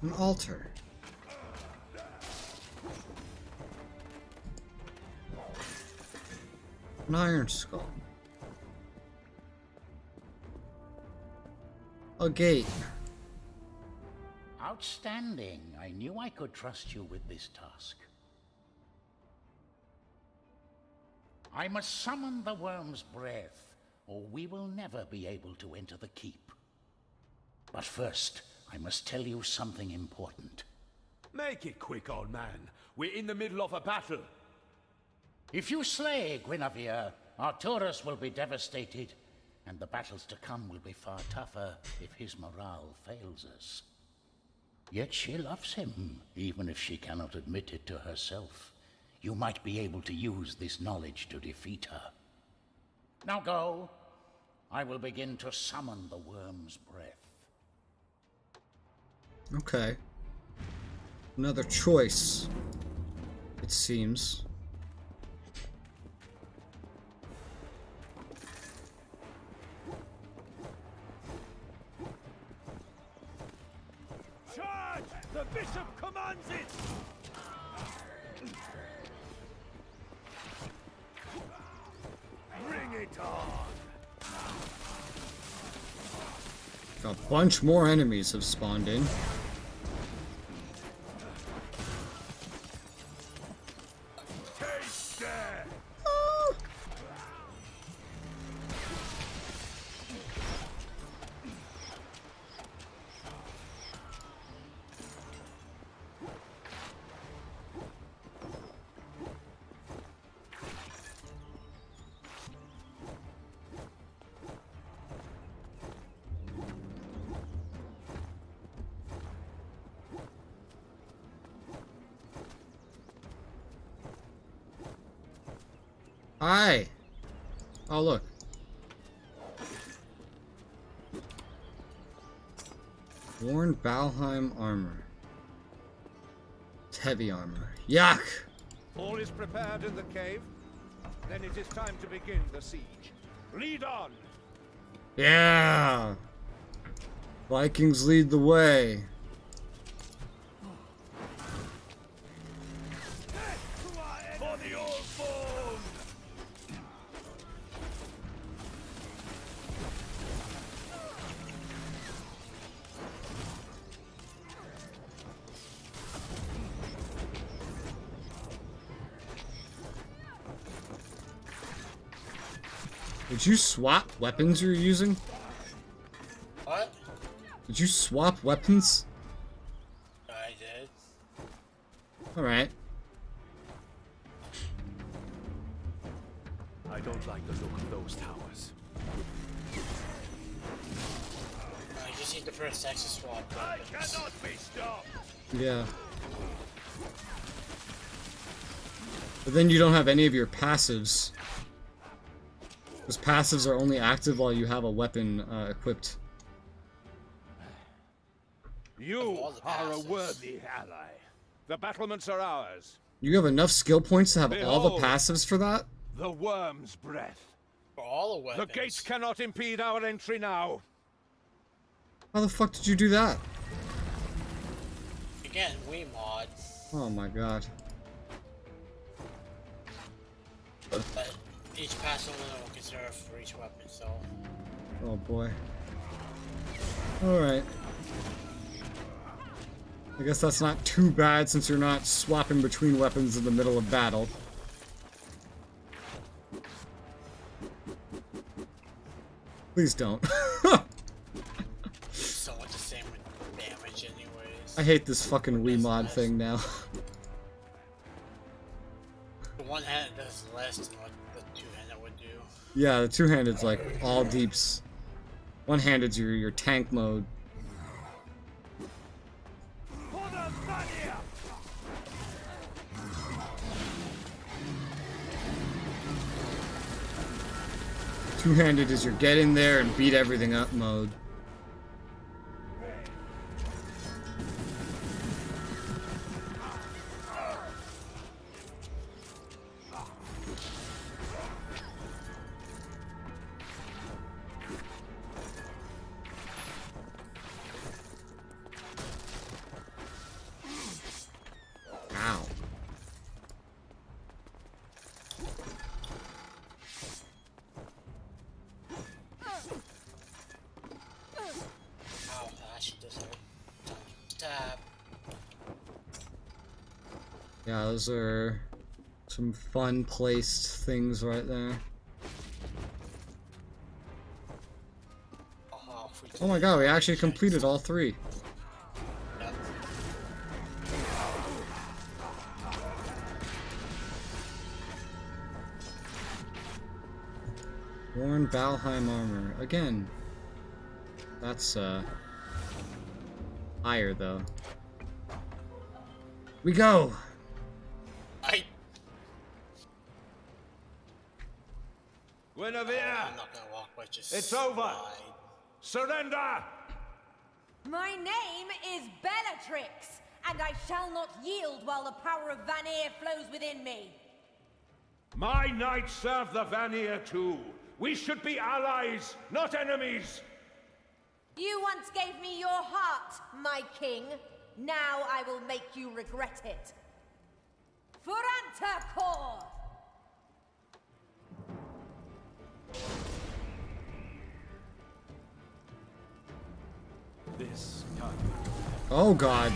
An altar. An iron skull. A gate. Outstanding. I knew I could trust you with this task. I must summon the worm's breath, or we will never be able to enter the keep. But first, I must tell you something important. Make it quick, old man. We're in the middle of a battle. If you slay Guinevere, Arturus will be devastated, and the battles to come will be far tougher if his morale fails us. Yet she loves him, even if she cannot admit it to herself. You might be able to use this knowledge to defeat her. Now go. I will begin to summon the worm's breath. Okay. Another choice, it seems. Charge! The bishop commands it! Bring it on! A bunch more enemies have spawned in. Taste that! Hi. Oh, look. Worn Valheim armor. It's heavy armor. Yuck! All is prepared in the cave? Then it is time to begin the siege. Lead on! Yeah! Vikings lead the way. For the old foe! Did you swap weapons you're using? What? Did you swap weapons? I did. Alright. I don't like the look of those towers. I just need the first X to swap. I cannot be stopped! Yeah. But then you don't have any of your passives. Because passives are only active while you have a weapon equipped. You are a worthy ally. The battlements are ours. You have enough skill points to have all the Behold. passives for that? The worm's breath. For all the weapons. The gates cannot impede our entry now. How the fuck did you do that? Again, we mod. Oh my god. But each passive limit will consider for each weapon, so. Oh boy. Alright. I guess that's not too bad since you're not swapping between weapons in the middle of battle. Please don't. So much the same with damage anyways. I hate this fucking Wii mod thing now. The one hand does less than what the two-handed would do. Yeah, the two-handed's like all deeps. One-handed's your tank mode. Two-handed is your get in there and beat everything up mode. Ow. Ow, she does her stab. Yeah, those are some fun placed things right there. Oh my god, we actually completed all three. Yep. Worn Valheim armor. Again. That's higher though. We go! Guinevere! I'm not gonna walk, but just It's over! slide. Surrender! My name is Bellatrix, and I shall not yield while the power of Vanir flows within me. My knights serve the Vanir too. We should be allies, not enemies. You once gave me your heart, my king. Now I will make you regret it. Furanta Kor! This time. Oh god.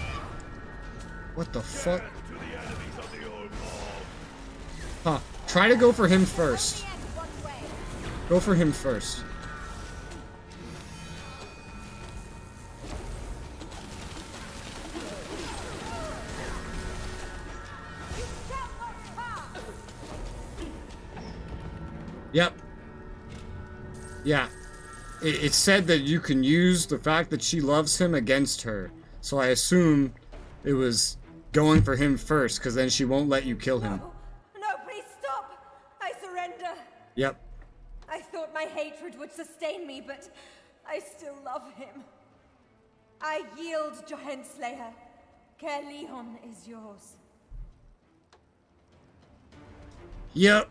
What the fuck? Huh. Try to go for him first. Go for him first. Yep. Yeah. It said that you can use the fact that she loves him against her. So I assume it was going for him first, because then she won't let you kill him. No, please stop! I surrender. Yep. I thought my hatred would sustain me, but I still love him. I yield, Slayer. Kerleon is yours. Yep.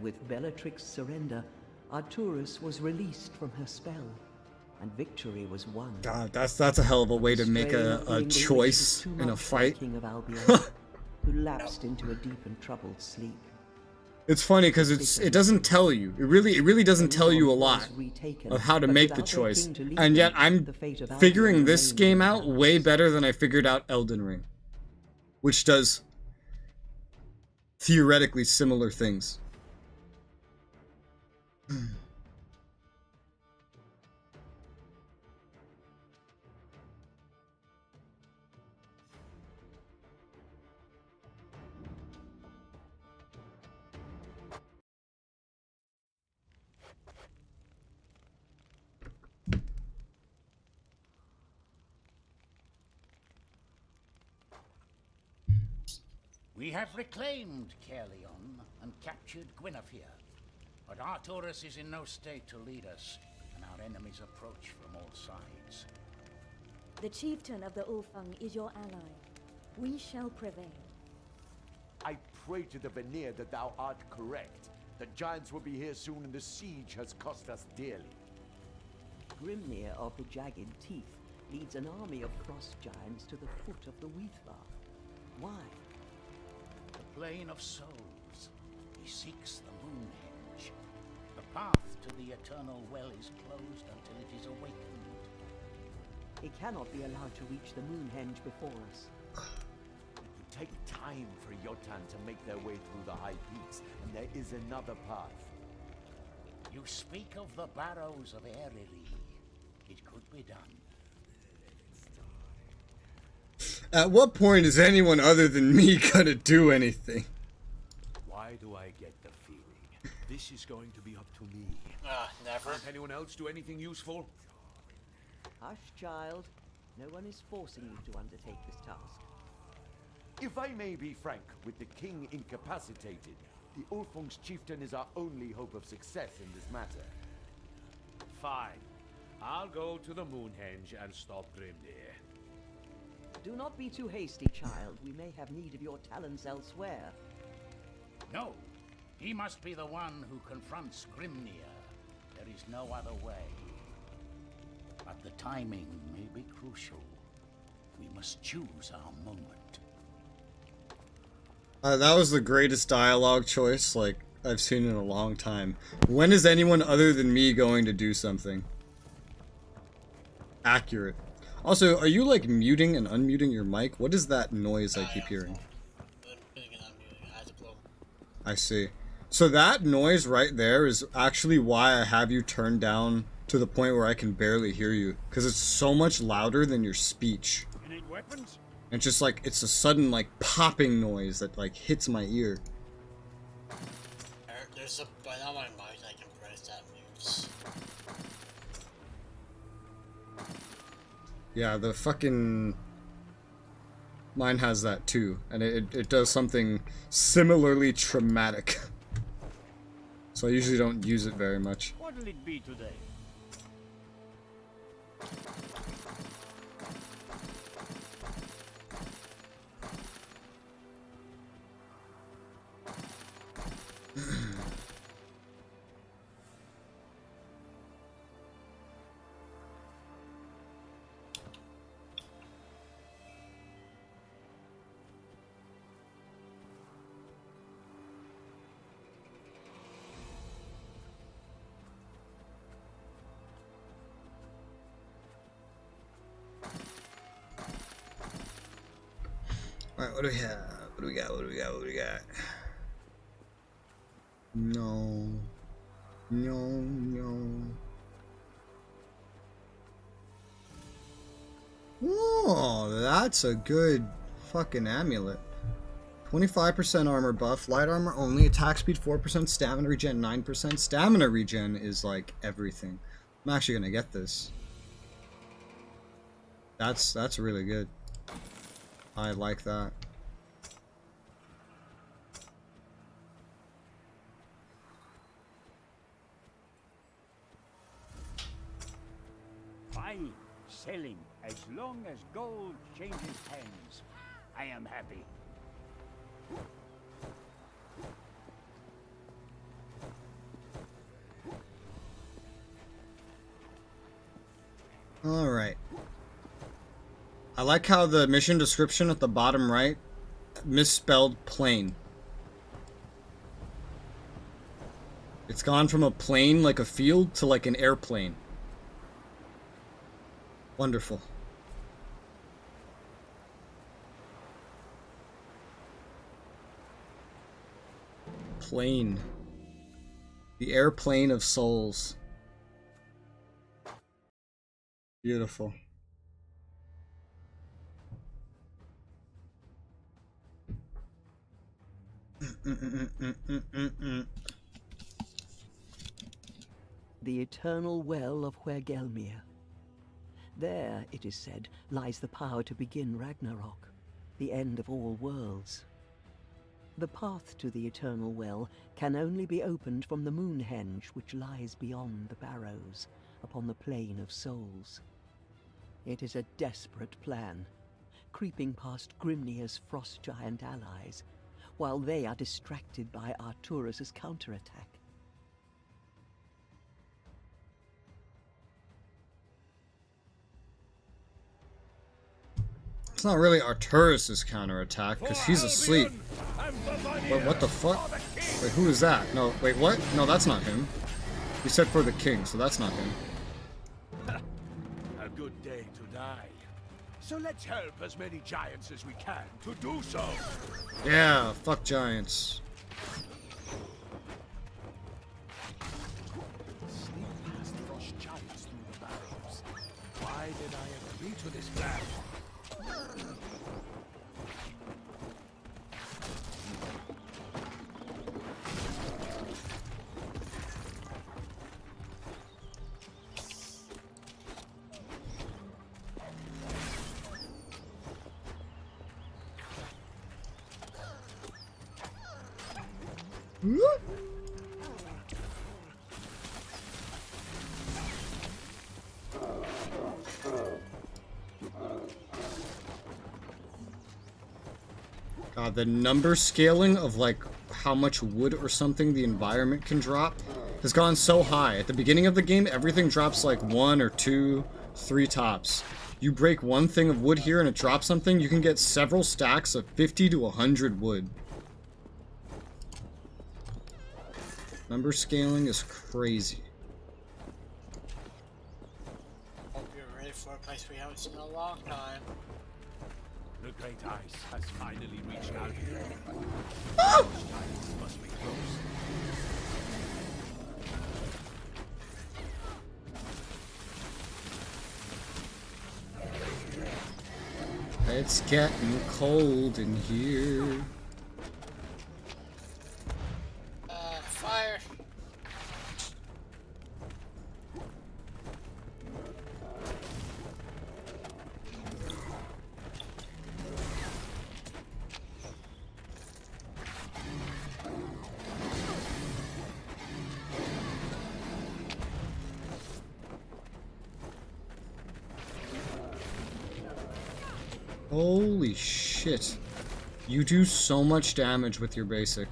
With Bellatrix's surrender, Arturus was released from her spell, and victory was won. God, that's a hell of a way to make a choice in a fight. King of Albion, who lapsed into a deep and troubled sleep. It's funny because it doesn't tell you. It really doesn't tell you a lot of how to make the choice. And yet I'm figuring this game out way better than I figured out Elden Ring, which does theoretically similar things. We have reclaimed Kerleon and captured Guinevere, but Arturus is in no state to lead us, and our enemies approach from all sides. The chieftain of the Ulfang is your ally. We shall prevail. I pray to the Vanir that thou art correct. The giants will be here soon, and the siege has cost us dearly. Grimnir of the Jagged Teeth leads an army of frost giants to the foot of the Weithvar. Why? The plane of souls. He seeks the Moonhenge. The path to the eternal well is closed until it is awakened. He cannot be allowed to reach the Moonhenge before us. It would take time for Jotun to make their way through the high peaks, and there is another path. You speak of the barrows of Eriri. It could be done. At what point is anyone other than me gonna do anything? Why do I get the feeling this is going to be up to me? Never. Can't anyone else do anything useful? Hush, child. No one is forcing you to undertake this task. If I may be frank, with the king incapacitated, the Ulfung's chieftain is our only hope of success in this matter. Fine. I'll go to the Moonhenge and stop Grimnir. Do not be too hasty, child. We may have need of your talents elsewhere. No, he must be the one who confronts Grimnir. There is no other way. But the timing may be crucial. We must choose our moment. That was the greatest dialogue choice, like, I've seen in a long time. When is anyone other than me going to do something? Accurate. Also, are you, like, muting and unmuting your mic? What is that noise I keep hearing? I see. So that noise right there is actually why I have you turned down to the point where I can barely hear you. Because it's so much louder than your speech. You need weapons? And just like, it's a sudden like popping noise that like hits my ear. There's a button on my mic I can press that moves. Yeah, the fucking... Mine has that too. And it does something similarly traumatic. So I usually don't use it very much. What'll it be today? Alright, what do we have? What do we got? What do we got? What do we got? No. No, no. Oh, that's a good fucking amulet. 25% armor buff, light armor only, attack speed 4%, stamina regen 9%. Stamina regen is like everything. I'm actually gonna get this. That's really good. I like that. Fine. Selling. As long as gold changes hands, I am happy. Alright. I like how the mission description at the bottom right misspelled plane. It's gone from a plane, like a field, to like an airplane. Wonderful. Plane. The airplane of souls. Beautiful. The eternal well of Hvergelmir. There, it is said, lies the power to begin Ragnarok, the end of all worlds. The path to the eternal well can only be opened from the Moonhenge, which lies beyond the Barrows, upon the plane of souls. It is a desperate plan, creeping past Grimnir's frost giant allies, while they are distracted by Arturus' counterattack. It's not really Arturus' counterattack, because he's asleep. Wait, what the fuck? Wait, who is that? No, wait, what? No, that's not him. He said for the king, so that's not him. A good day to die. So let's help as many giants as we can to do so. Yeah, fuck giants. Sneak past frost giants through the barrows. Why did I agree to this plan? God, the number scaling of like how much wood or something the environment can drop has gone so high. At the beginning of the game, everything drops like 1 or 2, 3 tops. You break one thing of wood here and it drops something, you can get several stacks of 50 to 100 wood. Number scaling is crazy. Hope you're ready for a place we haven't seen in a long time. The great ice has finally reached out here. Oh! Giants must be close. It's getting cold in here. Fire. Holy shit. You do so much damage with your basic.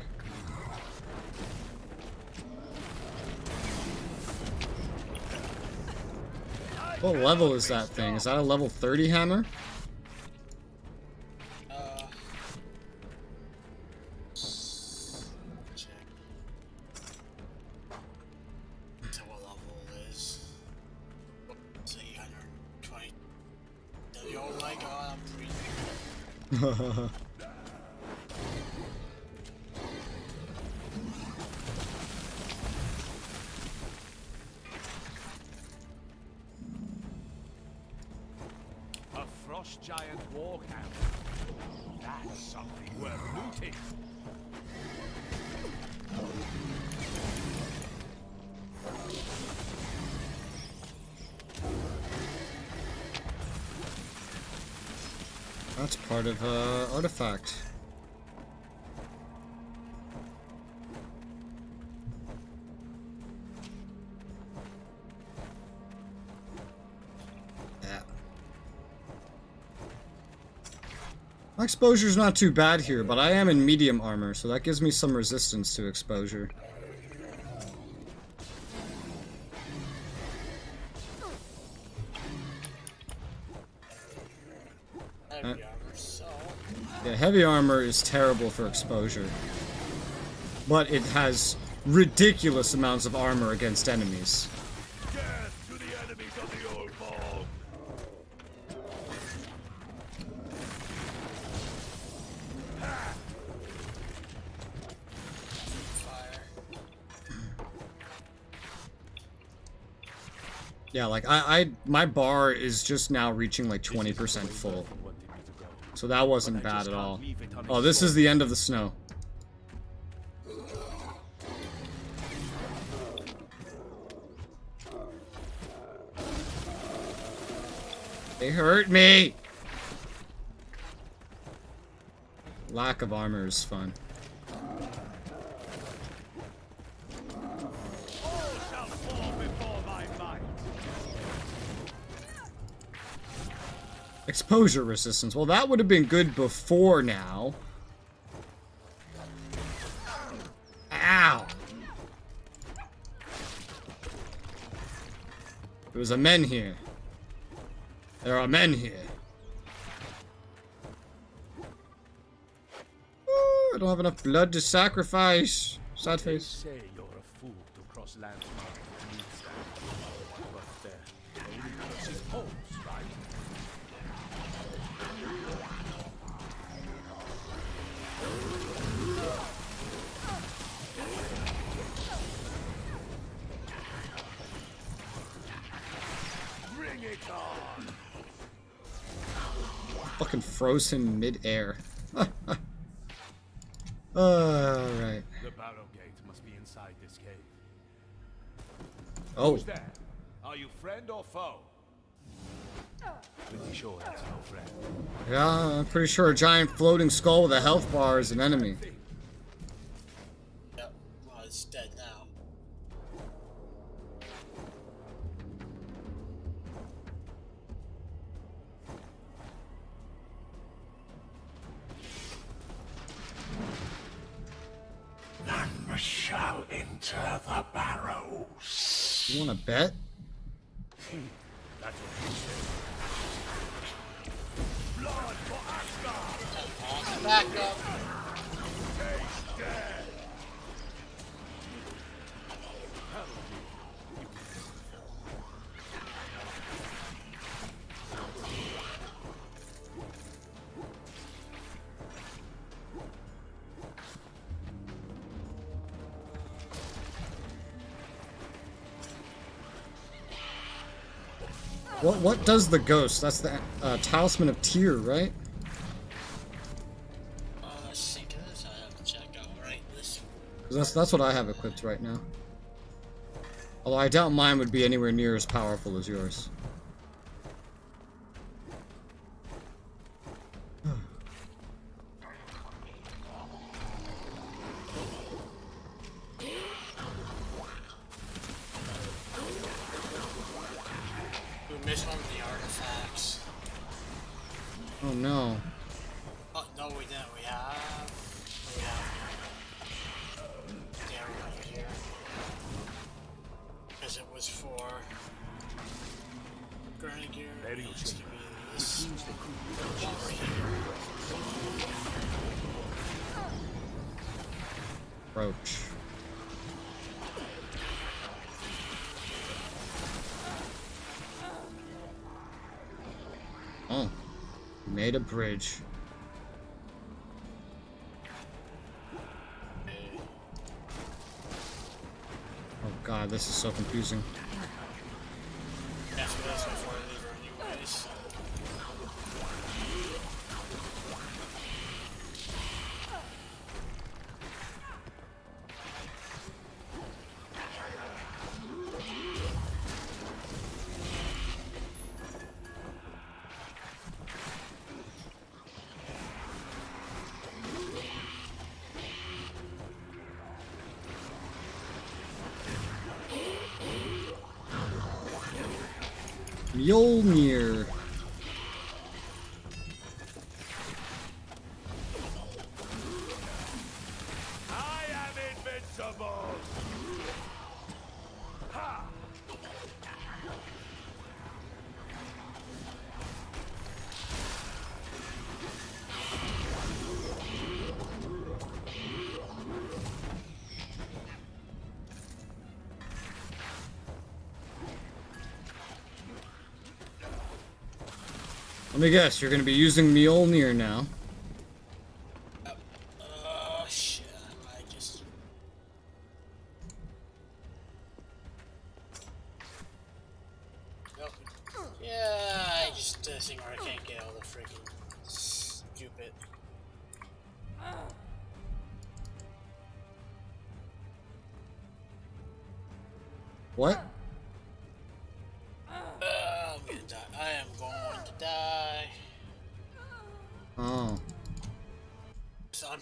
What level is that thing? Is that a level 30 hammer? Check. So what level it is? It's 820. Oh my god, I'm breathing. A frost giant warhammer. That's something worth looting. That's part of artifact. Yeah. My exposure's not too bad here, but I am in medium armor, so that gives me some resistance to exposure. Heavy armor, so. Yeah, heavy armor is terrible for exposure. But it has ridiculous amounts of armor against enemies. Death to the enemies of the old bog. Fire. Yeah, like my bar is just now reaching like 20% full. So that wasn't bad at all. Oh, this is the end of the snow. They hurt me! Lack of armor is fun. All shall fall before my might. Exposure resistance. Well, that would have been good before now. Ow! There was a men here. There are men here. I don't have enough blood to sacrifice. Sad They face. say you're a fool to cross lands marked with needs, but only crossing homes, right? Bring it on! Fucking froze him mid-air. Alright. The barrow gate must be inside this cave. Oh. Who's there? Are you friend or foe? Pretty sure that's no friend. Yeah, I'm pretty sure a giant floating skull with a health bar is an enemy. Yep. Well, it's dead now. None shall enter the barrows. You wanna bet? That's what he said. Blood for Asgard! Back up. Taste death! What does the ghost? That's the talisman of Tyr, right? I think it is. I have to check out right this. 'Cause that's what I have equipped right now. Although I doubt mine would be anywhere near as powerful as yours. We missed one of the artifacts. Oh no. Oh no, we didn't. We have. Yeah, right here. Because it was for Grenadier. Burial It's chamber. gonna be this Seems they could be over here. Roach. Oh. Made a bridge. Oh god, this is so confusing. After this, before I leave her anyways. Mjolnir. I am invincible! Ha! Let me guess, you're gonna be using Mjolnir now. Shit, I just. Nope. Yeah, I just did a thing where I can't get all the freaking stupid. What? I'm gonna die. I am going to die. Oh. So I'm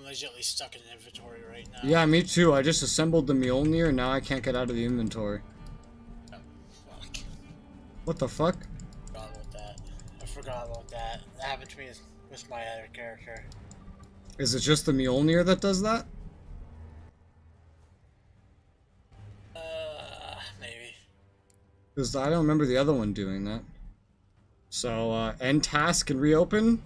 legitimately stuck in inventory right now. Yeah, me too. I just assembled the Mjolnir and now I can't get out of the inventory. Oh, fuck. What the fuck? Forgot about that. I forgot about that. That happened to me with my other character. Is it just the Mjolnir that does that? Maybe. Because I don't remember the other one doing that. So, end task and reopen?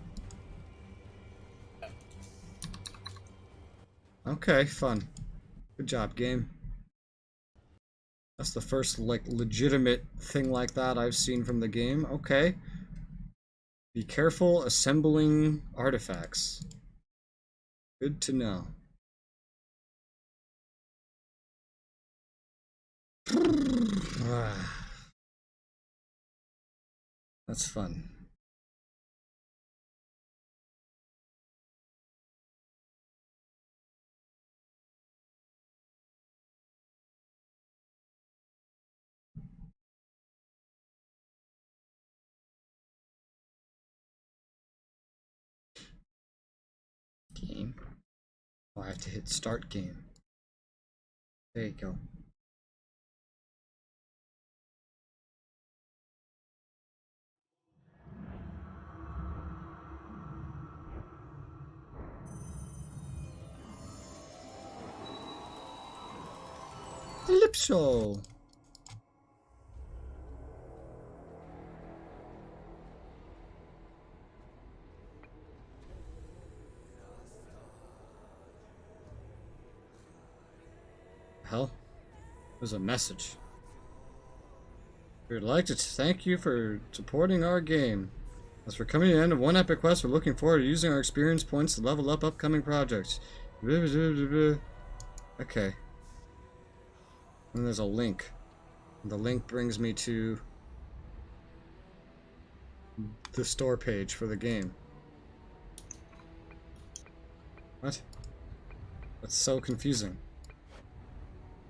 Okay, fun. Good job, game. That's the first, like, legitimate thing like that I've seen from the game. Okay. Be careful assembling artifacts. Good to know. That's fun. Game. Oh, I have to hit start game. There you go. Calypso. Hell, there's a message. We would like to thank you for supporting our game. As we're coming to the end of one epic quest, we're looking forward to using our experience points to level up upcoming projects. Okay. And there's a link. The link brings me to the store page for the game. What? That's so confusing.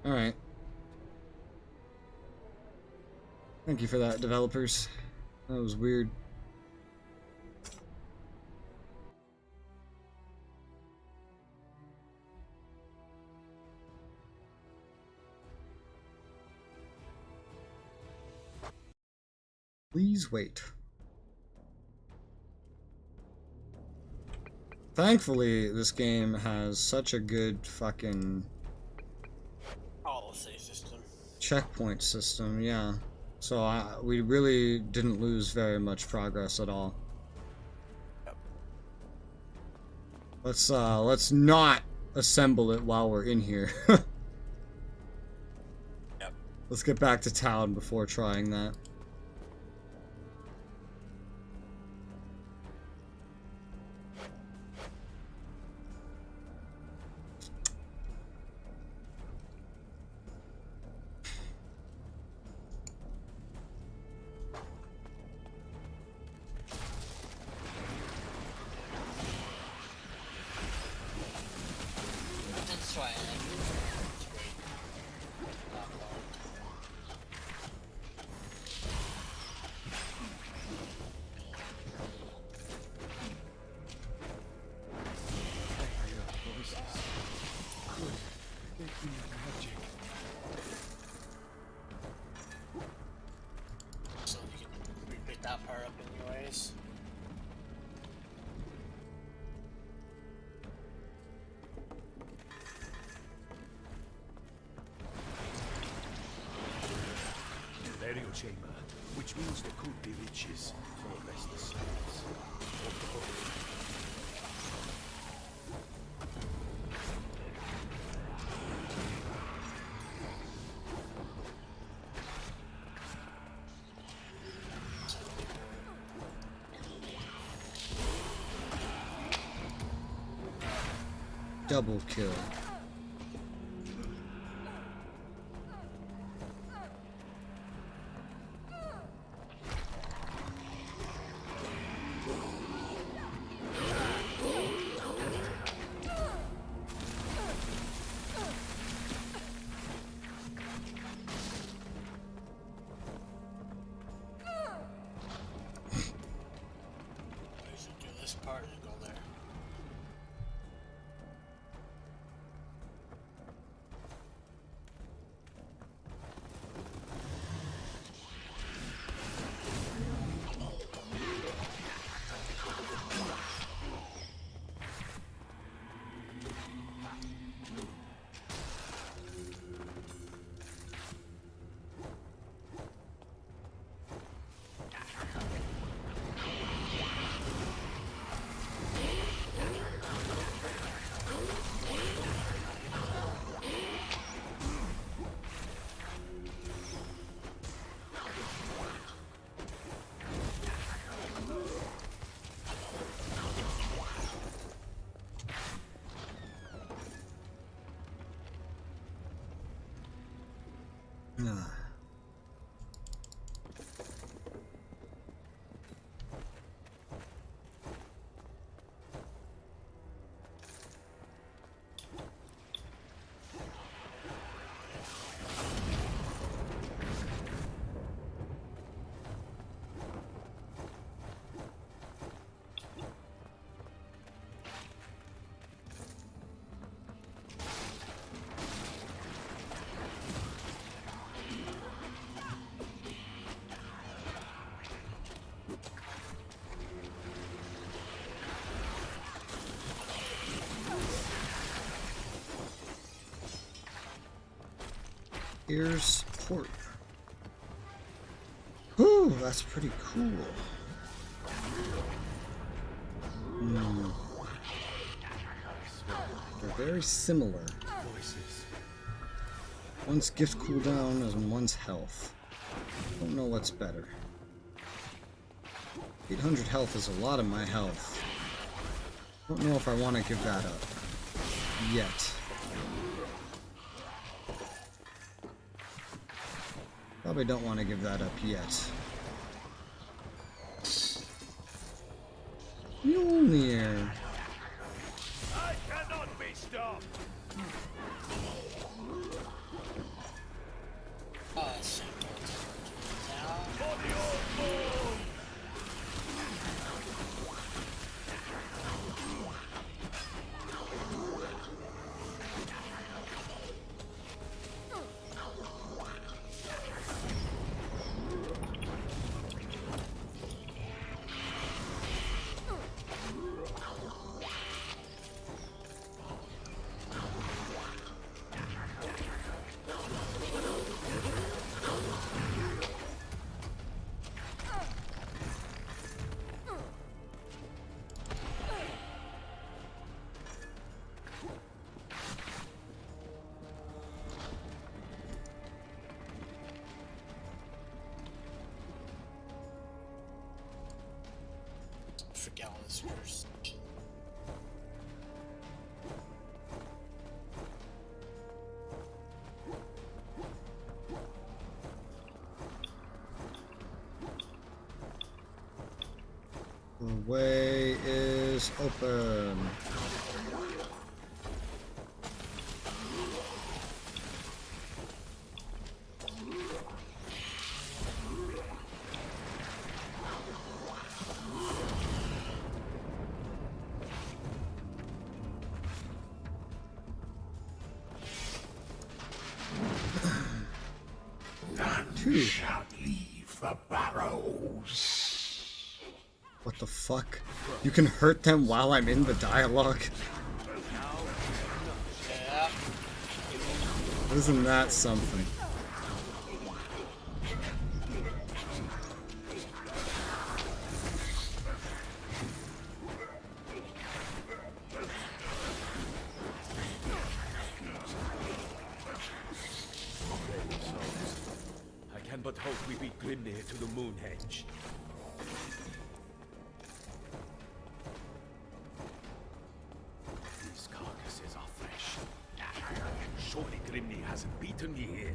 Alright. Thank you for that, developers. That was weird. Please wait. Thankfully, this game has such a good fucking Policy system. checkpoint system, yeah. So we really didn't lose very much progress at all. Yep. Let's not assemble it while we're in here. Yep. Let's get back to town before trying that. That's why I like it. It's great. Not hard. So you can repick that part up anyways. Burial chamber, which means there could be riches for restless souls. Double kill. I should do this part and go there. Ah. Here's port. Whew, that's pretty cool. They're very similar. One's gift cooldown and one's health. Don't know what's better. 800 health is a lot of my health. Don't know if I want to give that up yet. Probably don't want to give that up yet. Mjolnir. I cannot be stopped. Forget all this first. The way is open. Shall leave the barrows. What the fuck? You can hurt them while I'm in the dialogue? Yeah. Isn't that something? I can but hope we beat Grimnir to the Moonhenge. These carcasses are fresh. Surely Grimnir hasn't beaten me here.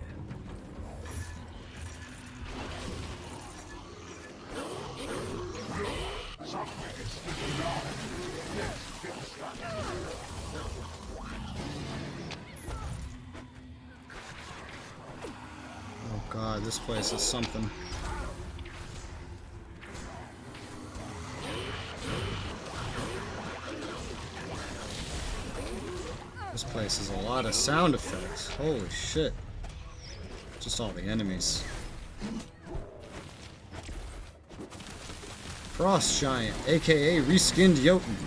Oh god, this place is something. This place is a lot of sound effects. Holy shit. Just all the enemies. Frost Giant, aka Reskinned Jotun.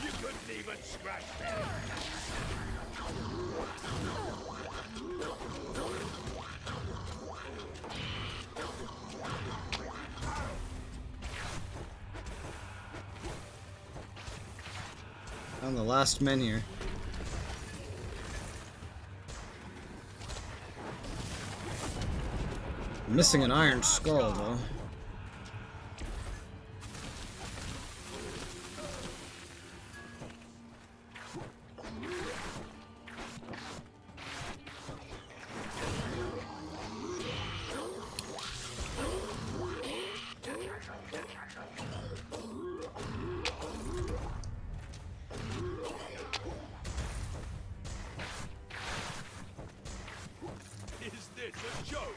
You couldn't even scratch me. I'm the last men here. I'm missing an iron skull, though. Is this a joke?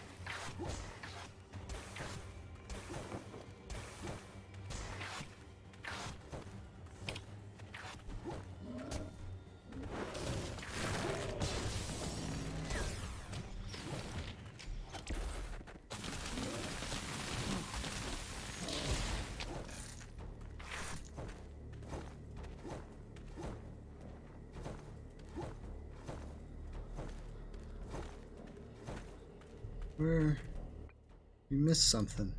Where? You missed something.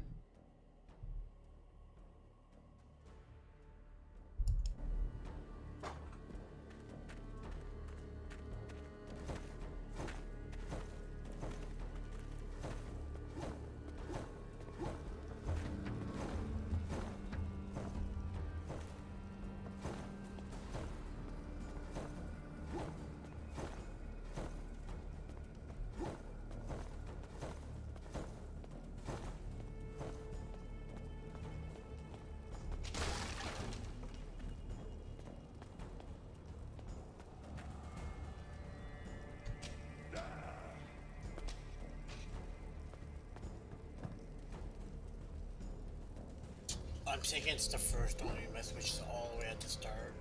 I'm thinking it's the first one we missed, which is all the way at the start.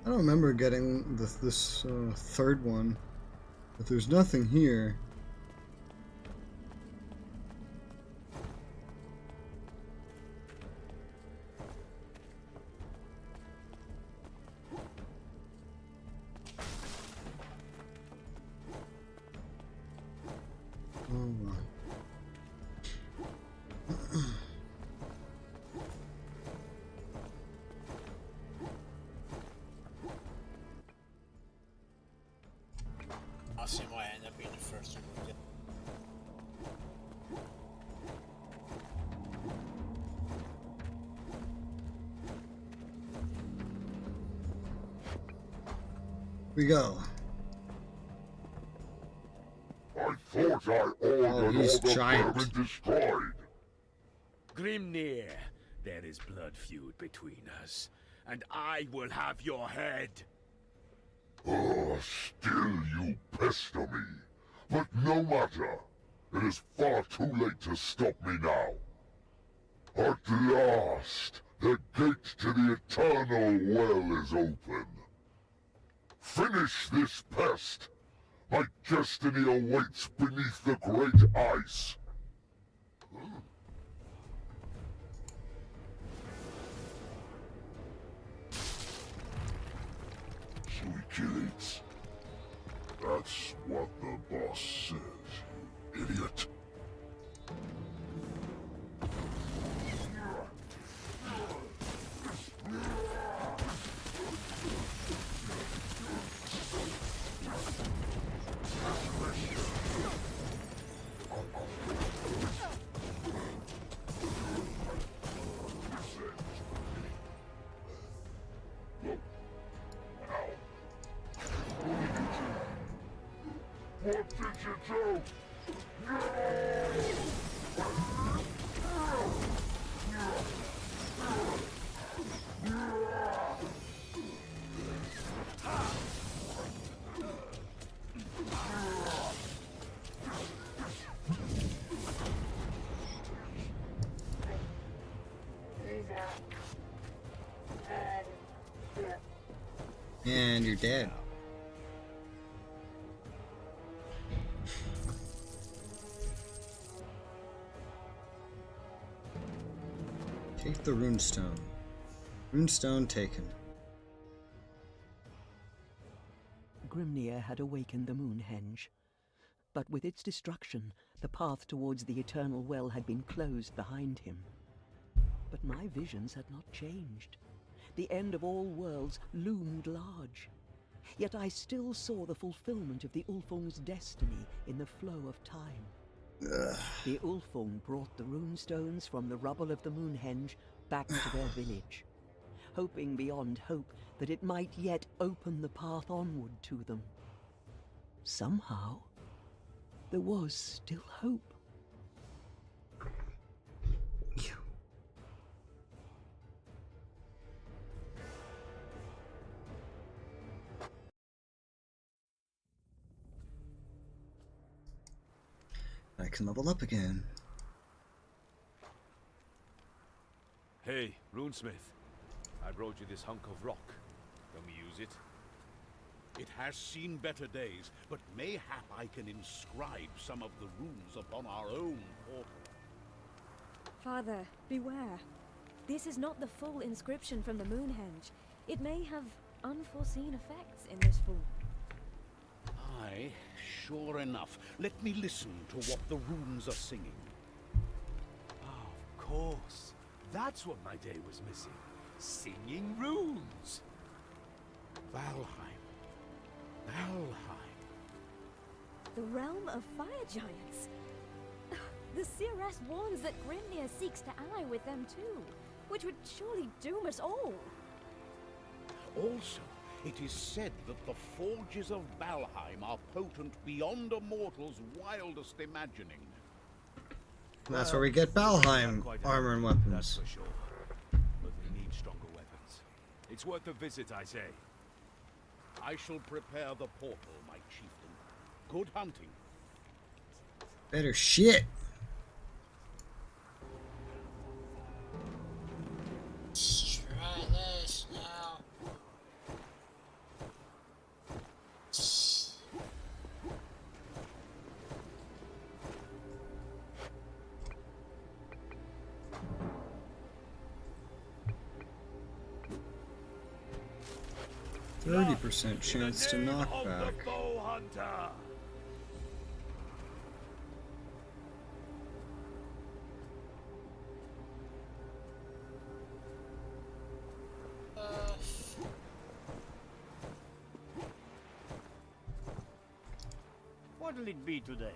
I don't remember getting this third one, but there's nothing here. I'll see why I end up being the first one. We go. I thought I ordered all he's the giant. vermin destroyed. Grimnir, there is blood feud between us, and I will have your head. Oh, still you pester me. But no matter. It is far too late to stop me now. At last, the gate to the eternal well is open. Finish this pest. My destiny awaits beneath the great ice. So we kill it. That's what the boss says, you idiot. What did you do? And you're dead. Take the runestone. Runestone taken. Grimnir had awakened the Moonhenge. But with its destruction, the path towards the Eternal Well had been closed behind him. But my visions had not changed. The end of all worlds loomed large. Yet I still saw the fulfillment of the Ulfung's destiny in the flow of time. The Ulfung brought the runestones from the rubble of the Moonhenge back to their village, hoping beyond hope that it might yet open the path onward to them. Somehow, there was still hope. I can level up again. Hey, Runesmith. I brought you this hunk of rock. Can we use it? It has seen better days, but mayhap I can inscribe some of the runes upon our own portal. Father, beware. This is not the full inscription from the Moonhenge. It may have unforeseen effects in this form. Aye, sure enough. Let me listen to what the runes are singing. Of course. That's what my day was missing. Singing runes. Valheim. Valheim. The realm of fire giants. The Seeress warns that Grimnir seeks to ally with them too, which would surely doom us all. Also, it is said that the forges of Valheim are potent beyond a mortal's wildest imagining. That's where we get Valheim armor and weapons. That's for sure. But we need stronger weapons. It's worth a visit, I say. I shall prepare the portal, my chieftain. Good hunting. Better shit. Let's try this now. 30% chance to knock back. What'll it be today?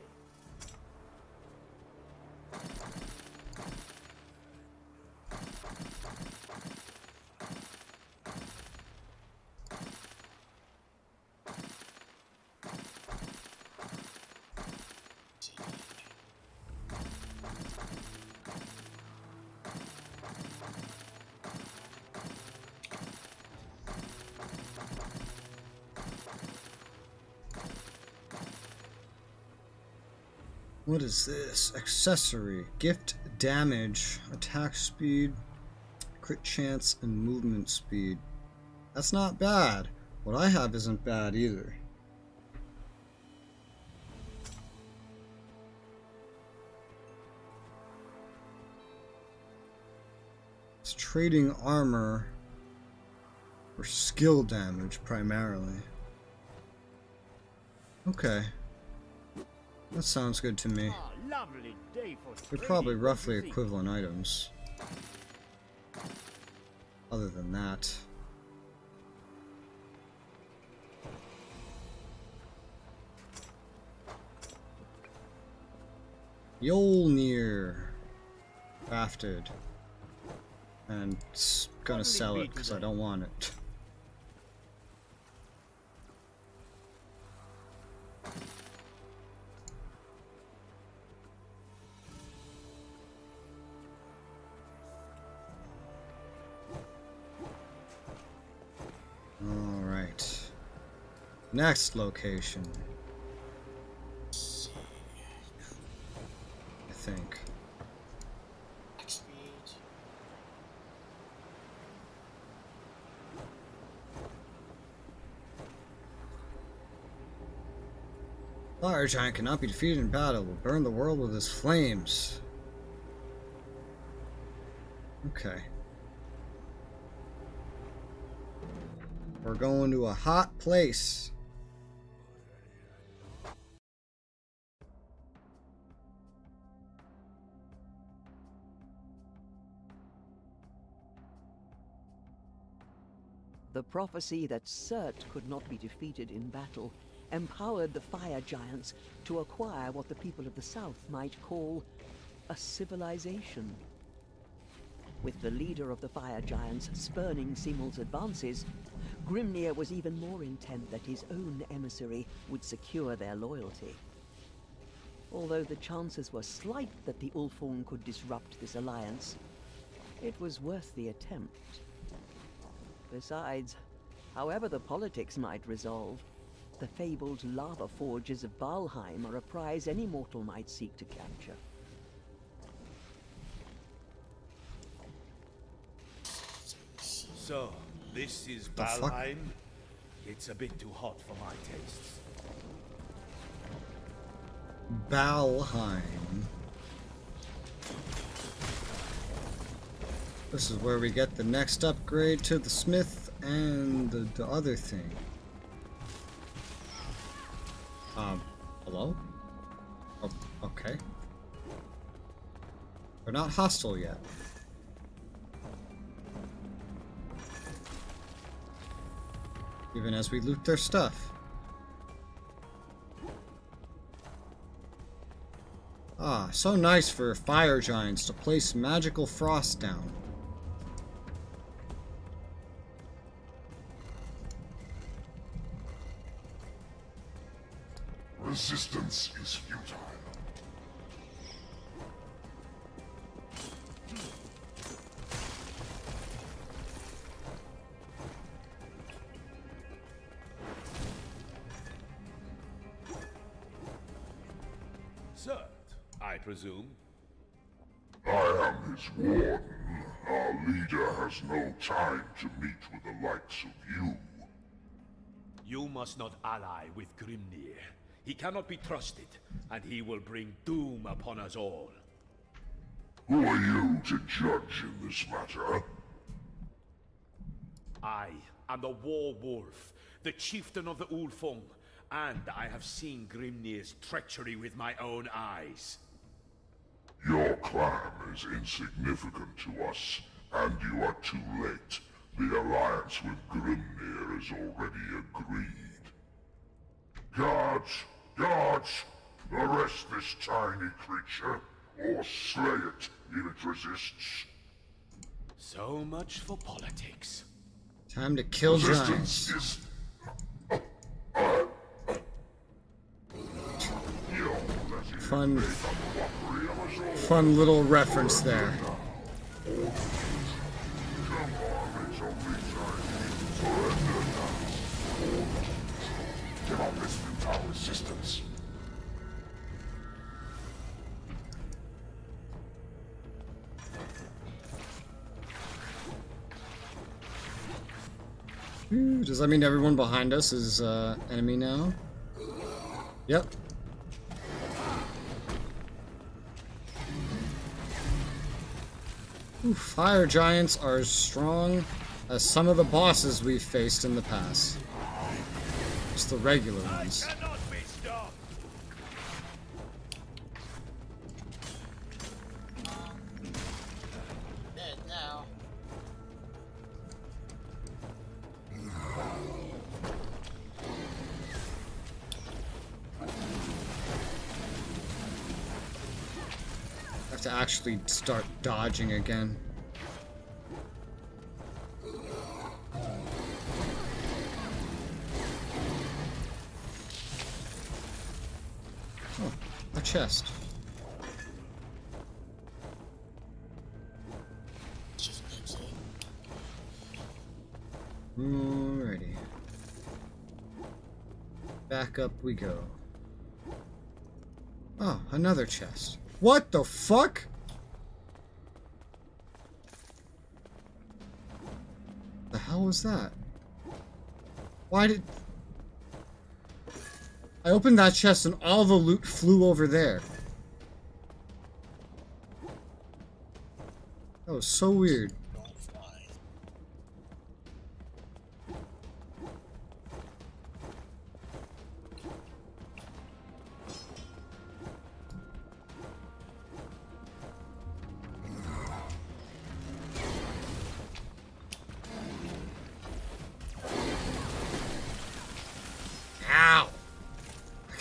What is this? Accessory. Gift damage, attack speed, crit chance, and movement speed. That's not bad. What I have isn't bad either. It's trading armor for skill damage primarily. Okay. That sounds good to me. Lovely day for They're probably roughly equivalent items. Other than that. Yolnir. Crafted. And gonna sell it because I don't want it. Alright. Next location. I think. Fire giant cannot be defeated in battle. Will burn the world with his flames. Okay. We're going to a hot place. The prophecy that Surt could not be defeated in battle empowered the fire giants to acquire what the people of the south might call a civilization. With the leader of the fire giants spurning Simul's advances, Grimnir was even more intent that his own emissary would secure their loyalty. Although the chances were slight that the Ulfung could disrupt this alliance, it was worth the attempt. Besides, however the politics might resolve, the fabled lava forges of Valheim are a prize any mortal might seek to capture. So, this is The fuck? Valheim? It's a bit too hot for my tastes. Valheim. This is where we get the next upgrade to the smith and the other thing. Hello? Oh, okay. They're not hostile yet. Even as we loot their stuff. Ah, so nice for fire giants to place magical frost down. Resistance is futile. Sir, I presume? I am his warden. Our leader has no time to meet with the likes of you. You must not ally with Grimnir. He cannot be trusted, and he will bring doom upon us all. Who are you to judge in this matter? I am the War Wolf, the chieftain of the Ulfung, and I have seen Grimnir's treachery with my own eyes. Your clan is insignificant to us, and you are too late. The alliance with Grimnir is already agreed. Guards! Guards! Arrest this tiny creature, or slay it if it resists. So much for politics. Time to kill Resistance giants. is... Fun little reference there. Give up this futile resistance. Does that mean everyone behind us is enemy now? Yep. Ooh, fire giants are as strong as some of the bosses we've faced in the past. Just the regular ones. Cannot be stopped. Dead now. I have to actually start dodging again. Oh, a chest. It's just empty. Alrighty. Back up we go. Oh, another chest. What the fuck? The hell was that? Why did... I opened that chest and all the loot flew over there. That was so weird. Don't fly.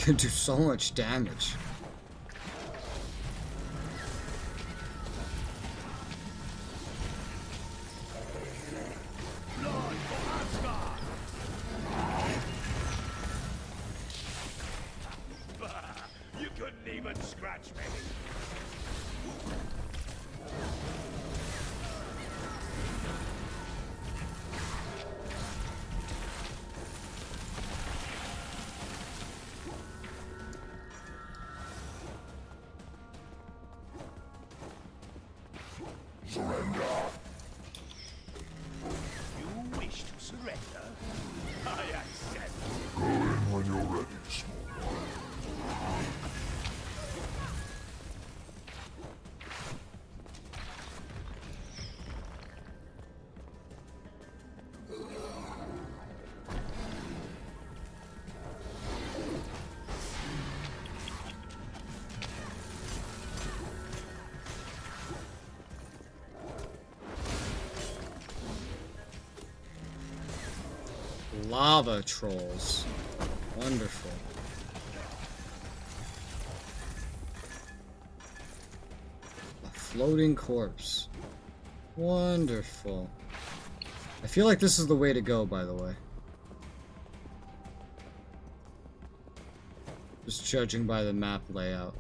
Can do so much damage. You couldn't even scratch me. Surrender. You wish to surrender? I accept. Go in when you're ready, small one. Lava trolls. Wonderful. A floating corpse. Wonderful. I feel like this is the way to go, by the way. Just judging by the map layout.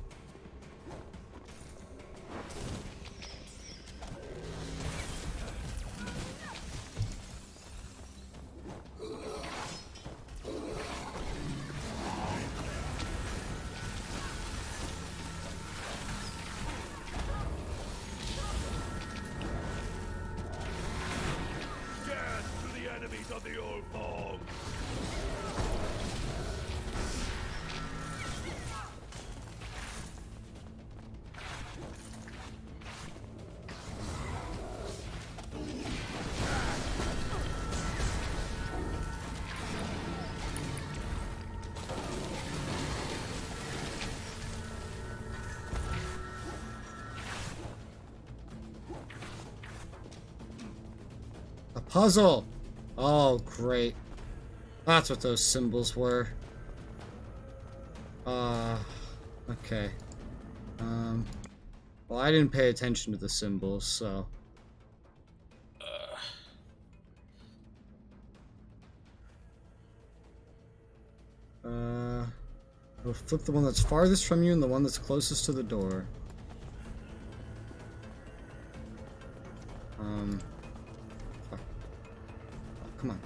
Of the old bog. A puzzle! Oh, great. That's what those symbols were. Okay. Well, I didn't pay attention to the symbols, so... We'll flip the one that's farthest from you and the one that's closest to the door. Fuck. Oh, come on.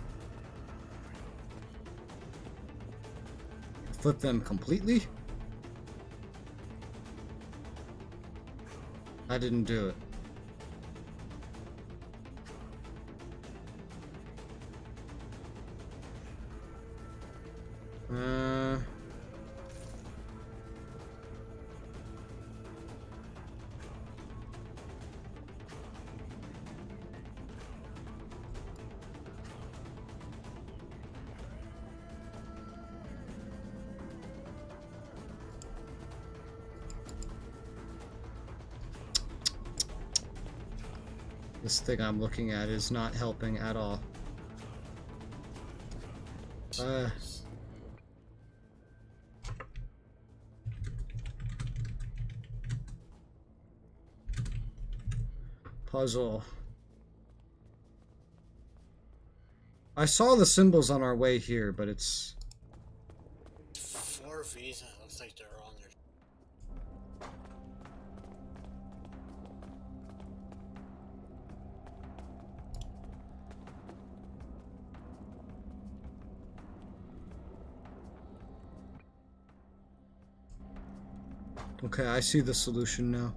Flip them completely? I didn't do it. This thing I'm looking at is not helping at all. Puzzle. I saw the symbols on our way here, but it's... 4 V's and it looks like they're on there. Okay, I see the solution now.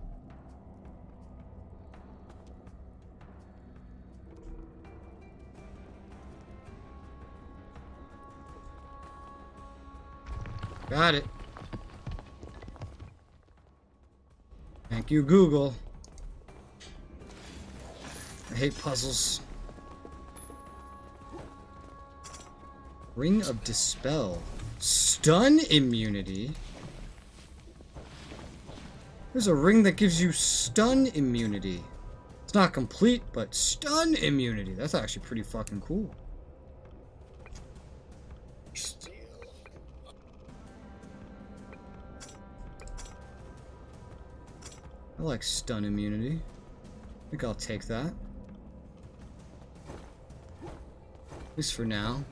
Got it. Thank you, Google. I hate puzzles. Ring of Dispel. Stun immunity? There's a ring that gives you stun immunity. It's not complete, but stun immunity. That's actually pretty fucking cool. I like stun immunity. I think I'll take that. At least for now.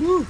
Woo!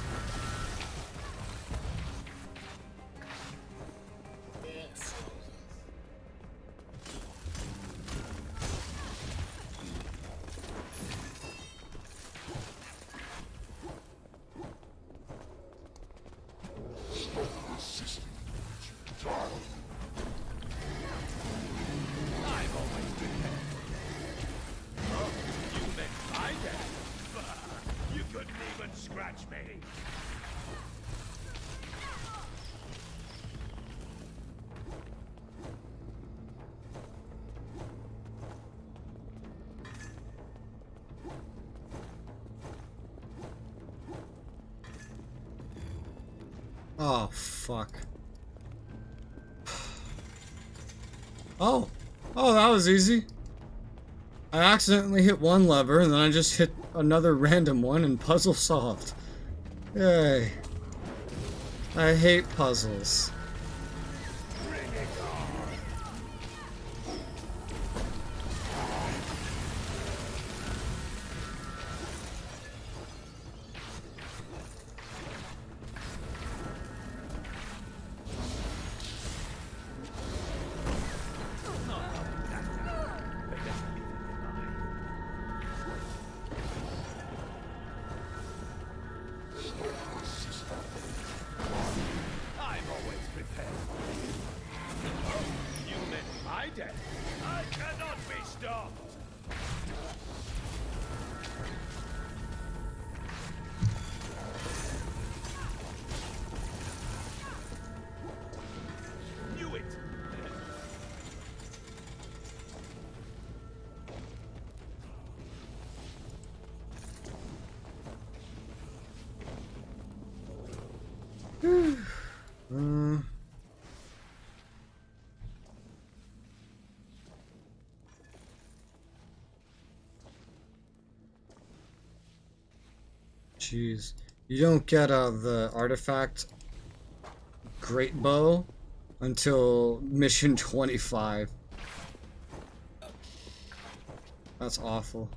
Oh, fuck. Oh, that was easy. I accidentally hit one lever and then I just hit another random one and puzzle solved. Yay. I hate puzzles. Jeez. You don't get the artifact Great Bow until mission 25. That's awful.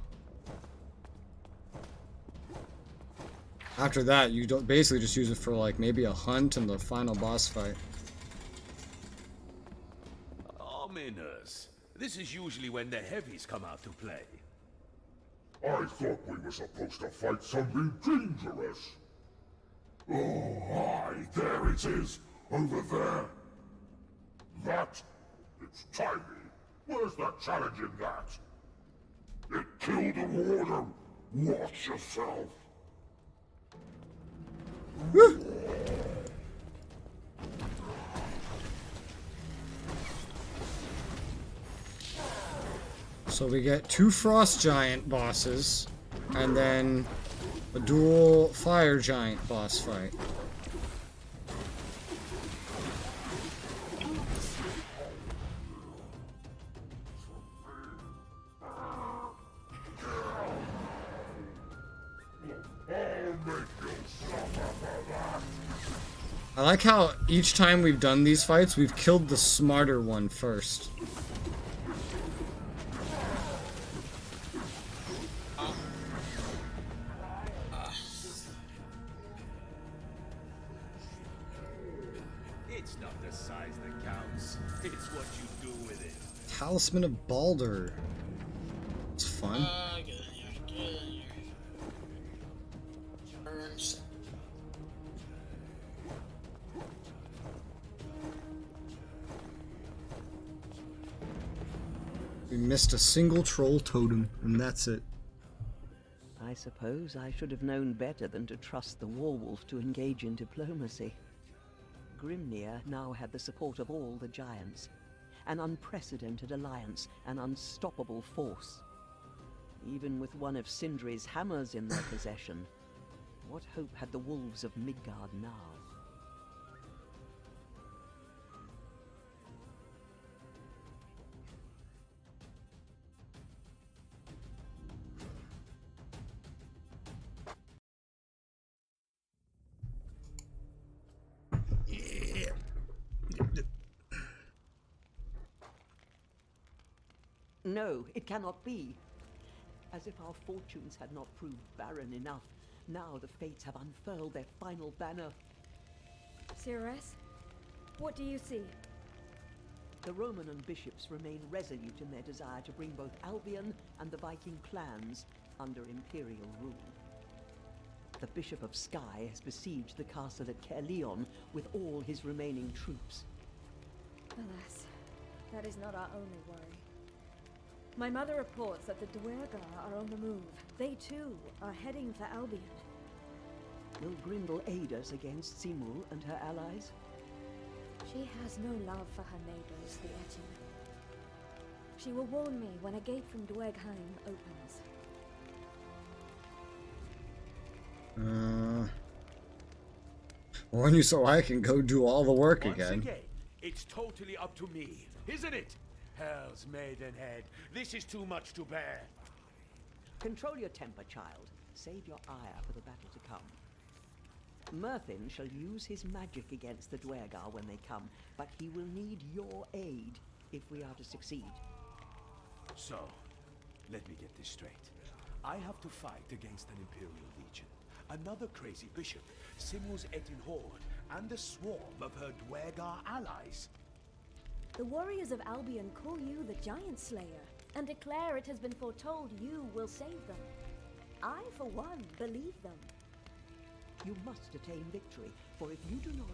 After that, you don't basically just use it for like maybe a hunt and the final boss fight. Ominous. This is usually when the heavies come out to play. I thought we were supposed to fight something dangerous. Oh, aye, there it is, over there. That? It's tiny. Where's the challenge in that? It killed a warder. Watch yourself. So we get 2 frost giant bosses, and then a dual fire giant boss fight. I like how each time we've done these fights, we've killed the smarter one first. what you do with it. Talisman of Balder. It's fun. Get in here, get in here. Burns. We missed a single troll totem, and that's it. I suppose I should have known better than to trust the Warwolf to engage in diplomacy. Grimnir now had the support of all the giants. An unprecedented alliance, an unstoppable force. Even with one of Sindri's hammers in their possession, what hope had the wolves of Midgard now? No, it cannot be. As if our fortunes had not proved barren enough, now the fates have unfurled their final banner. Cirrus, what do you see? The Roman bishops remain resolute in their desire to bring both Albion and the Viking clans under imperial rule. The Bishop of Skye has besieged the castle at Caerleon with all his remaining troops. Alas, that is not our only worry. My mother reports that the Duergar are on the move. They too are heading for Albion. Will Grindel aid us against Simul and her allies? She has no love for her neighbors, the Etin. She will warn me when a gate from Dwergheim opens. Warn you so I can go do all the work Once again. It's totally up to me, isn't it? Hell's Maidenhead, this is too much to bear. Control your temper, child. Save your ire for the battle to come. Merthin shall use his magic against the Dwergar when they come, but he will need your aid if we are to succeed. So, let me get this straight. I have to fight against an Imperial Legion, another crazy bishop, Simul's Etin Horde, and a swarm of her Dwergar allies. The warriors of Albion call you the Giant Slayer, and declare it has been foretold you will save them. I, for one, believe them. You must attain victory, for if you do not,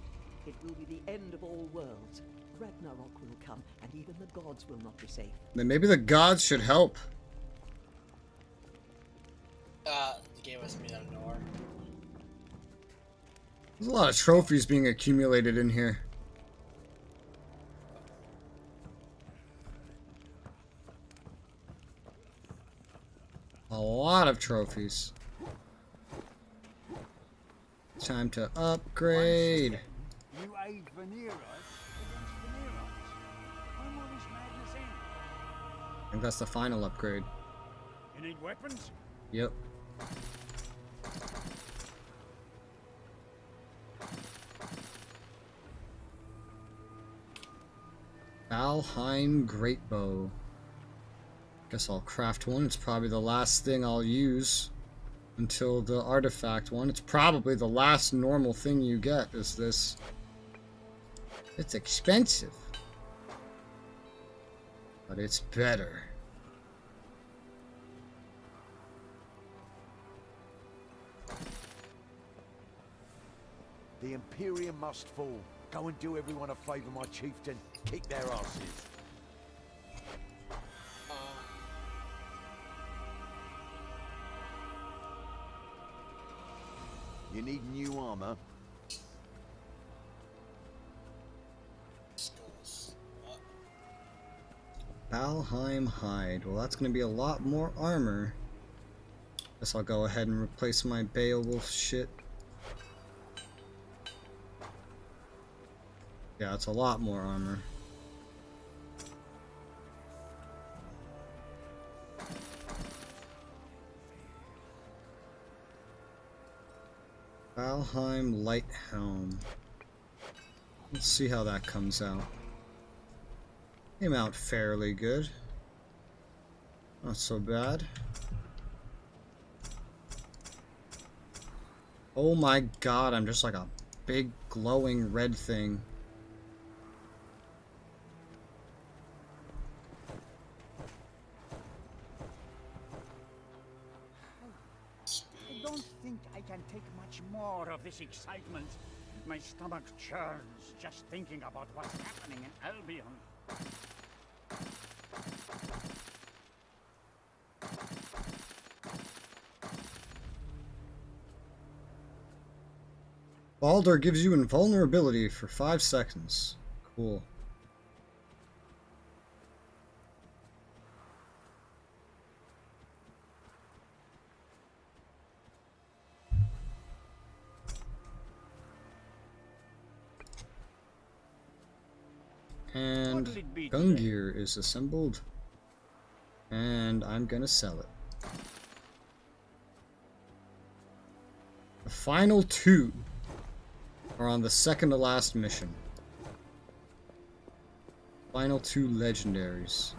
it will be the end of all worlds. Ragnarok will come, and even the gods will not be safe. Then maybe the gods should help. The game was made out of nowhere. There's a lot of trophies being accumulated in here. A lot of trophies. Time to upgrade. You aid Vanera against Vanerites. When will this madness end? I think that's the final upgrade. You need weapons? Yep. Valheim Greatbow. Guess I'll craft one. It's probably the last thing I'll use until the artifact one. It's probably the last normal thing you get is this. It's expensive, but it's better. The Imperium must fall. Go and do everyone a favor, my chieftain. Kick their asses. You need new armor? Valheim Hide. Well, that's going to be a lot more armor. Guess I'll go ahead and replace my Beowulf shit. Yeah, it's a lot more armor. Valheim Light Helm. Let's see how that comes out. Came out fairly good. Not so bad. Oh my god, I'm just like a big glowing red thing. think I can take much more of this excitement. My stomach churns just thinking about what's happening in Albion. Baldur gives you invulnerability for 5 seconds. Cool. And Gungear is assembled. And I'm gonna sell it. The final 2 are on the second to last mission. Final 2 legendaries.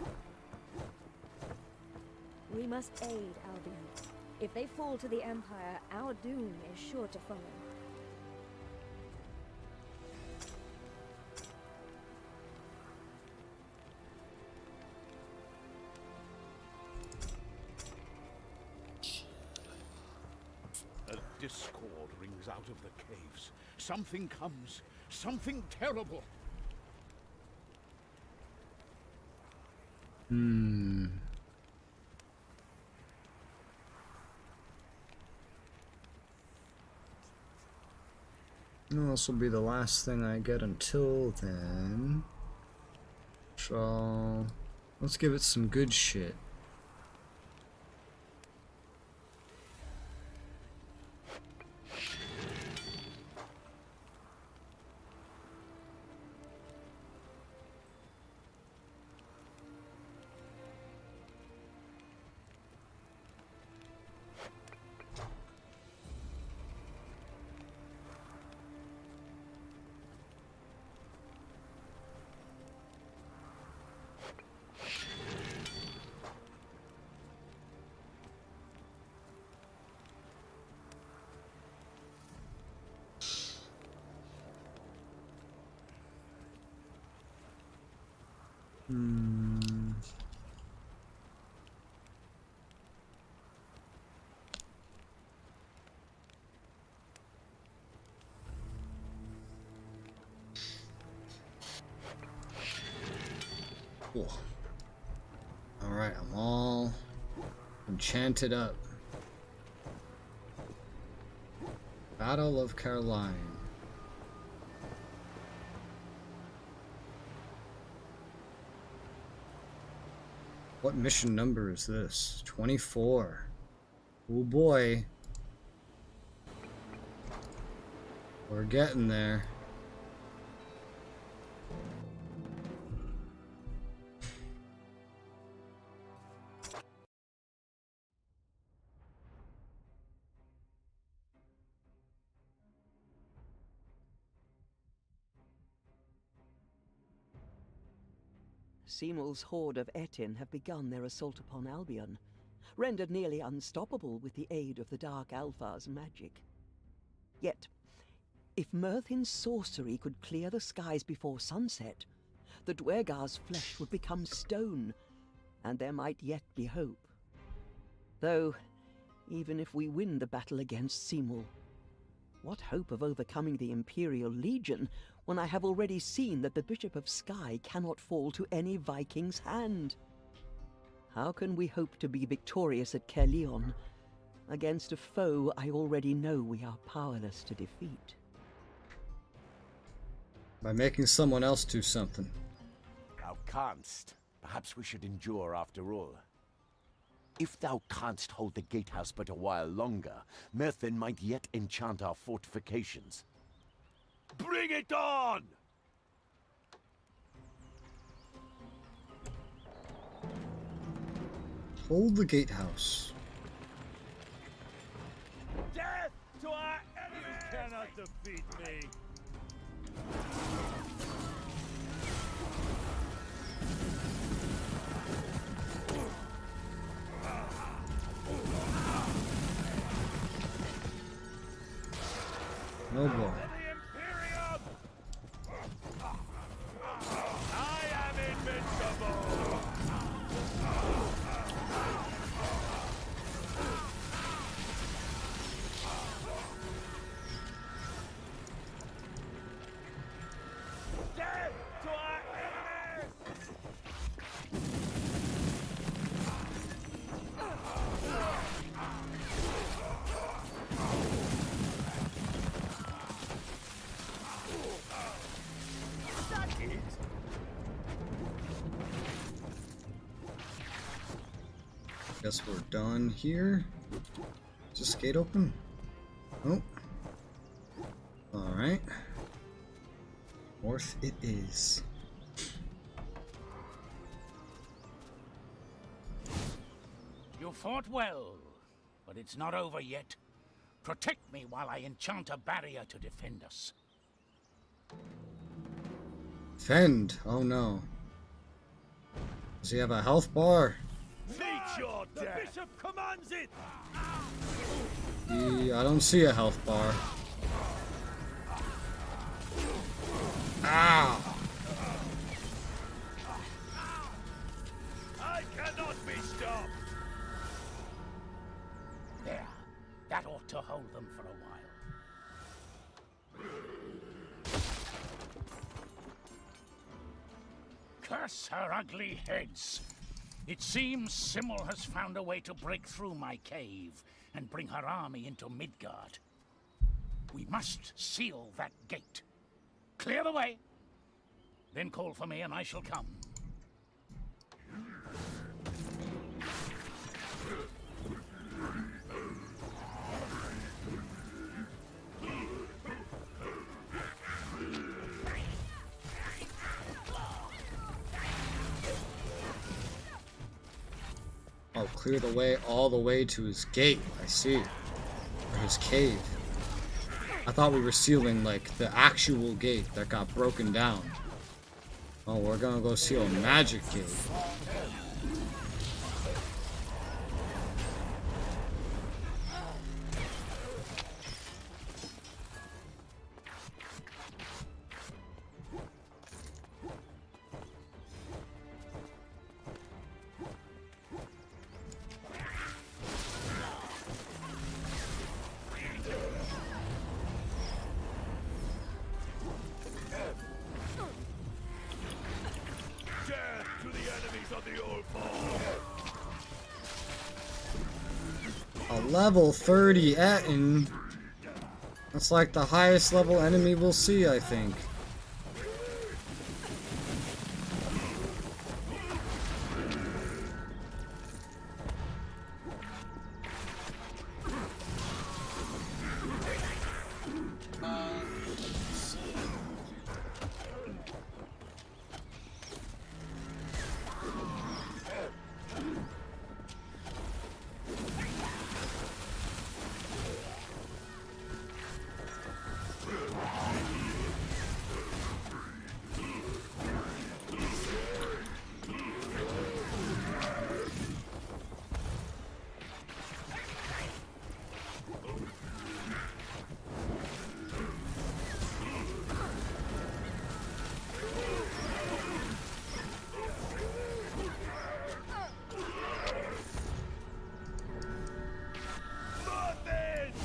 We must aid Albion. If they fall to the Empire, our doom is sure to follow. A discord rings out of the caves. Something comes. Something terrible. This will be the last thing I get until then. So let's give it some good shit. Cool. Alright, I'm all enchanted up. Battle of Caroline. What mission number is this? 24. Oh boy. We're getting there. Simul's horde of Etin have begun their assault upon Albion, rendered nearly unstoppable with the aid of the Dark Alpha's magic. Yet, if Merthin's sorcery could clear the skies before sunset, the Dwergar's flesh would become stone, and there might yet be hope. Though, even if we win the battle against Simul, what hope of overcoming the Imperial Legion when I have already seen that the Bishop of Sky cannot fall to any Viking's hand? How can we hope to be victorious at Caerleon against a foe I already know we are powerless to defeat? By making someone else do something. Thou canst. Perhaps we should endure after all. If thou canst hold the gatehouse but a while longer, Merthin might yet enchant our fortifications. Bring it on! Hold the gatehouse. Death to our enemies! You cannot defeat me! No boy. I am invincible! Guess we're done here. Is this gate open? Oh. Alright. North it is. You fought well, but it's not over yet. Protect me while I enchant a barrier to defend us. Defend? Oh no. Does he have a health bar? Meet your death. The bishop commands it. I don't see a health bar. Ow! I cannot be stopped. There. That ought to hold them for a while. Curse her ugly heads! It seems Simul has found a way to break through my cave and bring her army into Midgard. We must seal that gate. Clear the way. Then call for me and I shall come. Oh, clear the way all the way to his gate. I see. Or his cave. I thought we were sealing, like, the actual gate that got broken down. Oh, we're gonna go seal a magic gate. A level 30 Etten. That's like the highest level enemy we'll see, I think.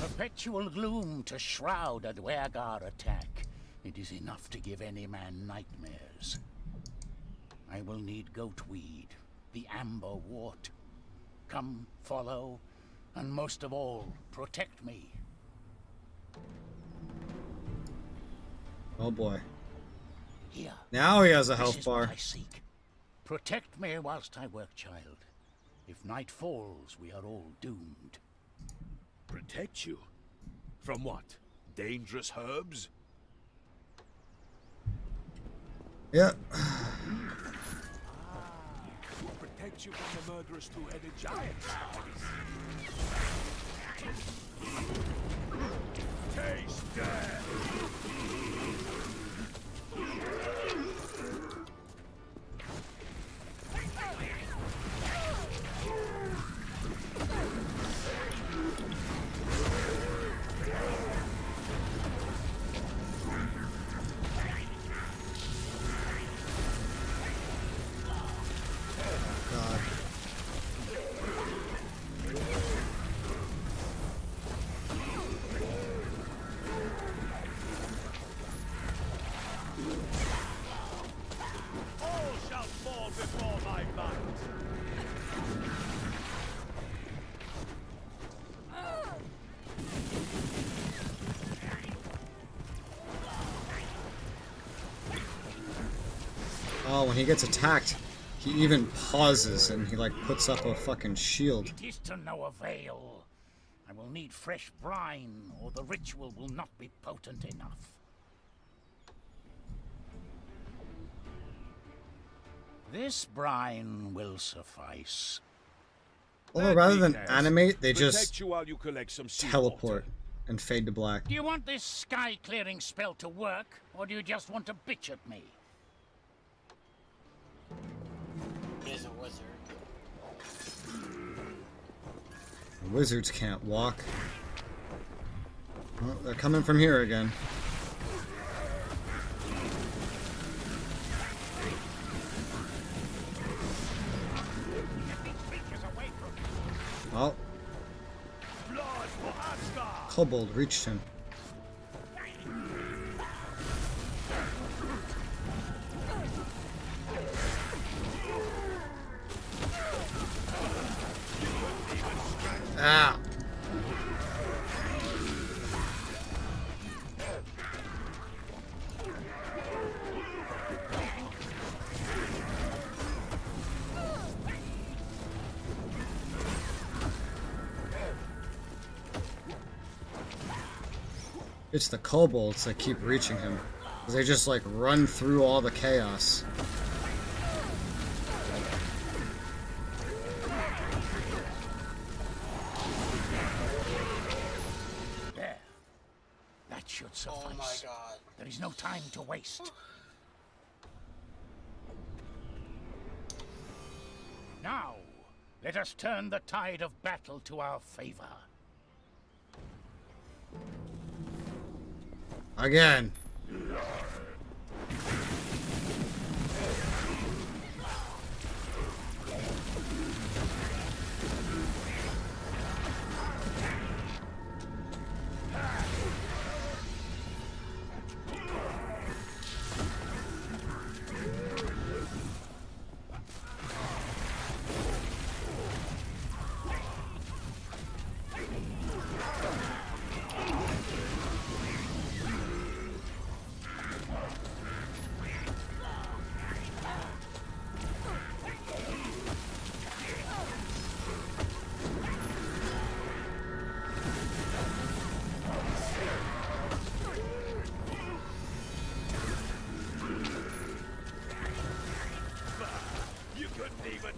Perpetual gloom to shroud a Dwergar attack. It is enough to give any man nightmares. I will need goatweed, the amber wart. Come, follow, and most of all, protect me. Oh boy. Here. Now he has a This health is bar. what I seek. Protect me whilst I work, child. If night falls, we are all doomed. Protect you? From what? Dangerous herbs? Yeah. Protect you from the murderous two-headed giants. Taste death! Oh, when he gets attacked, He even pauses and he like puts up a fucking shield. It is to no avail. I will need fresh brine, or the ritual will not be potent enough. This brine will suffice. Although rather than animate, they Protect just you while you collect some sea teleport and fade to black. Do you want this sky-clearing spell to work, or do you just want to bitch at me? He's a wizard. Wizards can't walk. Oh, they're coming from here again. Oh. Kobold reached him. Ah. It's the kobolds that keep reaching him. They just like run through all the chaos. There. That should suffice. Oh my god. There is no time to waste. Now, let us turn the tide of battle to our favor. Again.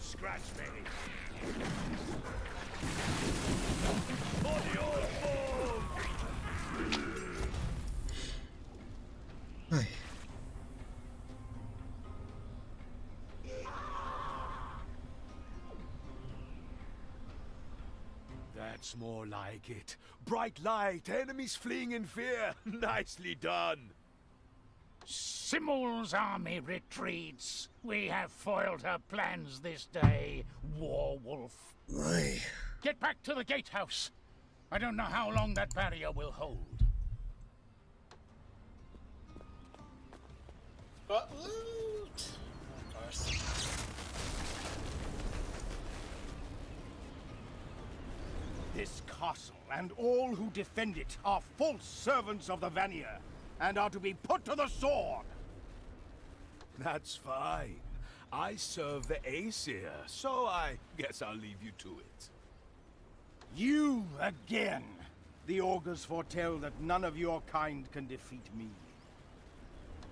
Scratch me. Hey. That's more like it. Bright light, enemies fleeing in fear. Nicely done. Simul's army retreats. We have foiled her plans this day, Warwolf. Aye. Get back to the gatehouse. I don't know how long that barrier will hold. But loot! Of course. This castle and all who defend it are false servants of the Vanir, and are to be put to the sword! That's fine. I serve the Aesir, so I guess I'll leave you to it. You again! The augurs foretell that none of your kind can defeat me.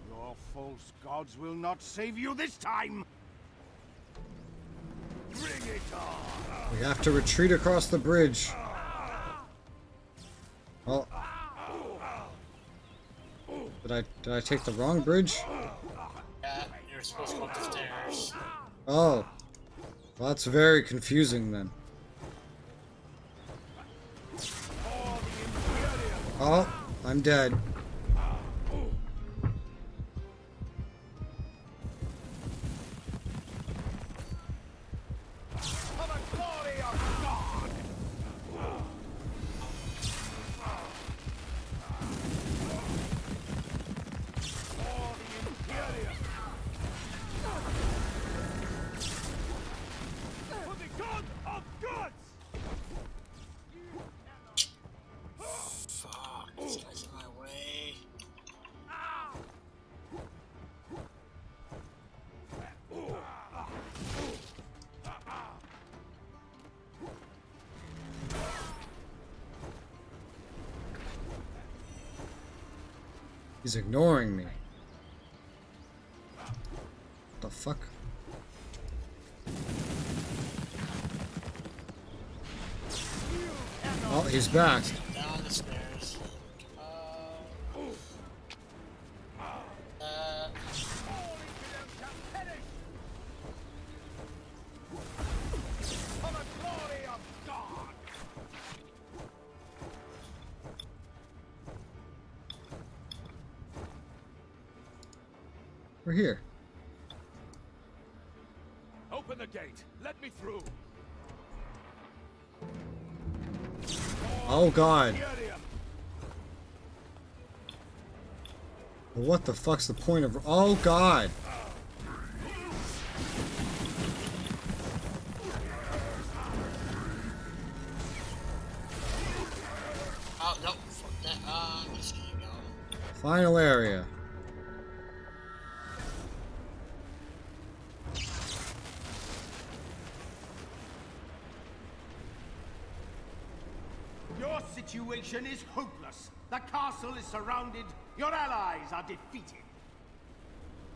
Your false gods will not save you this time! Bring it on! We have to retreat across the bridge. Oh. Did I take the wrong bridge? Yeah, you're supposed to go up the stairs. Oh. Well, that's very confusing then. Oh, I'm dead. Fuck, this guy's in my way. He's ignoring me. What the fuck? Oh, he's back. Down the stairs. We're here. Open the gate. Let me through. Oh god. What the fuck's the point of... Oh god. Oh, no. Fuck that. I'm just gonna go. Final area. Your situation is hopeless. The castle is surrounded. Your allies are defeated.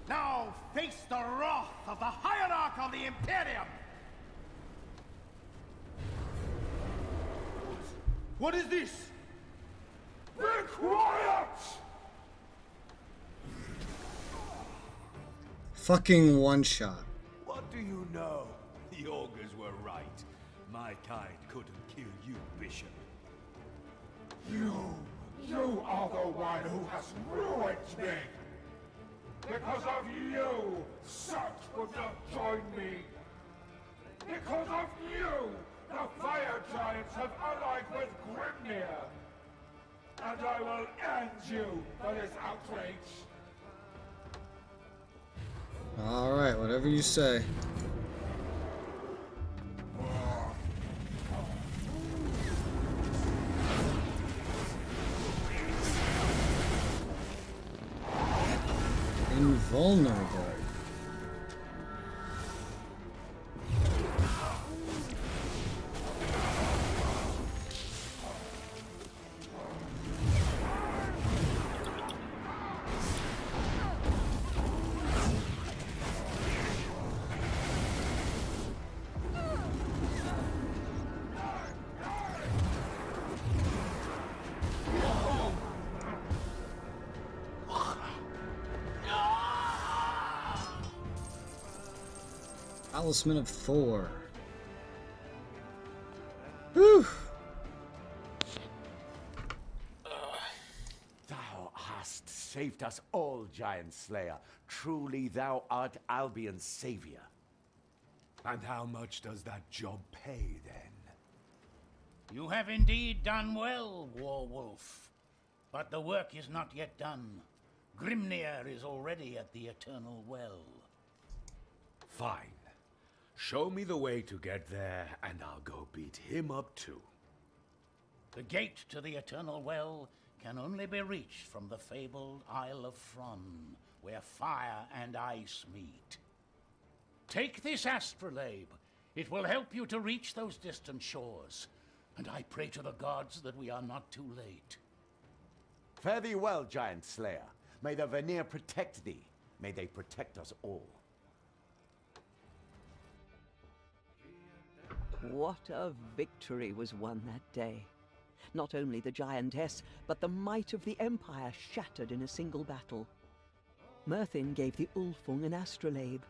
Now face the wrath of the hierarch of the Imperium! What is this? Be quiet! Fucking one shot. What do you know? The augurs were right. My kind couldn't kill you, Bishop. You are the one who has ruined me! Because of you, such would not join me! Because of you, the fire giants have allied with Grimnir! And I will end you for this outrage! Alright, whatever you say. Invulnerable. Talisman of Thor. Whew. Thou hast saved us all, Giant Slayer. Truly thou art Albion's savior. And how much does that job pay, then? You have indeed done well, Warwolf. But the work is not yet done. Grimnir is already at the Eternal Well. Fine. Show me the way to get there, and I'll go beat him up too. The gate to the Eternal Well can only be reached from the fabled Isle of Fronn, where fire and ice meet. Take this astrolabe. It will help you to reach those distant shores. And I pray to the gods that we are not too late. Fare thee well, Giant Slayer. May the Vanir protect thee. May they protect us all. What a victory was won that day. Not only the giantess, but the might of the Empire shattered in a single battle. Merthin gave the Ulfung an astrolabe,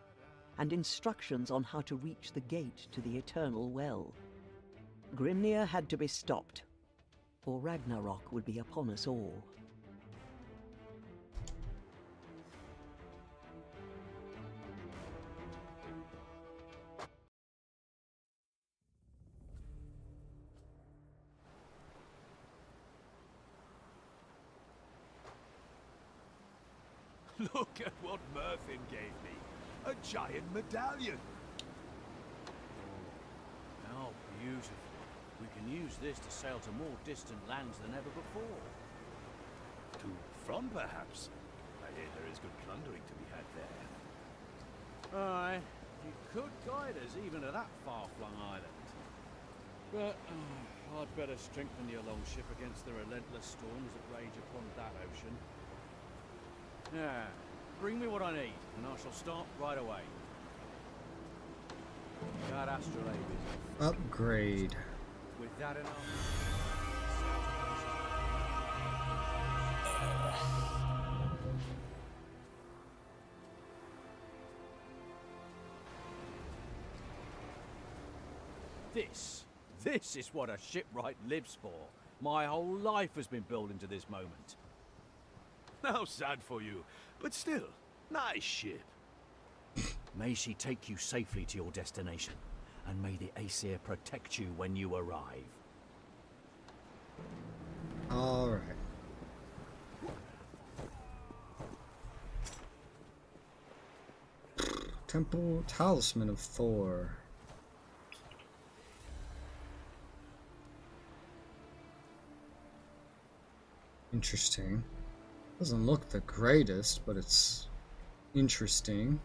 and instructions on how to reach the gate to the Eternal Well. Grimnir had to be stopped, or Ragnarok would be upon us all. Look at what Merthin gave me. A giant medallion. How beautiful. We can use this to sail to more distant lands than ever before. To Fronn, perhaps? I hear there is good plundering to be had there. Aye, you could guide us even to that far-flung island. But I'd better strengthen your longship against the relentless storms that rage upon that ocean. Yeah. Bring me what I need, and I shall start right away. That astrolabe is Upgrade. with that enough. This is what a shipwright lives for. My whole life has been building to this moment. How sad for you, but still, nice ship. May she take you safely to your destination, and may the Aesir protect you when you arrive. Alright. Temple Talisman of Thor. Interesting. Doesn't look the greatest, but it's interesting.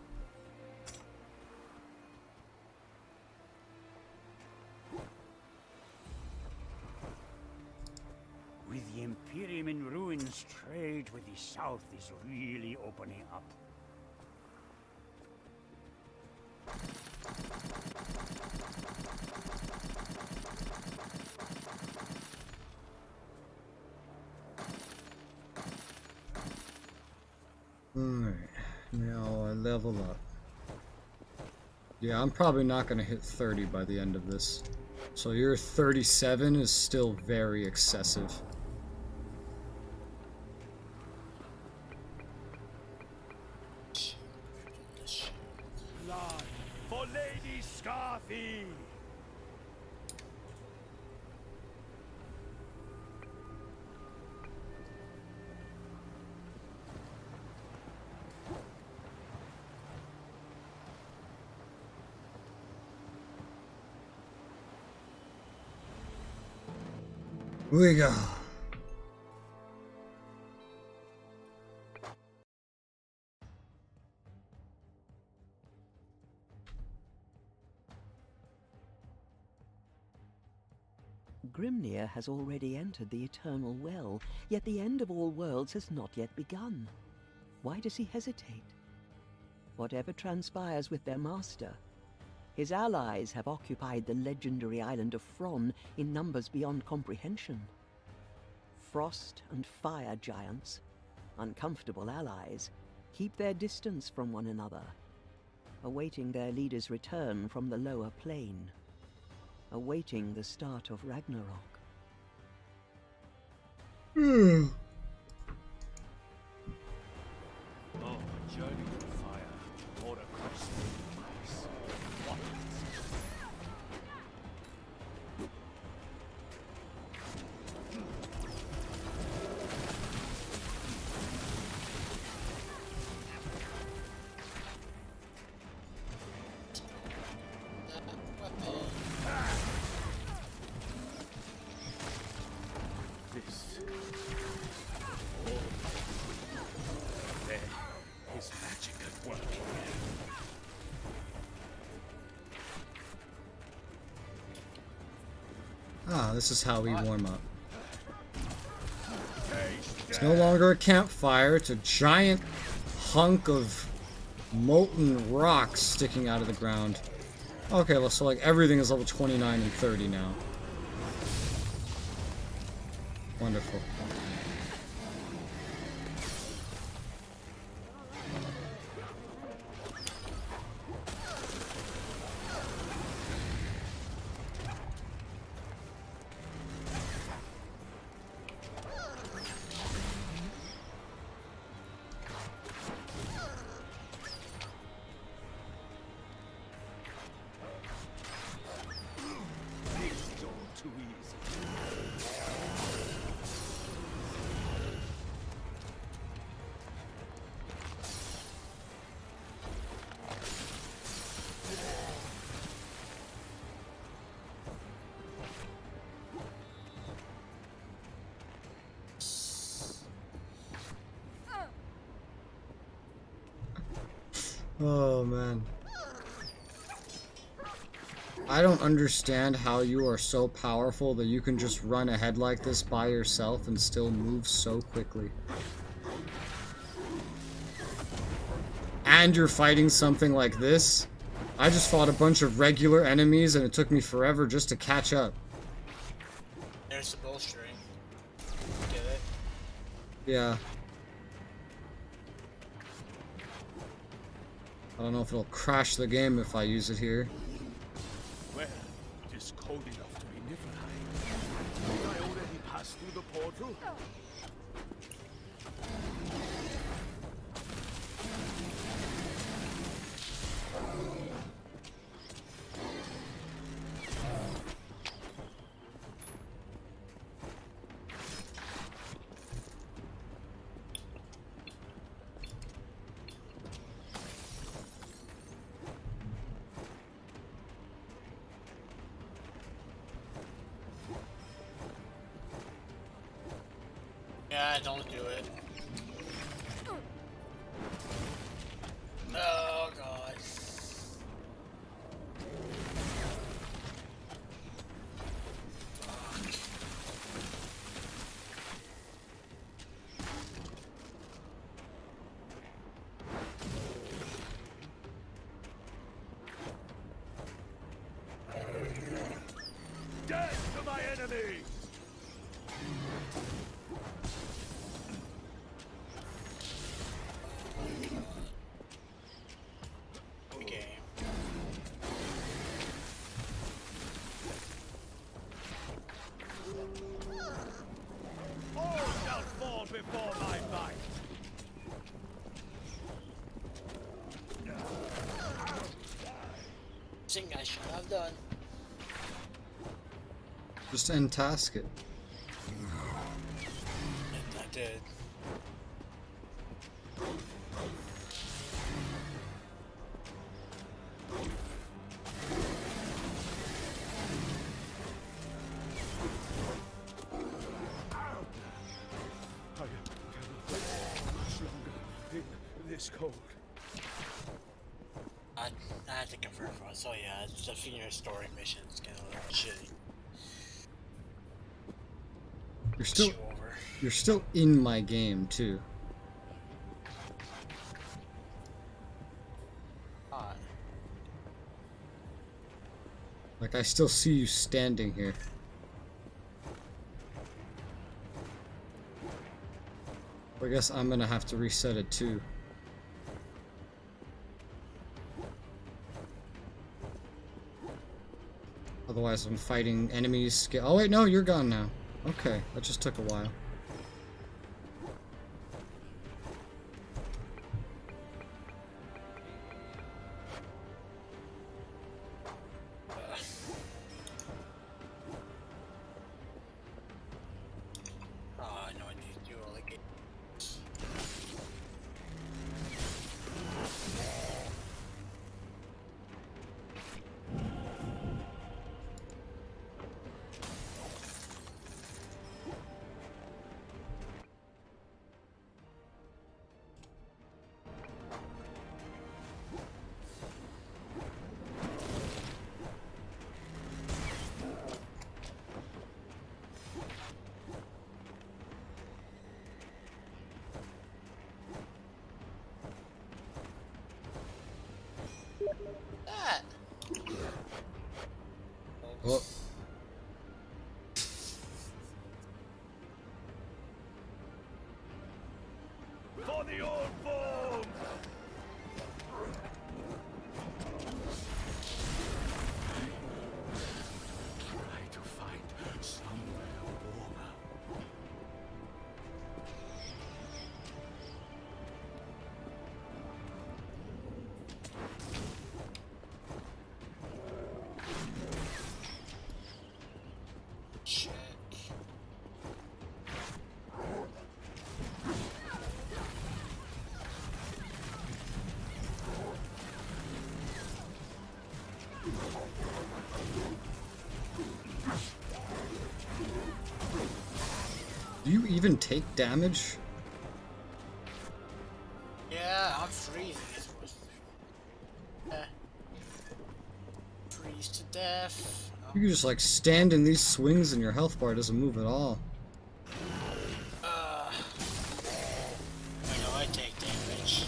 With the Imperium in ruins, trade with the South is really opening up. Alright, now I level up. Yeah, I'm probably not going to hit 30 by the end of this. So your 37 is still very excessive. Blood for Lady Scarthy! Here we go. Grimnir has already entered the Eternal Well, yet the end of all worlds has not yet begun. Why does he hesitate? Whatever transpires with their master, his allies have occupied the legendary island of Fron in numbers beyond comprehension. Frost and fire giants, uncomfortable allies, keep their distance from one another, awaiting their leader's return from the lower plane, awaiting the start of Ragnarok. Oh, a journey to fire, or across the ice. What? His magic at work here. Ah, this is how we warm up. It's no longer a campfire, it's a giant hunk of molten rocks sticking out of the ground. Okay, well, so like everything is level 29 and 30 now. Wonderful. Oh, man. I don't understand how you are so powerful that you can just run ahead like this by yourself and still move so quickly. and you're fighting something like this. I just fought a bunch of regular enemies and it took me forever just to catch up. There's the bowstring. Get it? Yeah. I don't know if it'll crash the game if I use it here. Well, it is cold enough to be Niflheim. Did I already pass through the portal? Yeah, don't do it. Oh god. Death to my enemy! Before my bite. Thing I should have done. Just end task it. I did. Cold. I had to confirm for us. So yeah, it's just your story missions getting a little shitty. You're still in my game too. Like I still see you standing here. I guess I'm gonna have to reset it too. Otherwise I'm fighting enemies. Oh wait, no, you're gone now. Okay, that just took a while. Well, for the old form! Try to find some order. do you even take damage? Yeah, I'm freezing. Freeze to death. You can just like stand in these swings and your health bar doesn't move at all. I know I take damage.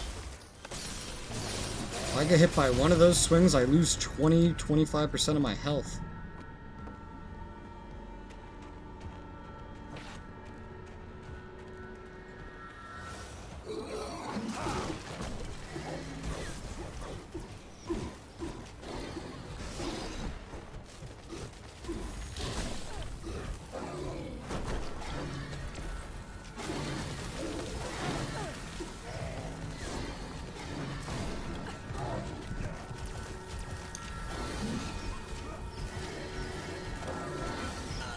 I get hit by one of those swings, I lose 20-25% of my health.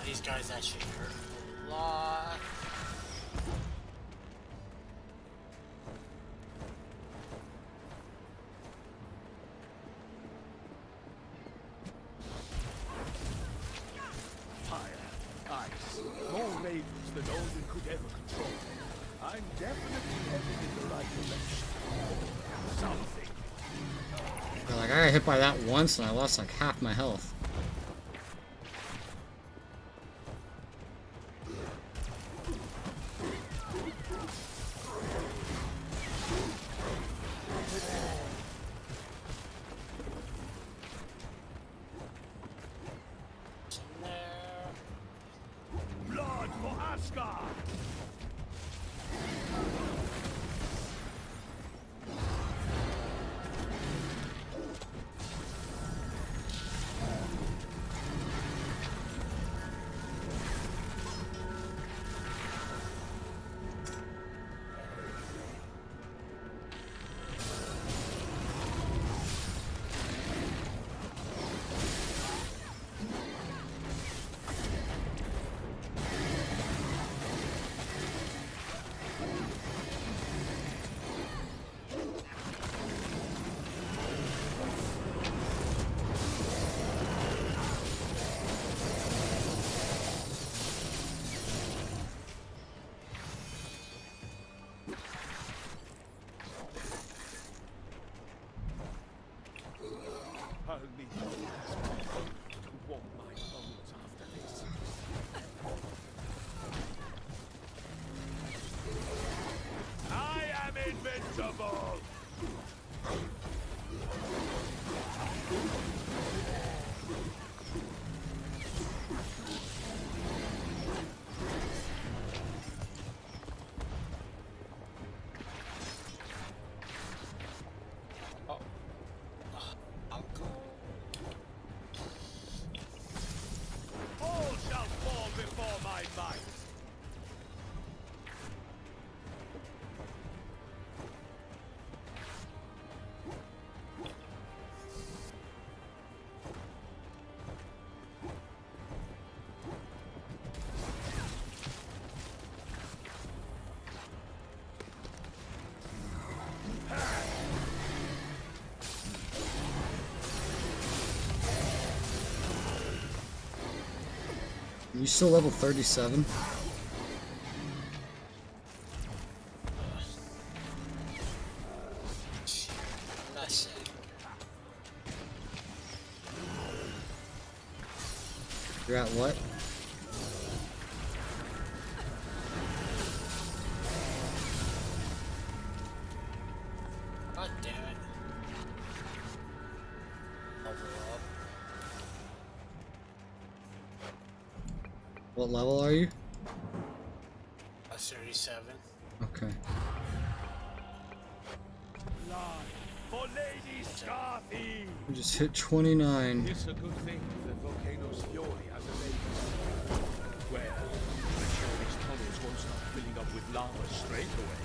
These guys actually hurt a lot. Fire, ice, more ravens than Odin could ever control. I'm definitely heading in the right direction. Something. Yeah, like, I got hit by that once and I lost like half my health. Blood for Asgard! I'll need to warm my bones after this. I am invincible! All shall fall before my might! You still level 37? Messy. You're at what? God damn it. Level up. What level are you? 37. Okay. Blood for Lady Scarthy! We just hit 29. It's a good thing the volcano's fury has abated. Well, I'm sure these tunnels won't start filling up with lava straight away.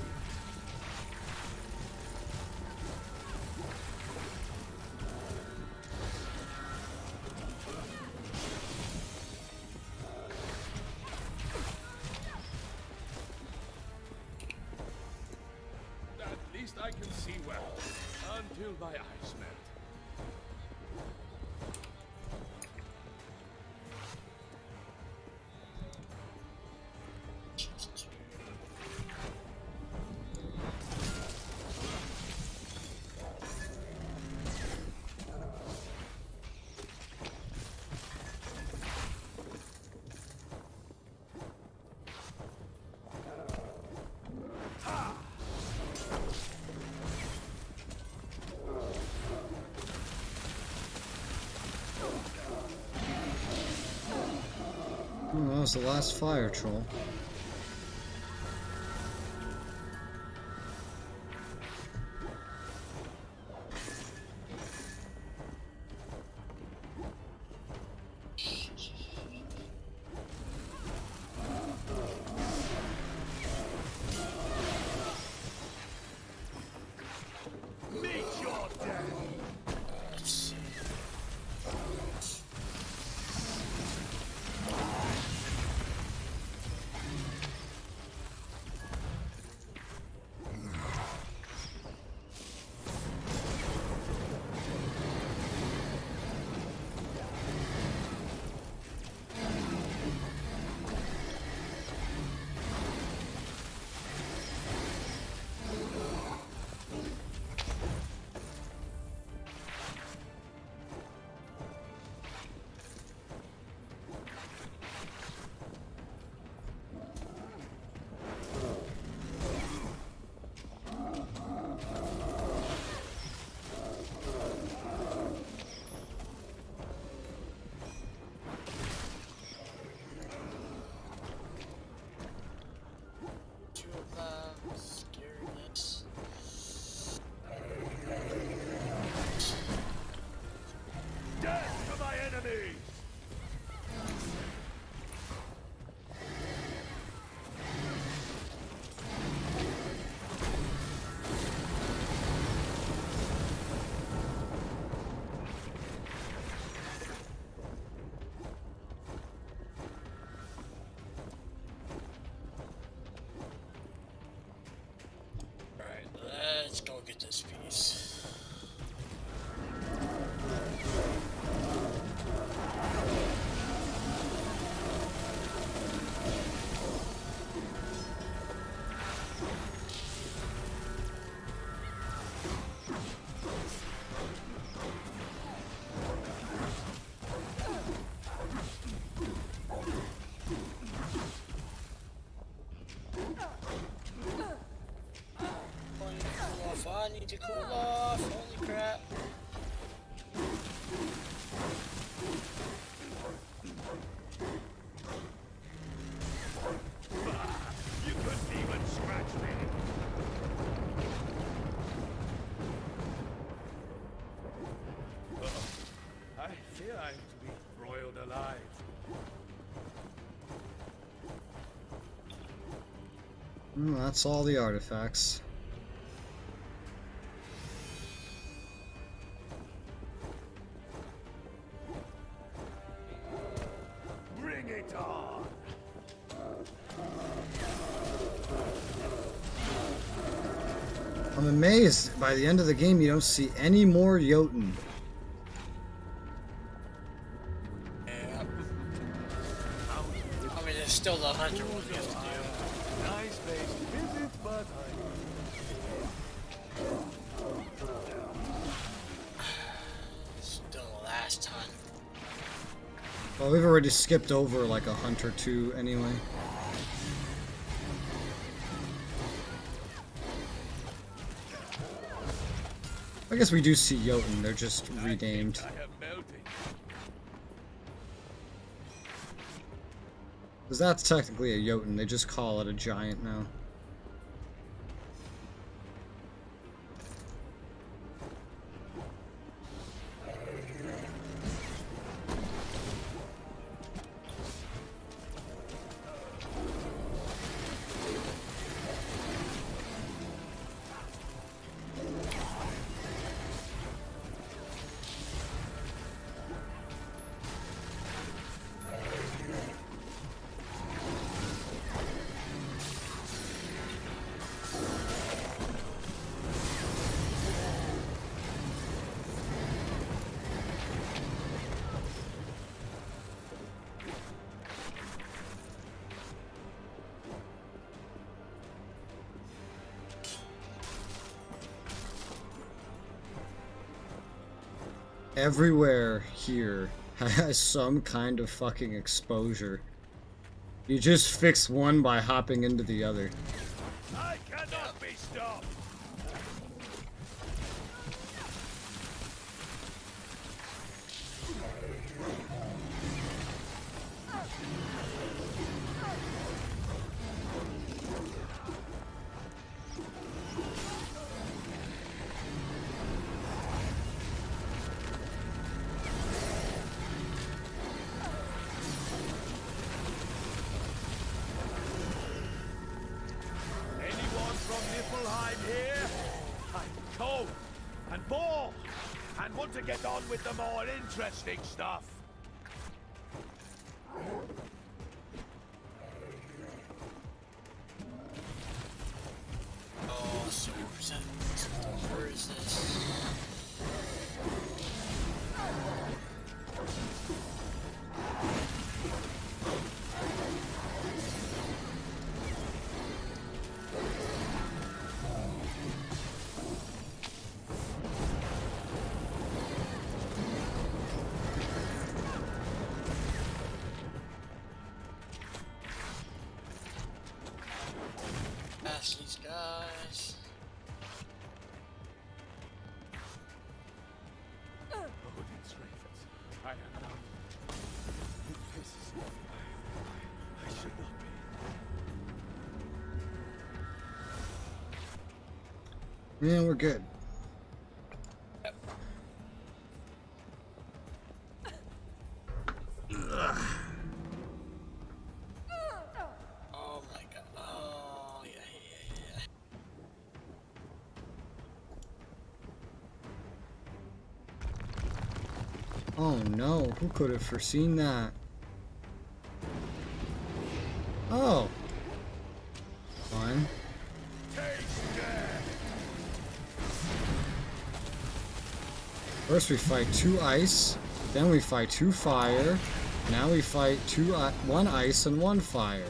At least I can see well, until my eyes melt. Oh, that was the last fire troll. Death to my enemies! Alright, let's go get this piece. I need to cool off, holy crap. You couldn't even scratch me. I fear I'm to be broiled alive. That's all the artifacts. Bring it on! I'm amazed by the end of the game you don't see any more Jotun. Yeah. I mean, there's still the hunter one you have to do. Nice place to visit, but Still the last hunt. Well, we've already skipped over like a hunt or two anyway. I guess we do see Jotun, they're just renamed. I am melting. Because that's technically a Jotun, they just call it a giant now. Everywhere here has some kind of fucking exposure. You just fix one by hopping into the other. I cannot be stopped! get on with the more interesting stuff. Oh, so where is this? Past these guys. Oh, that's Ravens. I pisses me off. I should not be. Yeah, we're good. Oh my god. Oh, yeah. Oh no, who could have foreseen that? Oh. Fine. First we fight 2 ice, then we fight 2 fire, now we fight 1 ice and 1 fire.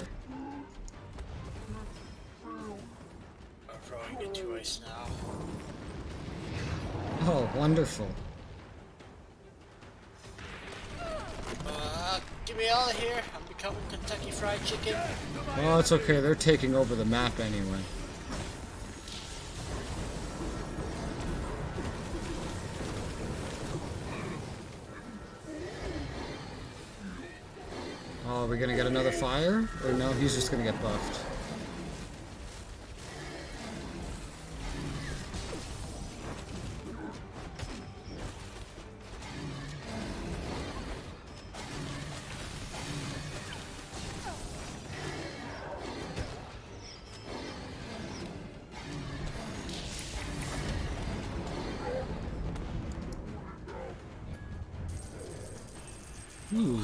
I'm throwing into ice now. Oh, wonderful. Get me out of here. I'm becoming Kentucky Fried Chicken. Well, it's okay, they're taking over the map anyway. Oh, are we gonna get another fire? Or no, he's just gonna get buffed. Ooh.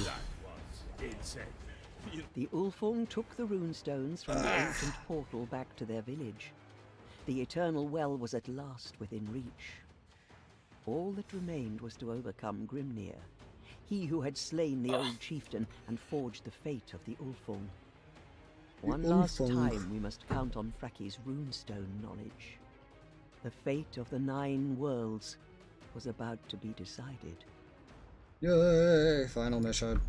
The Ulfung took the runestones from the ancient portal back to their village. The eternal well was at last within reach. All that remained was to overcome Grimnir, he who had slain the old chieftain and forged the fate of the Ulfung. One last time we must count on Fraki's runestone knowledge. The fate of the 9 worlds was about to be decided. Yay! Final mission.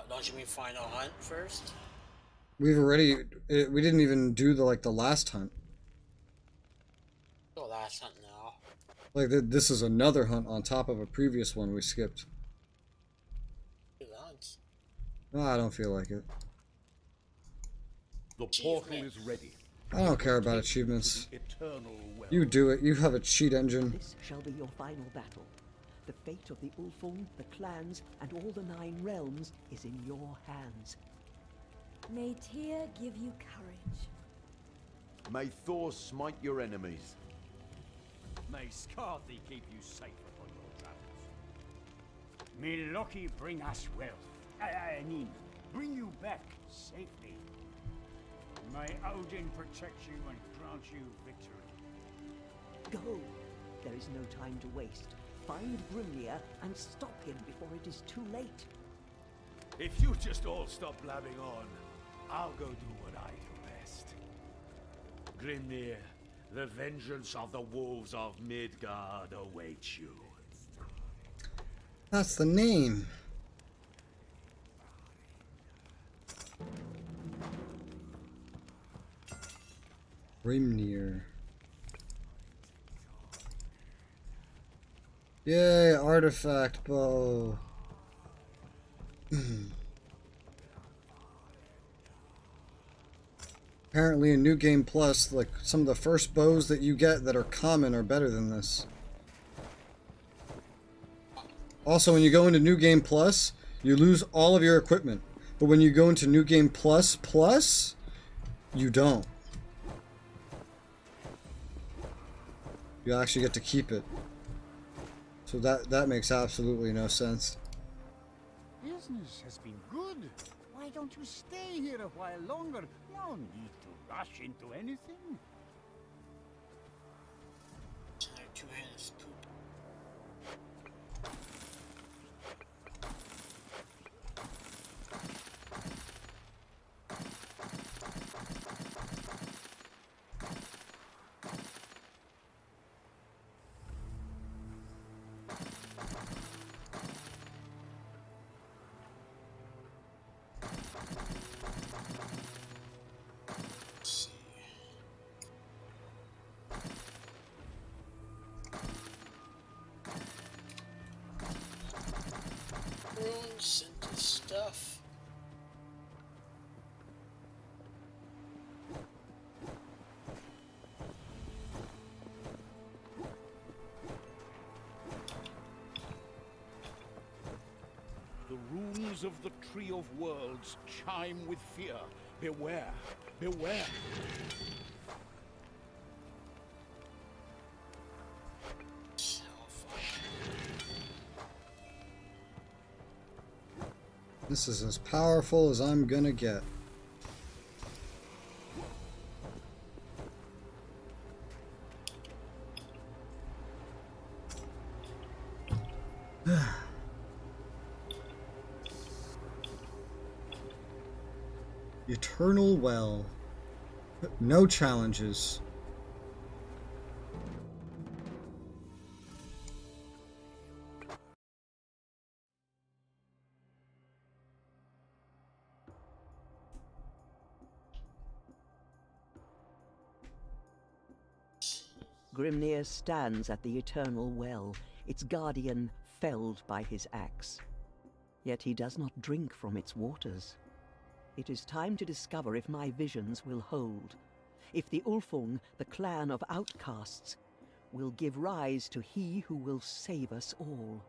Don't you mean final hunt first? We've already... we didn't even do the last hunt. Oh, last hunt now. Like, this is another hunt on top of a previous one we skipped. Good hunts. No, I don't feel like it. The portal is ready. I don't care about achievements. Eternal well. You do it. You have a cheat engine. This shall be your final battle. The fate of the Ulfung, the clans, and all the 9 realms is in your hands. May Tyr give you courage. May Thor smite your enemies. May Scarthy keep you safe upon your travels. May Loki bring us wealth. I mean, bring you back safely. May Odin protect you and grant you victory. Go! There is no time to waste. Find Grimnir and stop him before it is too late. If you just all stop blabbing on, I'll go do what I do best. Grimnir, the vengeance of the wolves of Midgard awaits you. That's the name. Grimnir. Yay, artifact bow. Apparently in New Game Plus, like, some of the first bows that you get that are common are better than this. Also, when you go into New Game Plus, you lose all of your equipment. But when you go into New Game Plus Plus, you don't. You actually get to keep it. So that makes absolutely no sense. Business has been good. Why don't you stay here a while longer? No need to rush into anything. Two-handed poop. Scented stuff. The runes of the Tree of Worlds chime with fear. Beware, beware. This is as powerful as I'm gonna get. Eternal Well. No challenges. Grimnir stands at the Eternal Well, its guardian felled by his axe. Yet he does not drink from its waters. It is time to discover if my visions will hold. If the Ulfung, the clan of outcasts, will give rise to he who will save us all.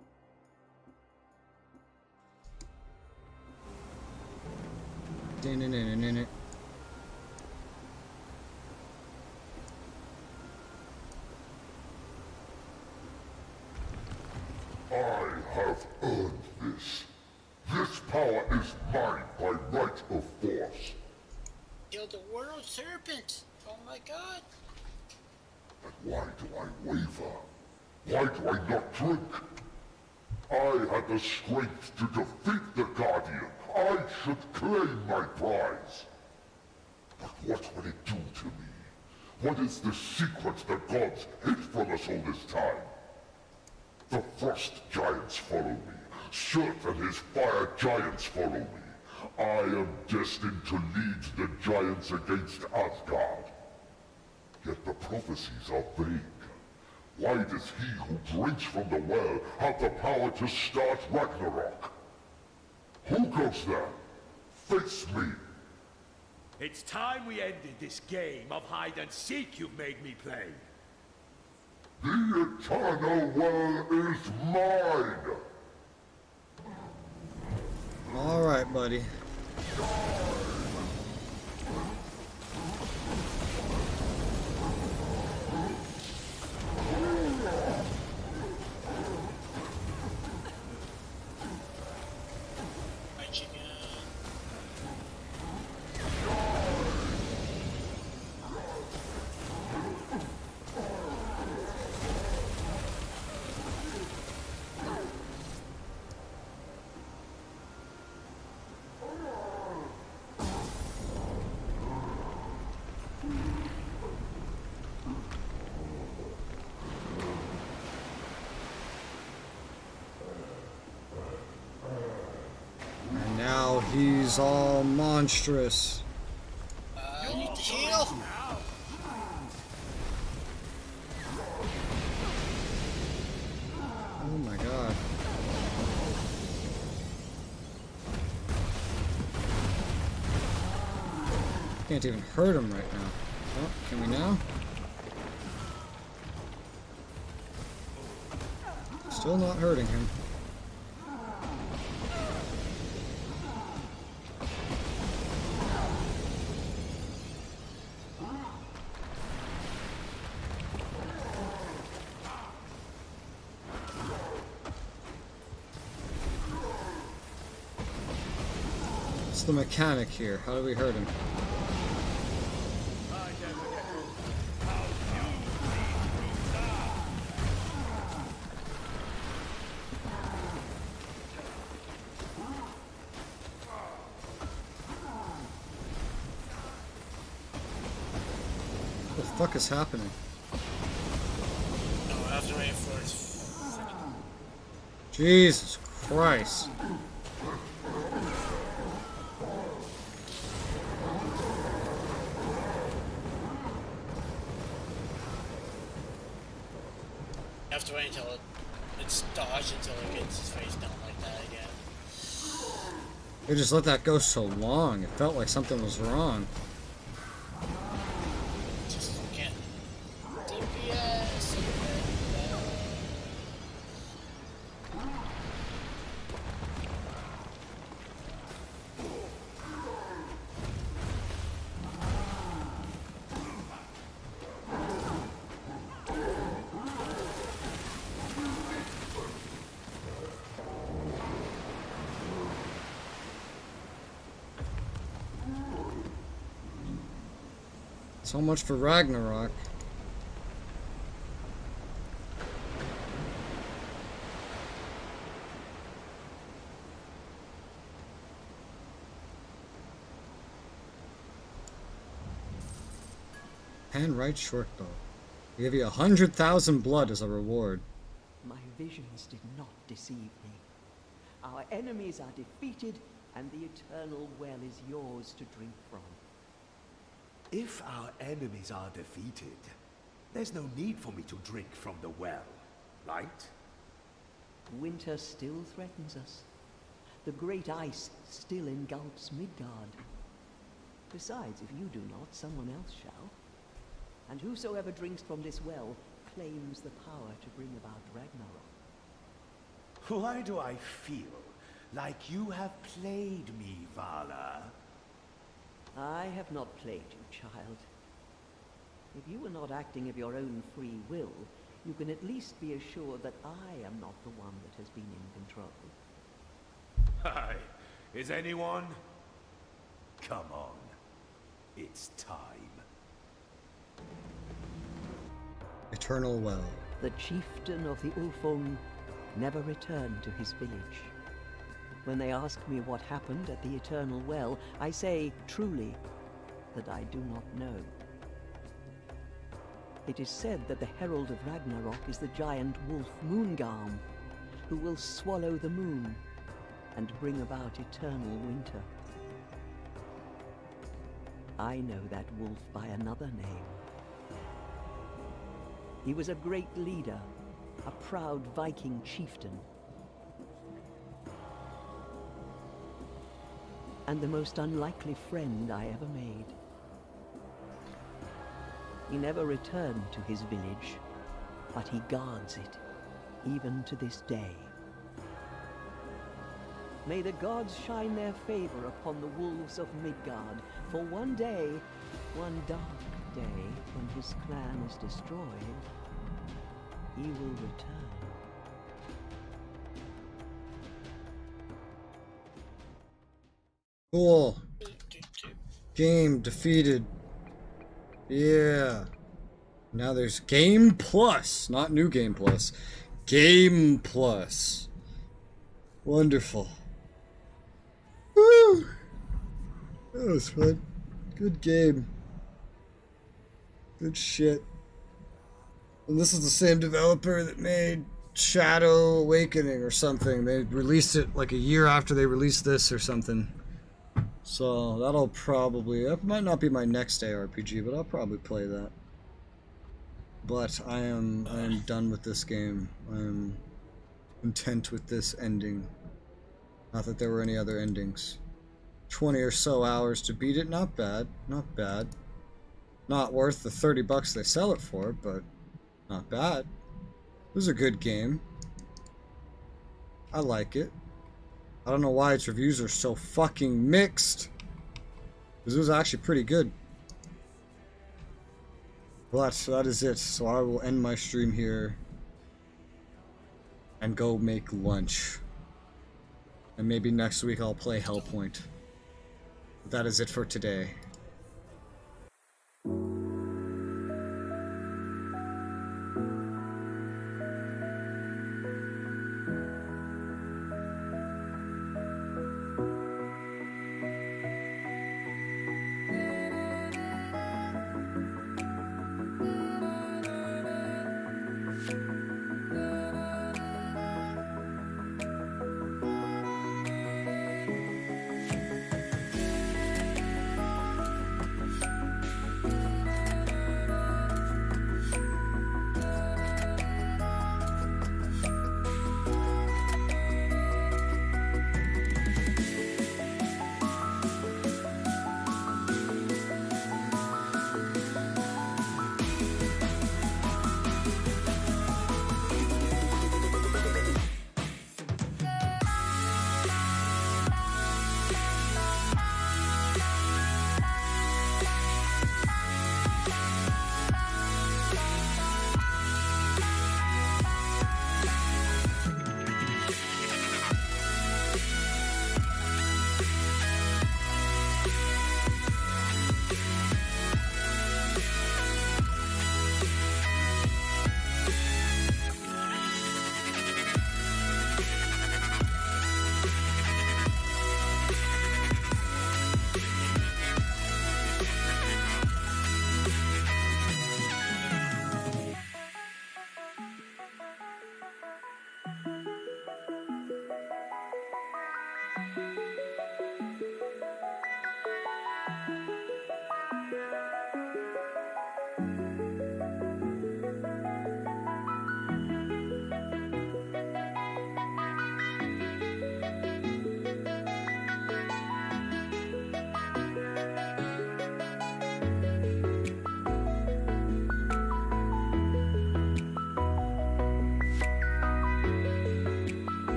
I have earned this. This power is mine by right of force. Kill the world serpent! Oh my god! But why do I waver? Why do I not drink? I had the strength to defeat the Guardian. I should claim my prize. But what will it do to me? What is the secret the gods hid from us all this time? The Frost Giants follow me. Surt and his Fire Giants follow me. I am destined to lead the Giants against Asgard. Yet the prophecies are vague. Why does he who drinks from the well have the power to start Ragnarok? Who goes there? Face me! It's time we ended this game of hide-and-seek you've made me play. The Eternal Well is mine! Alright, buddy. Now he's all monstrous. I need to heal. Oh my god. Can't even hurt him right now. Oh, can we now? Still not hurting him. What's the mechanic here? How do we hurt him? What the fuck is happening? No, I have to wait for it. Jesus Christ. You have to wait until it's dodged until it gets his face down like that again. They just let that go so long. It felt like something was wrong. Just can't. DPS. So much for Ragnarok. Hand-right short bow. They give you 100,000 blood as a reward. My visions did not deceive me. Our enemies are defeated, and the eternal well is yours to drink from. If our enemies are defeated, there's no need for me to drink from the well, right? Winter still threatens us. The great ice still engulfs Midgard. Besides, if you do not, someone else shall. And whosoever drinks from this well claims the power to bring about Ragnarok. Why do I feel like you have played me, Vala? I have not played you, child. If you were not acting of your own free will, you can at least be assured that I am not the one that has been in control. Hi, is anyone? Come on, it's time. Eternal well. The chieftain of the Ulfung never returned to his village. When they ask me what happened at the Eternal Well, I say, truly, that I do not know. It is said that the herald of Ragnarok is the giant wolf Moongarm, who will swallow the moon and bring about eternal winter. I know that wolf by another name. He was a great leader, a proud Viking chieftain, and the most unlikely friend I ever made. He never returned to his village, but he guards it, even to this day. May the gods shine their favor upon the wolves of Midgard, for one day, one dark day, when his clan is destroyed, he will return. Cool. Game defeated. Yeah. Now there's Game Plus, not New Game Plus. Game Plus. Wonderful. Woo! That was fun. Good game. Good shit. And this is the same developer that made Shadow Awakening or something. They released it like a year after they released this or something. So that'll probably, that might not be my next ARPG, but I'll probably play that. But I am done with this game. I am content with this ending. Not that there were any other endings. 20 or so hours to beat it, not bad, not bad. Not worth the 30 bucks they sell it for, but not bad. It was a good game. I like it. I don't know why its reviews are so fucking mixed. Because it was actually pretty good. But that is it. So I will end my stream here. And go make lunch. And maybe next week I'll play Hellpoint. That is it for today.